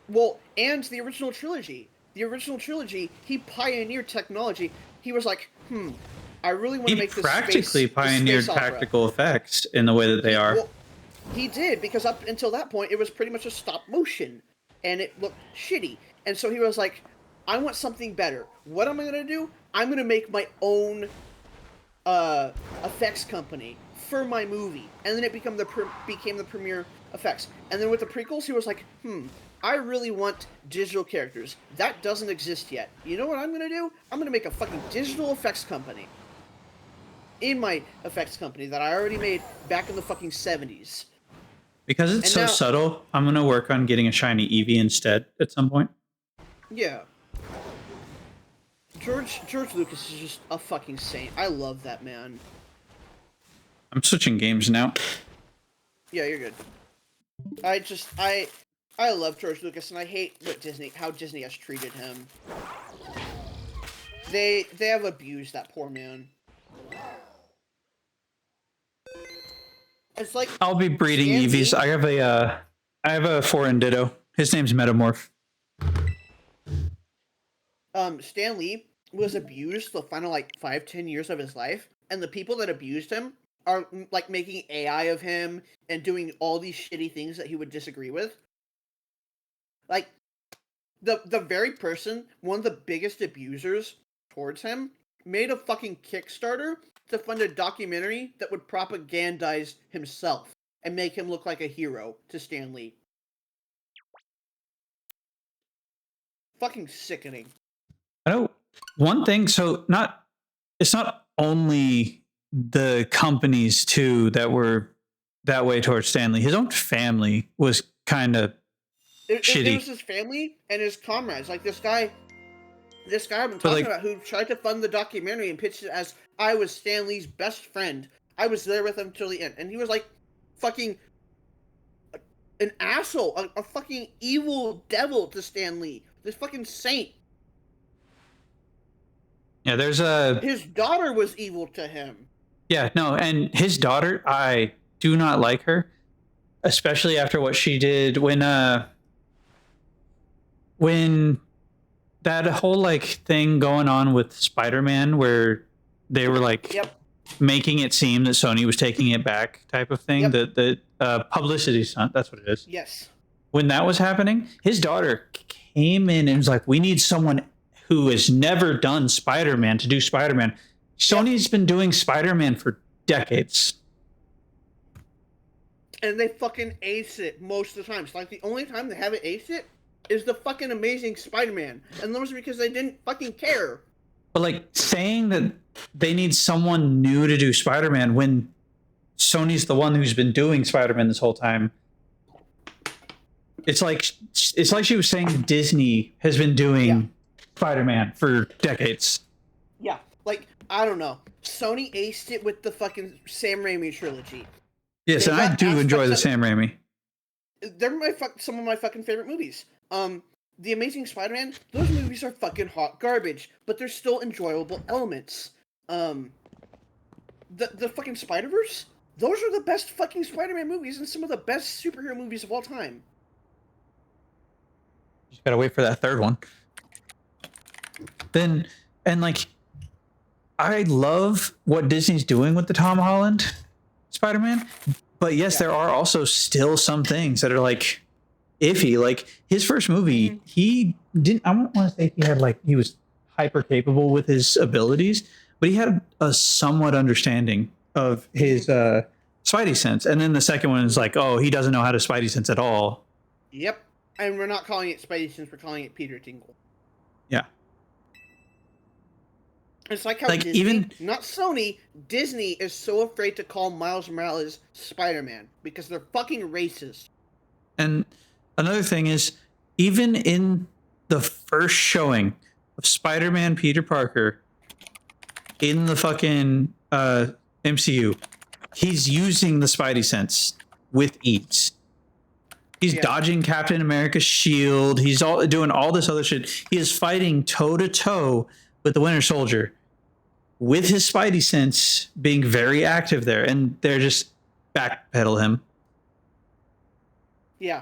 Well, and the original trilogy. The original trilogy, he pioneered technology. He was like, I really want to He make this practically space pioneered opera. practical effects in the way that they are. Well, he did, because up until that point, it was pretty much a stop motion, and it looked shitty. And so he was like, I want something better. What am I going to do? I'm going to make my own effects company for my movie. And then it became the Premiere Effects. And then with the prequels, he was like, I really want digital characters. That doesn't exist yet. You know what I'm going to do? I'm going to make a fucking digital effects company. In my effects company that I already made back in the fucking 70s. Because it's And so now- subtle, I'm going to work on getting a shiny Eevee instead at some point. Yeah. George Lucas is just a fucking saint. I love that man. I'm switching games now. Yeah, you're good. I love George Lucas, and I hate how Disney has treated him. They have abused that poor man. It's like I'll be breeding Stan Lee- Eevees. I have a foreign ditto. His name's Metamorph. Stan Lee was abused the final like 5-10 years of his life, and the people that abused him are like making AI of him and doing all these shitty things that he would disagree with. Like the very person, one of the biggest abusers towards him, made a fucking Kickstarter to fund a documentary that would propagandize himself and make him look like a hero to Stan Lee. Fucking sickening. I know one thing. So it's not only the companies too that were that way towards Stanley. His own family was kind of It shitty. was his family and his comrades. Like this guy I've been But, talking like- about, who tried to fund the documentary and pitched it as, I was Stan Lee's best friend. I was there with him till the end. And he was like fucking an asshole, a fucking evil devil to Stan Lee. This fucking saint. Yeah, there's a His daughter was evil to him. yeah, no, and his daughter, I do not like her, especially after what she did when that whole like thing going on with Spider-Man where they were like Yep. making it seem that Sony was taking it back type of thing, Yep. the publicity stunt, that's what it is. Yes. When that was happening, his daughter came in and was like, we need someone who has never done Spider-Man to do Spider-Man. Sony's been doing Spider-Man for decades. And they fucking ace it most of the time. It's like the only time they haven't aced it is the fucking Amazing Spider-Man. And those are because they didn't fucking care. But like saying that they need someone new to do Spider-Man when Sony's the one who's been doing Spider-Man this whole time. It's like she was saying Disney has been doing Yeah. Spider-Man for decades. Yeah. Like, I don't know. Sony aced it with the fucking Sam Raimi trilogy. Yes, They and I got do enjoy the aspects Sam Raimi. They're some of my fucking favorite movies. The Amazing Spider-Man, those movies are fucking hot garbage, but they're still enjoyable elements. The fucking Spider-Verse, those are the best fucking Spider-Man movies and some of the best superhero movies of all time. Just gotta wait for that third one. Then, and like, I love what Disney's doing with the Tom Holland Spider-Man, but yes, there are also still some things that are like iffy. Like his first movie, he didn't. I don't want to say he was hyper capable with his abilities, but he had a somewhat understanding of his Spidey sense. And then the second one is like, oh, he doesn't know how to Spidey sense at all. Yep. And we're not calling it Spidey Sense, we're calling it Peter Tingle. Yeah. It's like how Like, Disney, even- not Sony, Disney is so afraid to call Miles Morales Spider-Man because they're fucking racist. And another thing is, even in the first showing of Spider-Man Peter Parker in the fucking MCU, he's using the Spidey sense with ease. He's Yeah. dodging Captain America's shield. He's all doing all this other shit. He is fighting toe to toe with the Winter Soldier, with his Spidey sense being very active there, and they're just backpedal him. Yeah.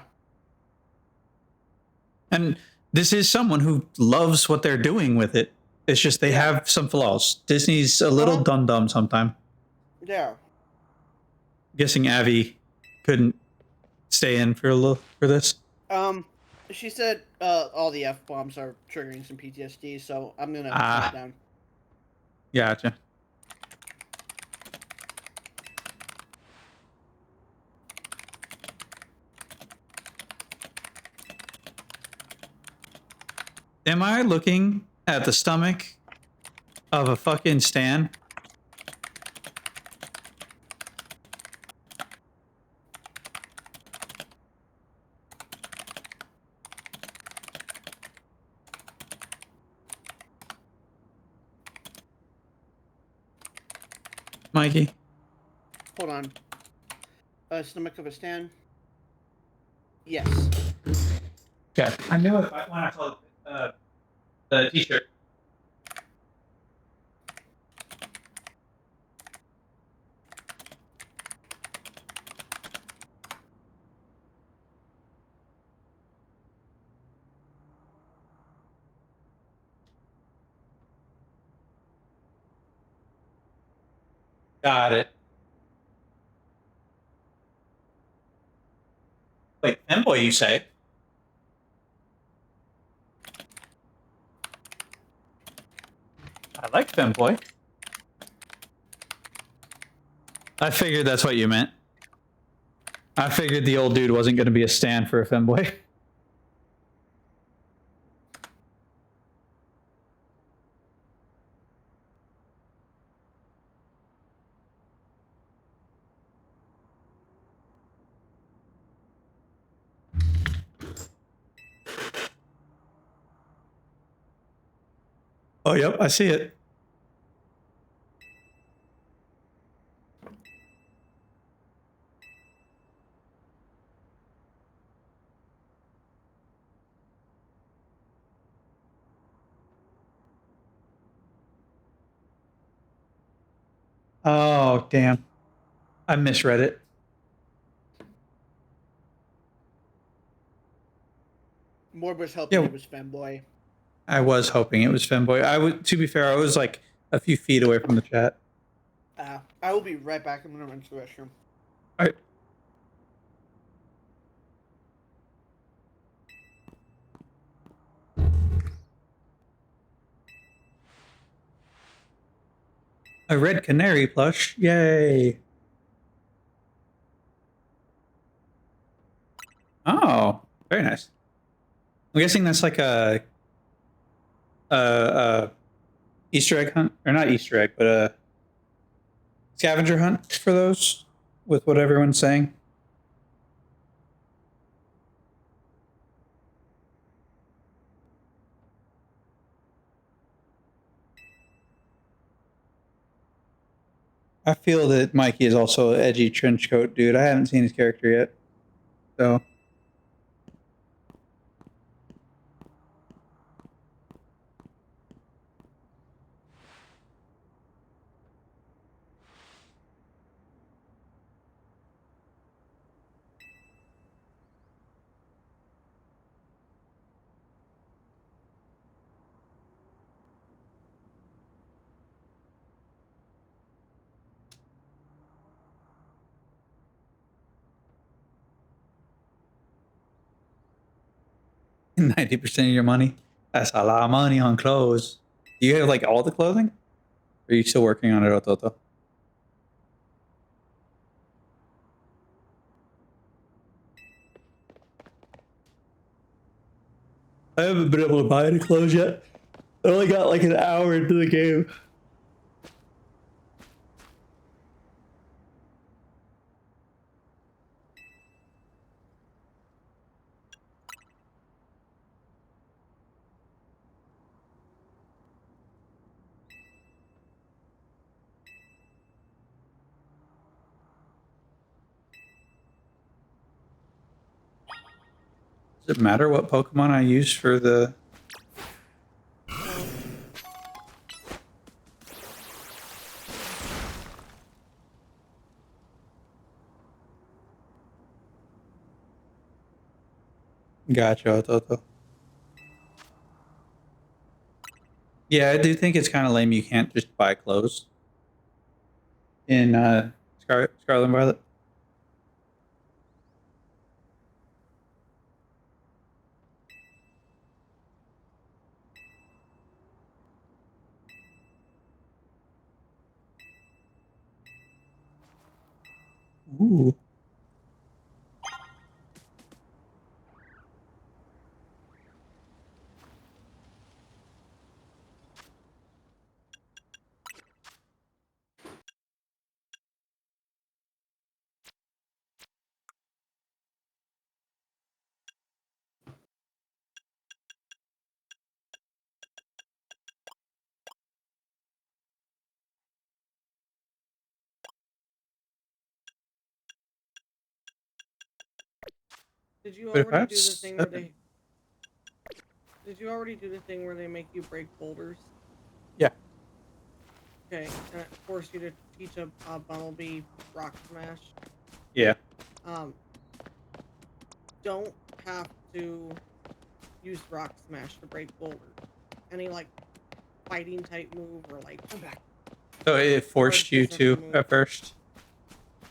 And this is someone who loves what they're doing with it. It's just they have some flaws. Disney's a little dumb sometimes. Yeah. Guessing Avi couldn't stay in for this. She said all the F bombs are triggering some PTSD, so I'm gonna turn it down. Gotcha. Am I looking at the stomach of a fucking Stan? Mikey? Hold on. Stomach of a Stan. Yes. Yeah, I knew it when I saw the t-shirt. Got it. Wait, femboy, you say? I like femboy. I figured that's what you meant. I figured the old dude wasn't going to be a stand for a femboy. Oh, yep, I see it. Oh, damn. I misread it. Morb was helping Yeah. it was Femboy. I was hoping it was femboy. To be fair, I was like a few feet away from the chat. I will be right back. I'm gonna run to the restroom. All right. A red canary plush. Yay. Oh, very nice. I'm guessing that's like a Easter egg hunt, or not Easter egg, but a scavenger hunt for those, with what everyone's saying. I feel that Mikey is also an edgy trench coat dude. I haven't seen his character yet, so. $90% of your money. That's a lot of money on clothes. Do you have like all the clothing? Or are you still working on it, Ototo? I haven't been able to buy any clothes yet. I only got like an hour into the game. Does it matter what Pokemon I use for the? Gotcha, Toto. Yeah, I do think it's kind of lame. You can't just buy clothes in Scarlet and Violet. Ooh. Did you But if I already have do the thing where 7, they? Did you already do the thing where they make you break boulders? yeah. Okay, and it forced you to teach a Bumblebee rock smash. Yeah. Don't have to use rock smash to break boulders. Any like fighting type move or like I'm back. So it forced you to move. at first.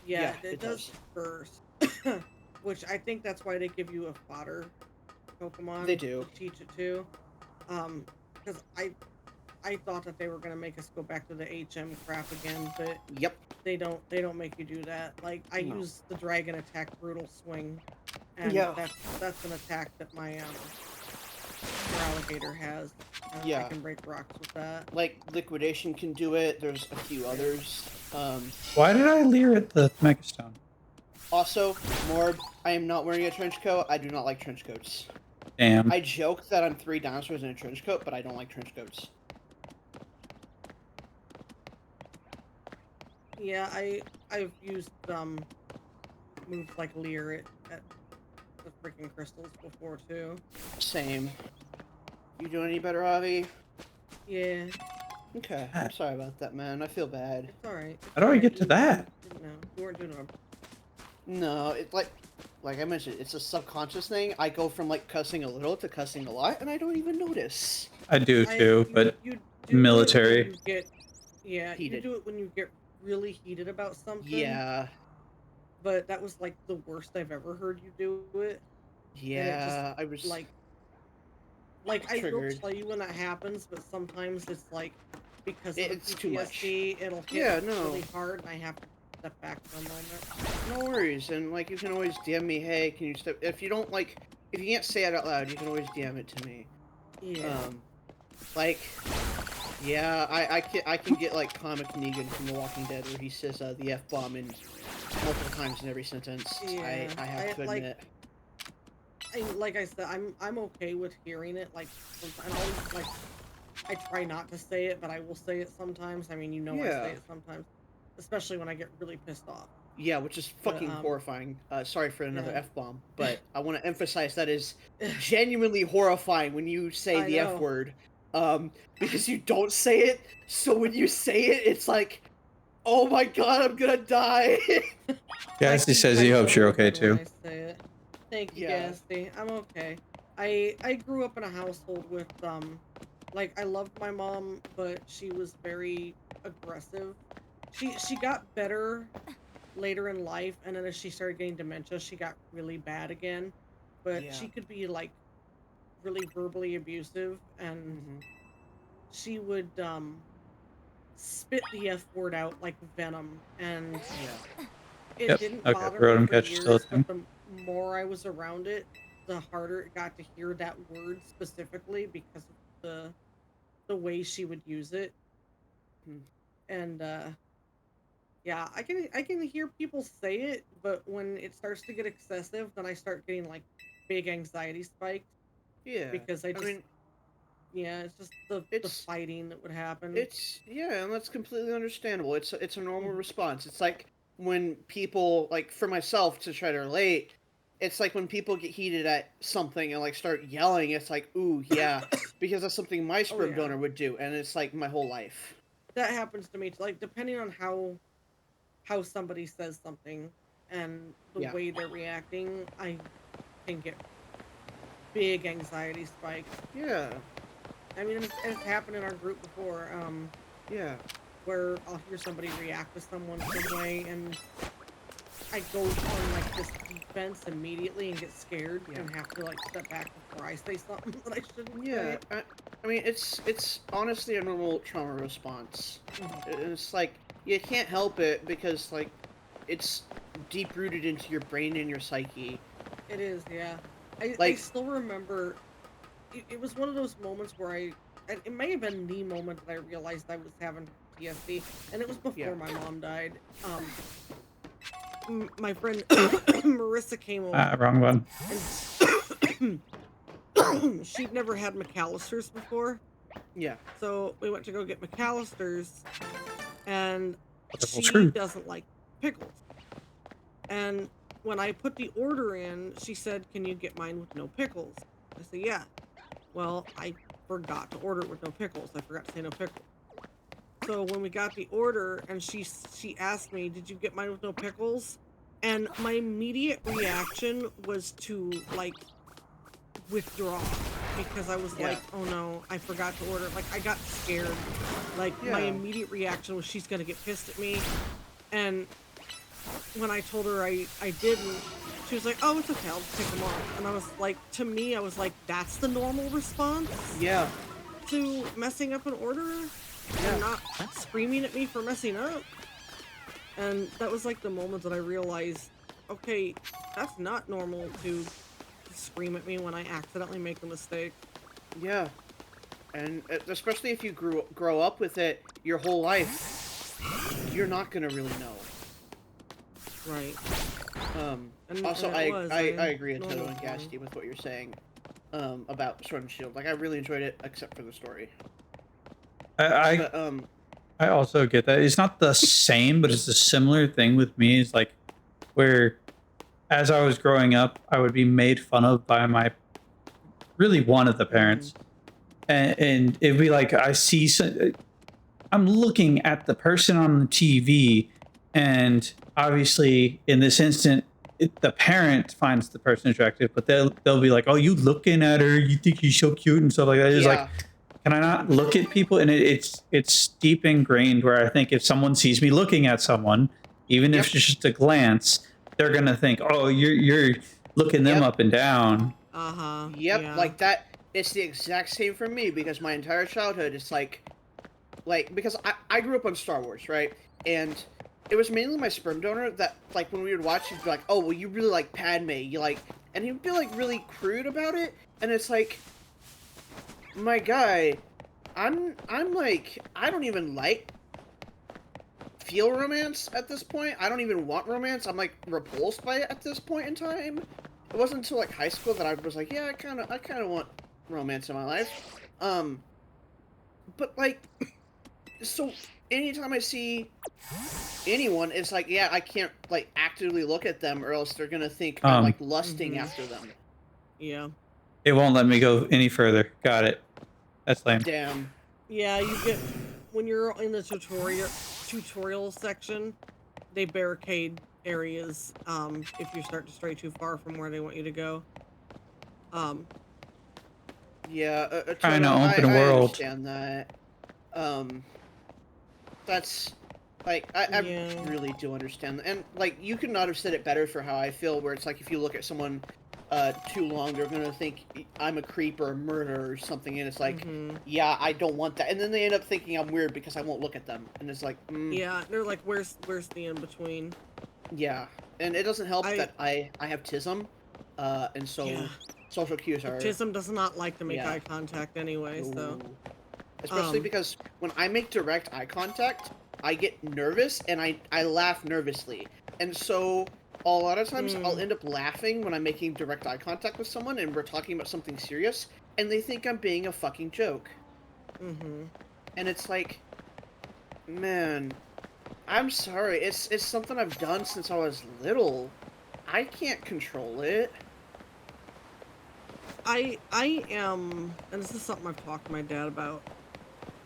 yeah, Yeah, it it does first. Which I think that's why they give you a fodder Pokemon. They do. To teach it to. Because I thought that they were gonna make us go back to the HM crap again, but Yep. they don't make you do that. Like I No. use the dragon attack brutal swing, and Yeah. that's an attack that my alligator has. And I Yeah. can break rocks with that. Like Liquidation can do it. There's a few others. Why did I leer at the Megastone? Also, Morb, I am not wearing a trench coat. I do not like trench coats. Damn. I joke that I'm 3 dinosaurs in a trench coat, but I don't like trench coats. Yeah, I've used moves like leer at the freaking crystals before too. Same. You doing any better, Avi? Yeah, Okay. I'm sorry about that, man. I feel bad. it's alright. How do I get to that? No, you weren't doing it. No, it's like I mentioned, it's a subconscious thing. I go from like cussing a little to cussing a lot, and I don't even notice. I do too, but you do it military. when you get, yeah, Heated. you do it when you get really heated about something. Yeah. But that was like the worst I've ever heard you do it. Yeah. I was Like I will triggered. tell you when that happens, but sometimes it's like because of It's the too much. PTSD, it'll hit Yeah, no. really hard, and I have to step back for a moment. No worries, and like you can always DM me. Hey, can you step? If you don't like, if you can't say it out loud, you can always DM it to me. Yeah. Like, yeah, I can get like comic Negan from The Walking Dead, where he says the F-bomb in multiple times in every sentence. Yeah, I have to like- admit. Like I said, I'm okay with hearing it. Like, and I always like, I try not to say it, but I will say it sometimes. I mean, I Yeah. say it sometimes, especially when I get really pissed off. Yeah, which is fucking horrifying. Sorry for another yeah. F-bomb, but I want to emphasize that is genuinely horrifying when you say I the know. F-word. Because you don't say it, so when you say it, it's like, oh my god, I'm gonna die. Gassy I says he keep hopes you're myself okay in when too. I say it. Thank you, Yeah. Gassy. I'm okay. I grew up in a household with like I loved my mom, but she was very aggressive. She got better later in life, and then as she started getting dementia, she got really bad again. But Yeah. she could be like really verbally abusive, and Mhm. she would spit the F word out like venom, and Yeah. it Yep, didn't okay, bother Rotom me for Catch is still a years, thing. but the more I was around it, the harder it got to hear that word specifically because of the way she would use it. Hmm. And yeah, I can hear people say it, but when it starts to get excessive, then I start getting like big anxiety spikes Yeah. because I just mean, yeah, it's just the it's fighting that would happen. yeah, and that's completely understandable. It's a normal Mhm. response. It's like when people, like for myself to try to relate, it's like when people get heated at something and like start yelling, it's like, ooh, yeah, because that's something my sperm yeah. donor would do, and it's like my whole life. That happens to me. Like depending on how somebody says something and the Yeah. way they're reacting, I can get big anxiety spikes. Yeah, I mean, it's happened in our group before. yeah, Where I'll hear somebody react to someone some way, and I go on like this defense immediately and get scared Yeah. and have to like step back before I say something that I shouldn't yeah. say. I mean, it's honestly a normal trauma response. It's like you can't help it because like it's deep rooted into your brain and your psyche. It is, yeah. I Like- still remember. It was one of those moments where it may have been the moment that I realized I was having PTSD, and it was before Yeah. my mom died. My friend Marissa came over. Wrong one. And she'd never had McAllister's before, Yeah, so we went to go get McAllister's, and Pickle she screw. doesn't like pickles. And when I put the order in, she said, "Can you get mine with no pickles?" I said, "Yeah." Well, I forgot to order it with no pickles. I forgot to say no pickles. So when we got the order, and she asked me, "Did you get mine with no pickles?" And my immediate reaction was to like withdraw because I was Yeah. like, "Oh no, I forgot to order." Like I got scared. Like my Yeah. immediate reaction was she's gonna get pissed at me. And when I told her I didn't, she was like, "Oh, it's okay, I'll just take them off." And I was like, to me, I was like, that's the normal response yeah, to messing up an order and not screaming at me for messing up. And that was like the moment that I realized, okay, that's not normal to scream at me when I accidentally make a mistake. yeah. And especially if you grow up with it your whole life, you're not gonna really know. Right. And- Also, and I it was, I, I I agree a normal total and for me. Gasty with what you're saying about Sword and Shield. Like I really enjoyed it, except for the story. I But I also get that. It's not the same, but it's a similar thing with me. It's like where as I was growing up, I would be made fun of by my really one of the parents. And it'd be like I'm looking at the person on the TV, and obviously in this instant the parent finds the person attractive, but they'll be like, "Oh, you looking at her, you think she's so cute," and stuff like that. It's yeah, like, can I not look at people? And it's deep ingrained where I think if someone sees me looking at someone, even if Yep. it's just a glance, they're gonna think, "Oh, you're looking them Yep. up and down." Uh-huh. yep, Yeah. like that. It's the exact same for me because my entire childhood is like because I grew up on Star Wars, right? And it was mainly my sperm donor that like when we would watch, he'd be like, "Oh, well, you really like Padme, you like," and he'd be like really crude about it, and it's like, my guy, I'm like, I don't even like feel romance at this point. I don't even want romance. I'm like repulsed by it at this point in time. It wasn't until like high school that I was like, yeah, I kind of want romance in my life. But like, so anytime I see anyone, it's like, yeah, I can't like actively look at them, or else they're gonna think I'm like lusting Mhm. after them. Yeah. It won't let me go any further. Got it. That's lame. Damn. Yeah, you get when you're in the tutorial section, they barricade areas if you start to stray too far from where they want you to go. Yeah, Trying to Toto, open I world. understand that. That's like I Yeah. really do understand, and like you could not have said it better for how I feel. Where it's like if you look at someone too long, they're gonna think I'm a creep or a murderer or something, and it's like, yeah, I don't want that, and then they end up thinking I'm weird because I won't look at them, and it's like, Yeah, they're like, where's the in between? yeah, and it doesn't help I- that I have TISM, and so Yeah. social cues are Tism does not like to make Yeah. eye contact anyway, so Ooh. Especially because when I make direct eye contact, I get nervous and I laugh nervously. And so a lot of times I'll end up laughing when I'm making direct eye contact with someone and we're talking about something serious, and they think I'm being a fucking joke. And it's like, man, I'm sorry. It's something I've done since I was little. I can't control it. I am, and this is something I've talked to my dad about.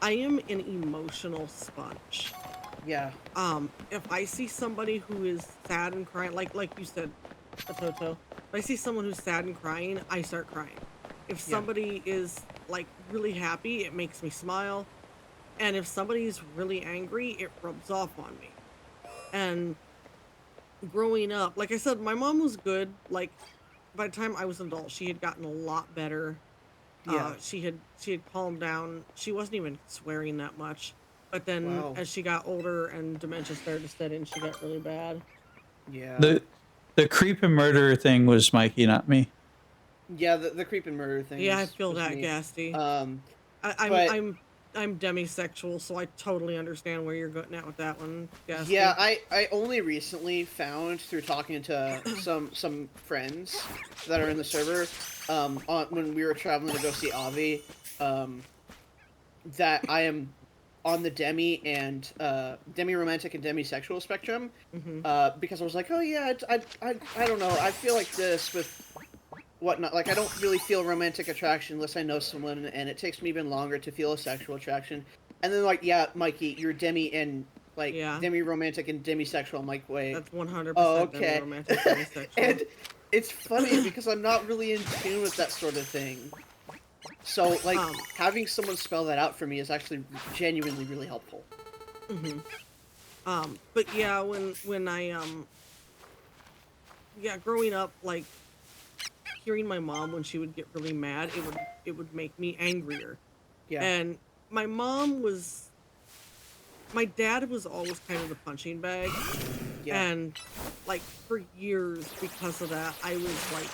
I am an emotional sponge. Yeah. If I see somebody who is sad and crying, like you said, Toto, if I see someone who's sad and crying, I start crying. If Yeah. somebody is like really happy, it makes me smile. And if somebody's really angry, it rubs off on me. And growing up, like I said, my mom was good. Like by the time I was an adult, she had gotten a lot better. Yeah. She had calmed down. She wasn't even swearing that much. But then Wow. as she got older and dementia started to set in, she got really bad. Yeah. The creep and murderer thing was Mikey, not me. Yeah, the creep and murder thing. Yeah, I was- feel was that, me. Gasty. But- I'm demisexual, so I totally understand where you're going at with that one, Gasty. Yeah, I only recently found through talking to some friends that are in the server, when we were traveling to go see Avi, that I am on the demi and demi-romantic and demisexual spectrum, because I was like, oh yeah, I don't know, I feel like this with whatnot, like I don't really feel romantic attraction unless I know someone, and it takes me even longer to feel a sexual attraction. And then like, yeah, Mikey, you're demi and like demi-romantic and demisexual. I'm like, wait, That's 100% oh, okay. demi-romantic, demisexual. And it's funny because I'm not really in tune with that sort of thing. So like having someone spell that out for me is actually genuinely really helpful. But yeah, when I growing up, like hearing my mom when she would get really mad, it would make me angrier. Yeah. And my dad was always kind of the punching bag. Yeah. And like for years because of that, I was like,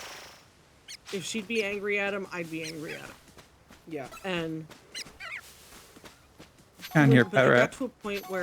if she'd be angry at him, I'd be angry at him. Yeah. And And your but pet I rat. got to a point where